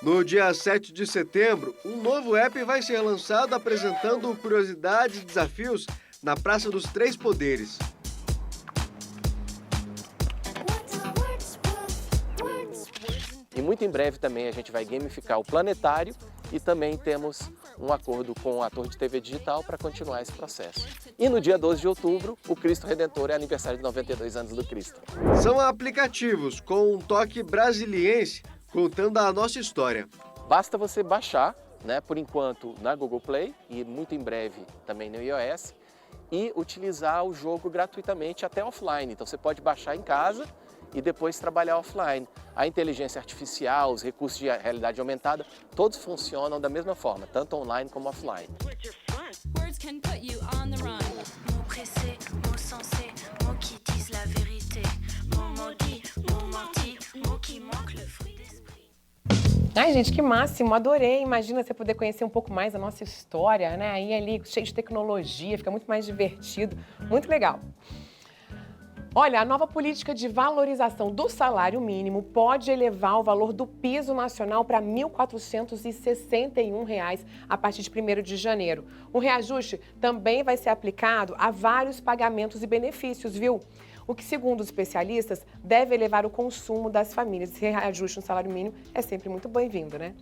No dia 7 de setembro, um novo app vai ser lançado apresentando curiosidades e desafios na Praça dos Três Poderes. E muito em breve também a gente vai gamificar o planetário e também temos um acordo com o ator de TV digital para continuar esse processo. E no dia 12 de outubro, o Cristo Redentor é aniversário de 92 anos do Cristo. São aplicativos com um toque brasiliense contando a nossa história. Basta você baixar, né, por enquanto na Google Play e muito em breve também no iOS, e utilizar o jogo gratuitamente até offline. Então você pode baixar em casa e depois trabalhar offline. A inteligência artificial, os recursos de realidade aumentada, todos funcionam da mesma forma, tanto online como offline. Ai, gente, que máximo, adorei. Imagina você poder conhecer um pouco mais a nossa história, né? Aí ali cheio de tecnologia, fica muito mais divertido, muito legal. Olha, a nova política de valorização do salário mínimo pode elevar o valor do piso nacional para R$ 1.461 a partir de 1º de janeiro. O reajuste também vai ser aplicado a vários pagamentos e benefícios, viu? O que, segundo os especialistas, deve elevar o consumo das famílias. Esse reajuste no salário mínimo é sempre muito bem-vindo, né?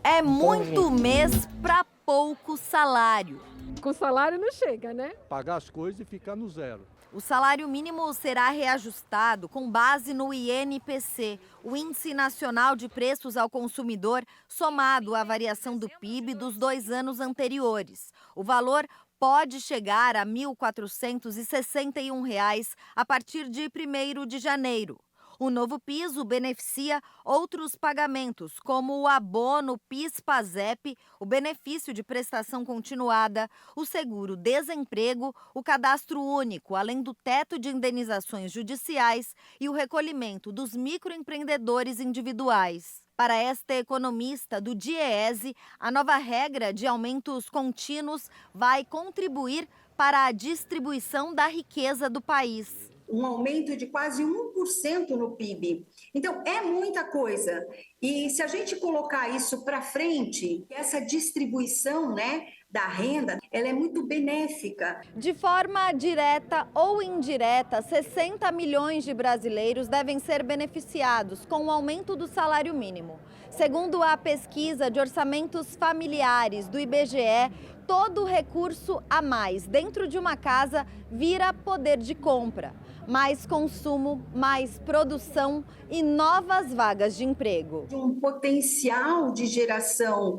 É muito mês para pouco salário. Com salário não chega, né? Pagar as coisas e ficar no zero. O salário mínimo será reajustado com base no INPC, o Índice Nacional de Preços ao Consumidor, somado à variação do PIB dos 2 anos anteriores. O valor pode chegar a R$ 1.461 a partir de 1º de janeiro. O novo piso beneficia outros pagamentos, como o abono PIS/PASEP, o benefício de prestação continuada, o seguro-desemprego, o cadastro único, além do teto de indenizações judiciais e o recolhimento dos microempreendedores individuais. Para esta economista do DIEESE, a nova regra de aumentos contínuos vai contribuir para a distribuição da riqueza do país. Um aumento de quase 1% no PIB. Então, é muita coisa. E se a gente colocar isso para frente, essa distribuição, né, da renda, ela é muito benéfica. De forma direta ou indireta, 60 milhões de brasileiros devem ser beneficiados com o aumento do salário mínimo. Segundo a pesquisa de orçamentos familiares do IBGE, todo recurso a mais dentro de uma casa vira poder de compra. Mais consumo, mais produção e novas vagas de emprego. Um potencial de geração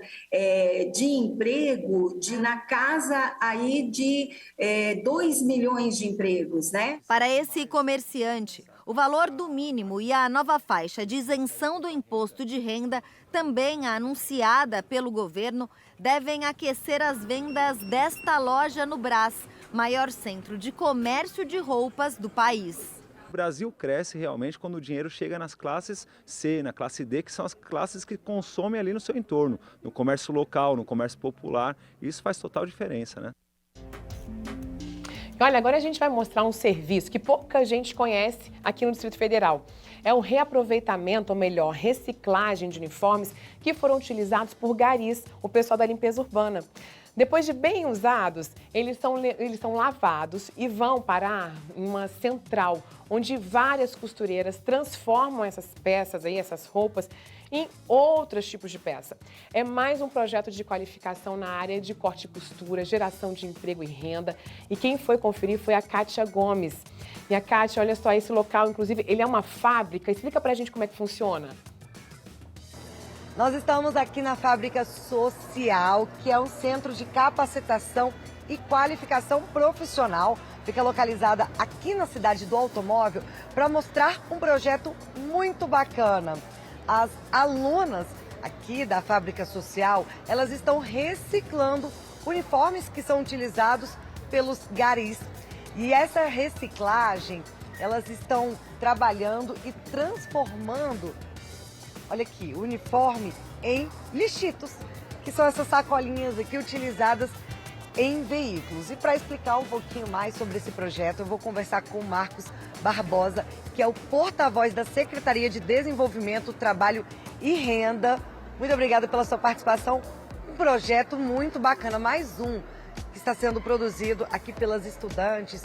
de emprego na casa aí de 2 milhões de empregos, né? Para esse comerciante, o valor do mínimo e a nova faixa de isenção do imposto de renda, também anunciada pelo governo, devem aquecer as vendas desta loja no Brás, maior centro de comércio de roupas do país. O Brasil cresce realmente quando o dinheiro chega nas classes C, na classe D, que são as classes que consomem ali no seu entorno, no comércio local, no comércio popular. Isso faz total diferença, né? Olha, agora a gente vai mostrar um serviço que pouca gente conhece aqui no Distrito Federal. É o reaproveitamento, ou melhor, reciclagem de uniformes que foram utilizados por garis, o pessoal da limpeza urbana. Depois de bem usados, eles são lavados e vão parar em uma central, onde várias costureiras transformam essas peças aí, essas roupas, em outros tipos de peça. É mais um projeto de qualificação na área de corte e costura, geração de emprego e renda. E quem foi conferir foi a Kátia Gomes. E a Kátia, olha só, esse local, inclusive, ele é uma fábrica. Explica pra gente como é que funciona. Nós estamos aqui na Fábrica Social, que é um centro de capacitação e qualificação profissional. Fica localizada aqui na cidade do automóvel para mostrar um projeto muito bacana. As alunas aqui da Fábrica Social, elas estão reciclando uniformes que são utilizados pelos garis. E essa reciclagem, elas estão trabalhando e transformando, olha aqui, o uniforme em lixitos, que são essas sacolinhas aqui utilizadas em veículos. E para explicar um pouquinho mais sobre esse projeto, eu vou conversar com o Marcos Barbosa, que é o porta-voz da Secretaria de Desenvolvimento, Trabalho e Renda. Muito obrigada pela sua participação. Um projeto muito bacana, mais um que está sendo produzido aqui pelas estudantes,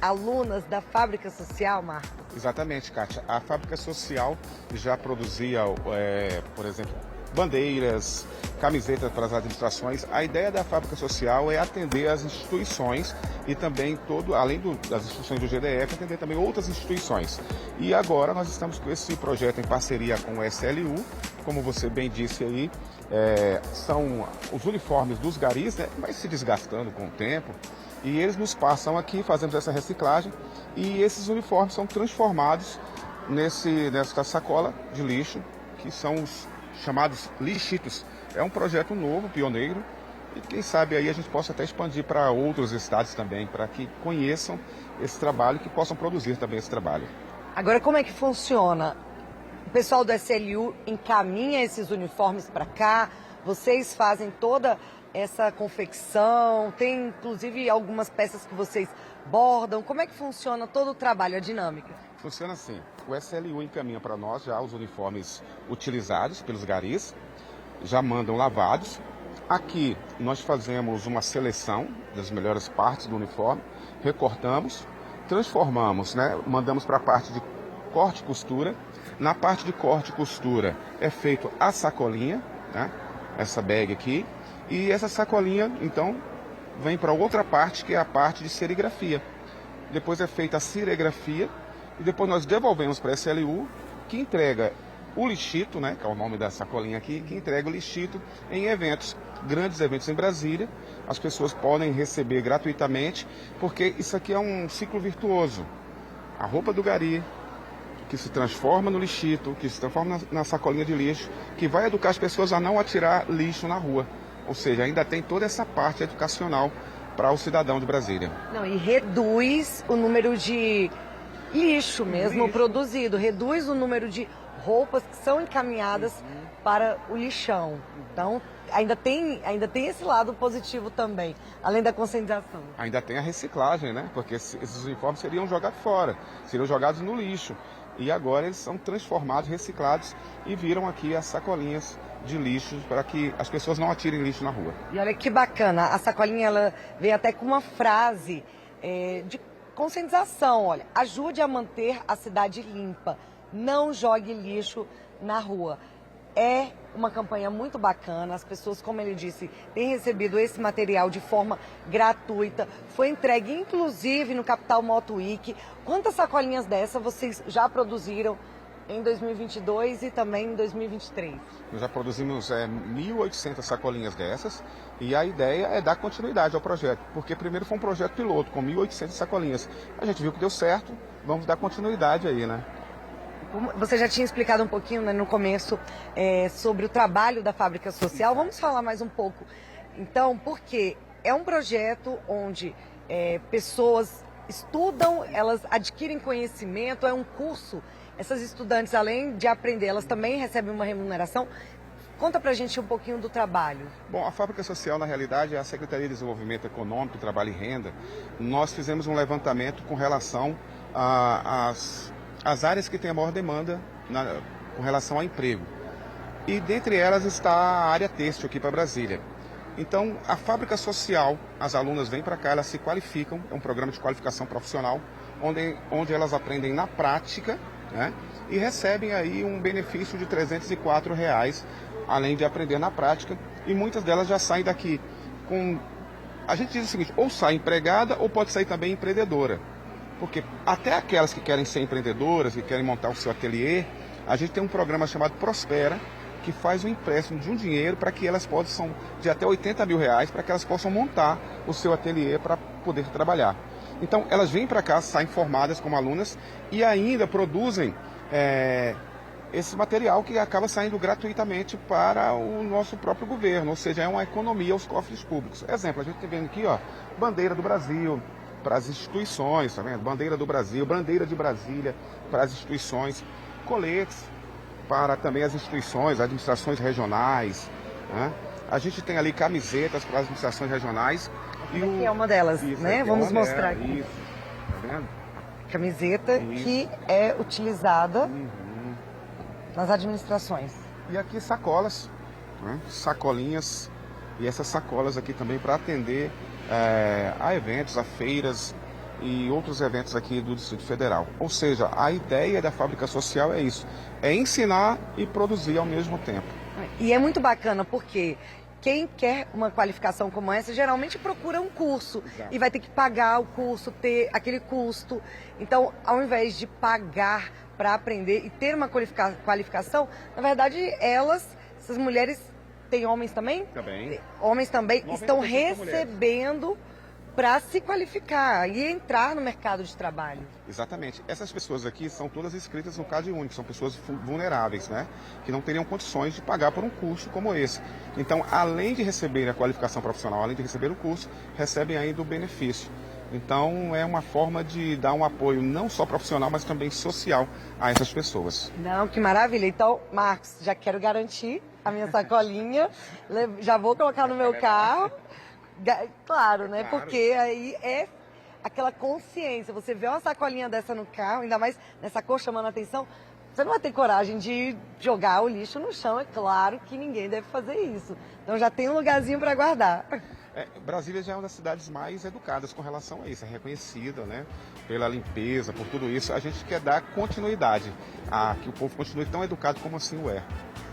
alunas da Fábrica Social, Marcos. Exatamente, Kátia. A Fábrica Social já produzia, por exemplo, bandeiras, camisetas para as administrações. A ideia da Fábrica Social é atender as instituições e também além das instituições do GDF, atender também outras instituições. E agora nós estamos com esse projeto em parceria com o SLU, como você bem disse aí, são os uniformes dos garis, né, vai se desgastando com o tempo, e eles nos passam aqui, fazemos essa reciclagem, e esses uniformes são transformados nessa sacola de lixo, que são os chamados lixitos. É um projeto novo, pioneiro, e quem sabe aí a gente possa até expandir para outros estados também, para que conheçam esse trabalho e que possam produzir também esse trabalho. Agora, como é que funciona? O pessoal do SLU encaminha esses uniformes para cá, vocês fazem toda essa confecção, tem inclusive algumas peças que vocês bordam. Como é que funciona todo o trabalho, a dinâmica? Funciona assim, o SLU encaminha para nós já os uniformes utilizados pelos garis, já mandam lavados. Aqui nós fazemos uma seleção das melhores partes do uniforme, recortamos, transformamos, né? Mandamos para a parte de corte e costura. Na parte de corte e costura é feito a sacolinha, né? Essa bag aqui. E essa sacolinha, então, vem para outra parte, que é a parte de serigrafia. Depois é feita a serigrafia e depois nós devolvemos para a SLU, que entrega o lixito, né, que é o nome da sacolinha aqui, que entrega o lixito em eventos, grandes eventos em Brasília. As pessoas podem receber gratuitamente, porque isso aqui é um ciclo virtuoso. A roupa do gari, que se transforma no lixito, que se transforma na sacolinha de lixo, que vai educar as pessoas a não atirar lixo na rua. Ou seja, ainda tem toda essa parte educacional para o cidadão de Brasília. Não, e reduz o número de lixo mesmo produzido, reduz o número de roupas que são encaminhadas para o lixão. Então, ainda tem esse lado positivo também, além da conscientização. Ainda tem a reciclagem, né? Porque esses uniformes seriam jogados fora, seriam jogados no lixo. E agora eles são transformados, reciclados e viram aqui as sacolinhas de lixo para que as pessoas não atirem lixo na rua. E olha que bacana, a sacolinha ela vem até com uma frase de conscientização, olha, ajude a manter a cidade limpa, não jogue lixo na rua. É uma campanha muito bacana, as pessoas, como ele disse, têm recebido esse material de forma gratuita, foi entregue inclusive no Capital Moto Week. Quantas sacolinhas dessa vocês já produziram em 2022 e também em 2023? Nós já produzimos 1.800 sacolinhas dessas e a ideia é dar continuidade ao projeto, porque primeiro foi um projeto piloto com 1.800 sacolinhas. A gente viu que deu certo, vamos dar continuidade aí, né? Você já tinha explicado um pouquinho, né, no começo sobre o trabalho da Fábrica Social. Vamos falar mais um pouco, então, porque é um projeto onde pessoas estudam, elas adquirem conhecimento, é um curso. Essas estudantes, além de aprender, elas também recebem uma remuneração. Conta pra gente um pouquinho do trabalho. Bom, a Fábrica Social, na realidade, é a Secretaria de Desenvolvimento Econômico, Trabalho e Renda. Nós fizemos um levantamento com relação às áreas que têm a maior demanda com relação ao emprego. E dentre elas está a área têxtil aqui para Brasília. Então, a Fábrica Social, as alunas vêm para cá, elas se qualificam, é um programa de qualificação profissional, onde elas aprendem na prática, né, e recebem aí um benefício de R$ 304, além de aprender na prática, e muitas delas já saem daqui com... A gente diz o seguinte, ou sai empregada ou pode sair também empreendedora. Porque até aquelas que querem ser empreendedoras, que querem montar o seu ateliê, a gente tem um programa chamado Prospera, que faz um empréstimo de um dinheiro para que elas possam, de até R$80 mil, para que elas possam montar o seu ateliê para poder trabalhar. Então, elas vêm para cá, saem formadas como alunas e ainda produzem esse material que acaba saindo gratuitamente para o nosso próprio governo, ou seja, é uma economia aos cofres públicos. Exemplo, a gente está vendo aqui, ó, bandeira do Brasil para as instituições, tá vendo? Bandeira do Brasil, bandeira de Brasília para as instituições, coletes para também as instituições, administrações regionais, né? A gente tem ali camisetas para as administrações regionais. Aqui é uma delas, isso, né? Vamos mostrar aqui. Isso, tá vendo? Camiseta que é utilizada nas administrações. E aqui sacolas, né? Sacolinhas, e essas sacolas aqui também para atender a eventos, a feiras e outros eventos aqui do Distrito Federal. Ou seja, a ideia da Fábrica Social é isso, é ensinar e produzir ao mesmo tempo. E é muito bacana porque quem quer uma qualificação como essa geralmente procura um curso. Exato. E vai ter que pagar o curso, ter aquele custo. Então, ao invés de pagar para aprender e ter uma qualificação, na verdade, essas mulheres, tem homens também? Também. Homens também estão recebendo para se qualificar e entrar no mercado de trabalho. Exatamente. Essas pessoas aqui são todas inscritas no Cade Único, são pessoas vulneráveis, né? Que não teriam condições de pagar por um curso como esse. Então, além de receber a qualificação profissional, além de receber o curso, recebem ainda o benefício. Então, é uma forma de dar um apoio não só profissional, mas também social a essas pessoas. Não, que maravilha. Então, Marcos, já quero garantir a minha sacolinha, já vou colocar no meu carro. Claro, né? Porque aí é aquela consciência. Você vê uma sacolinha dessa no carro, ainda mais nessa cor chamando a atenção, você não vai ter coragem de jogar o lixo no chão. É claro que ninguém deve fazer isso. Então já tem um lugarzinho para guardar. Brasília já é uma das cidades mais educadas com relação a isso, é reconhecida, né, pela limpeza, por tudo isso. A gente quer dar continuidade a que o povo continue tão educado como assim o é.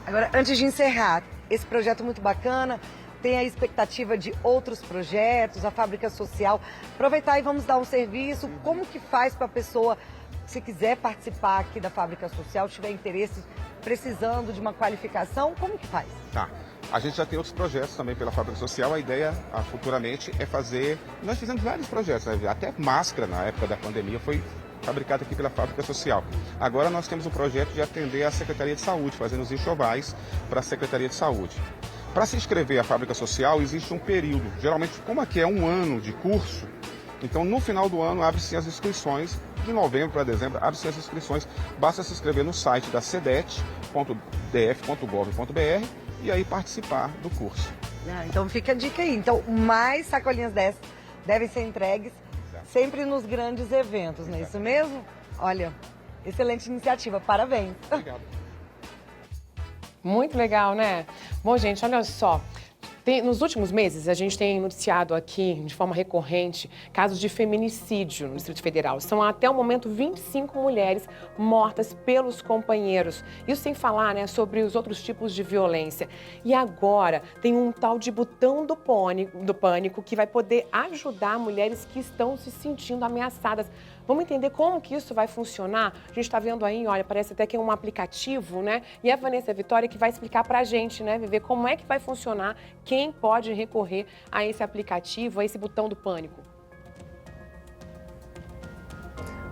Agora, antes de encerrar, esse projeto muito bacana, tem a expectativa de outros projetos, a fábrica social. Aproveitar e vamos dar um serviço. Como que faz para a pessoa, se quiser participar aqui da fábrica social, tiver interesse, precisando de uma qualificação, como que faz? Tá. A gente já tem outros projetos também pela fábrica social. A ideia, futuramente, é fazer... Nós fizemos vários projetos, né? Até máscara, na época da pandemia, foi fabricada aqui pela fábrica social. Agora nós temos um projeto de atender a Secretaria de Saúde, fazendo os enxovais para a Secretaria de Saúde. Para se inscrever à fábrica social, existe um período. Geralmente, como aqui é um ano de curso, então no final do ano abre-se as inscrições. De novembro para dezembro, abre-se as inscrições. Basta se inscrever no site da cedet.df.gov.br e aí participar do curso. Então fica a dica aí. Então, mais sacolinhas dessas devem ser entregues sempre nos grandes eventos, não é isso mesmo? Olha, excelente iniciativa, parabéns. Obrigado. Muito legal, né? Bom, gente, olha só. Nos últimos meses, a gente tem noticiado aqui, de forma recorrente, casos de feminicídio no Distrito Federal. São, até o momento, 25 mulheres mortas pelos companheiros. Isso sem falar, né, sobre os outros tipos de violência. E agora, tem um tal de botão do pânico que vai poder ajudar mulheres que estão se sentindo ameaçadas. Vamos entender como que isso vai funcionar? A gente está vendo aí, olha, parece até que é um aplicativo, né? E é a Vanessa Vitória que vai explicar pra gente, né, Viver, como é que vai funcionar, quem pode recorrer a esse aplicativo, a esse botão do pânico.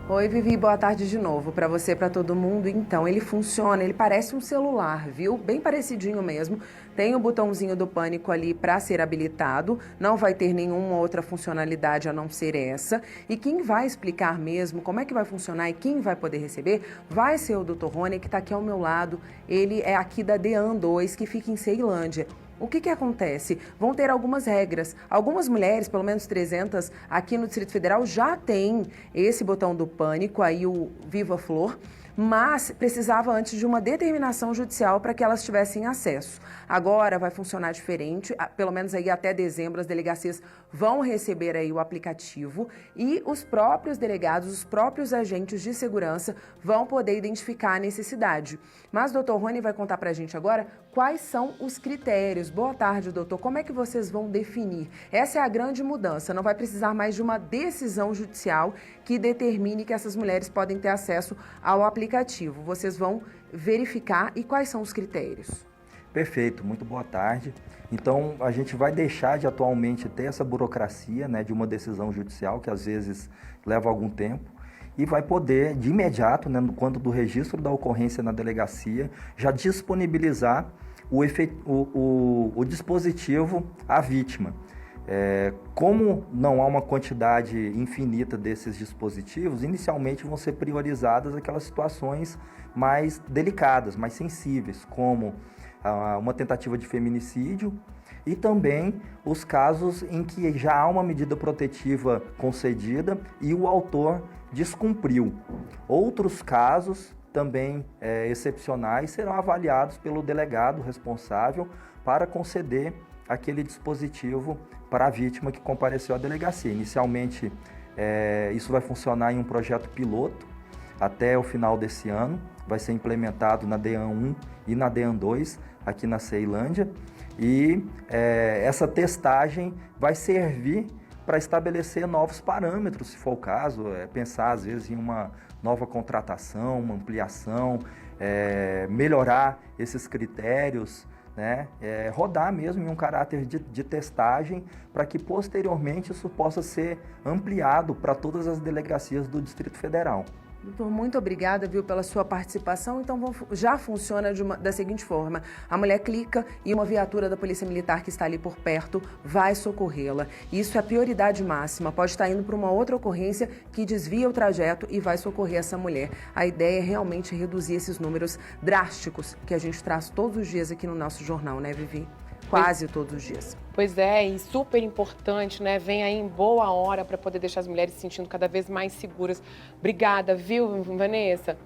Oi, Vivi, boa tarde de novo para você, para todo mundo. Então, ele funciona, ele parece um celular, viu? Bem parecidinho mesmo. Tem o botãozinho do pânico ali para ser habilitado, não vai ter nenhuma outra funcionalidade a não ser essa. E quem vai explicar mesmo como é que vai funcionar e quem vai poder receber vai ser o Dr. Rony, que está aqui ao meu lado. Ele é aqui da DEAN 2, que fica em Ceilândia. O que acontece? Vão ter algumas regras. Algumas mulheres, pelo menos 300, aqui no Distrito Federal já têm esse botão do pânico, aí o Viva Flor, mas precisava antes de uma determinação judicial para que elas tivessem acesso. Agora vai funcionar diferente, pelo menos aí até dezembro as delegacias vão receber aí o aplicativo e os próprios delegados, os próprios agentes de segurança vão poder identificar a necessidade. Mas o Dr. Rony vai contar para a gente agora quais são os critérios. Boa tarde, doutor. Como é que vocês vão definir? Essa é a grande mudança. Não vai precisar mais de uma decisão judicial que determine que essas mulheres podem ter acesso ao aplicativo. Vocês vão verificar e quais são os critérios? Perfeito, muito boa tarde. Então, a gente vai deixar de atualmente ter essa burocracia, né, de uma decisão judicial, que às vezes leva algum tempo, e vai poder, de imediato, né, quando do registro da ocorrência na delegacia, já disponibilizar o dispositivo à vítima. Como não há uma quantidade infinita desses dispositivos, inicialmente vão ser priorizadas aquelas situações mais delicadas, mais sensíveis, como uma tentativa de feminicídio e também os casos em que já há uma medida protetiva concedida e o autor descumpriu. Outros casos também excepcionais serão avaliados pelo delegado responsável para conceder aquele dispositivo para a vítima que compareceu à delegacia. Inicialmente, isso vai funcionar em um projeto piloto até o final desse ano, vai ser implementado na DEAN 1 e na DEAN 2, aqui na Ceilândia, e essa testagem vai servir para estabelecer novos parâmetros, se for o caso, pensar às vezes em uma nova contratação, uma ampliação, melhorar esses critérios, né? Rodar mesmo em um caráter de testagem para que posteriormente isso possa ser ampliado para todas as delegacias do Distrito Federal. Doutor, muito obrigada, viu, pela sua participação. Então, já funciona da seguinte forma. A mulher clica e uma viatura da Polícia Militar que está ali por perto vai socorrê-la. Isso é a prioridade máxima. Pode estar indo para uma outra ocorrência que desvia o trajeto e vai socorrer essa mulher. A ideia é realmente reduzir esses números drásticos que a gente traz todos os dias aqui no nosso jornal, né, Vivi? Quase todos os dias. Pois é, e super importante, né? Vem aí em boa hora para poder deixar as mulheres se sentindo cada vez mais seguras. Obrigada, viu, Vanessa?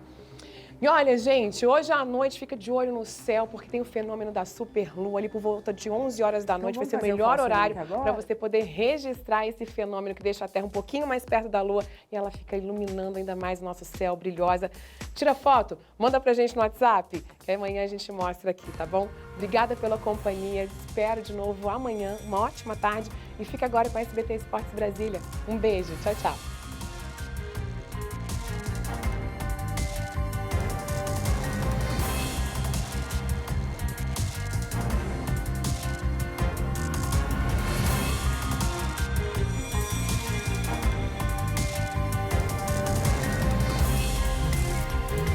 E olha, gente, hoje à noite fica de olho no céu, porque tem o fenômeno da superlua ali por volta de 11 horas da noite. Vai ser o melhor horário para você poder registrar esse fenômeno que deixa a Terra um pouquinho mais perto da Lua e ela fica iluminando ainda mais o nosso céu brilhosa. Tira foto, manda pra gente no WhatsApp, que amanhã a gente mostra aqui, tá bom? Obrigada pela companhia, espero de novo amanhã, uma ótima tarde e fica agora com a SBT Esportes Brasília. Um beijo, tchau, tchau.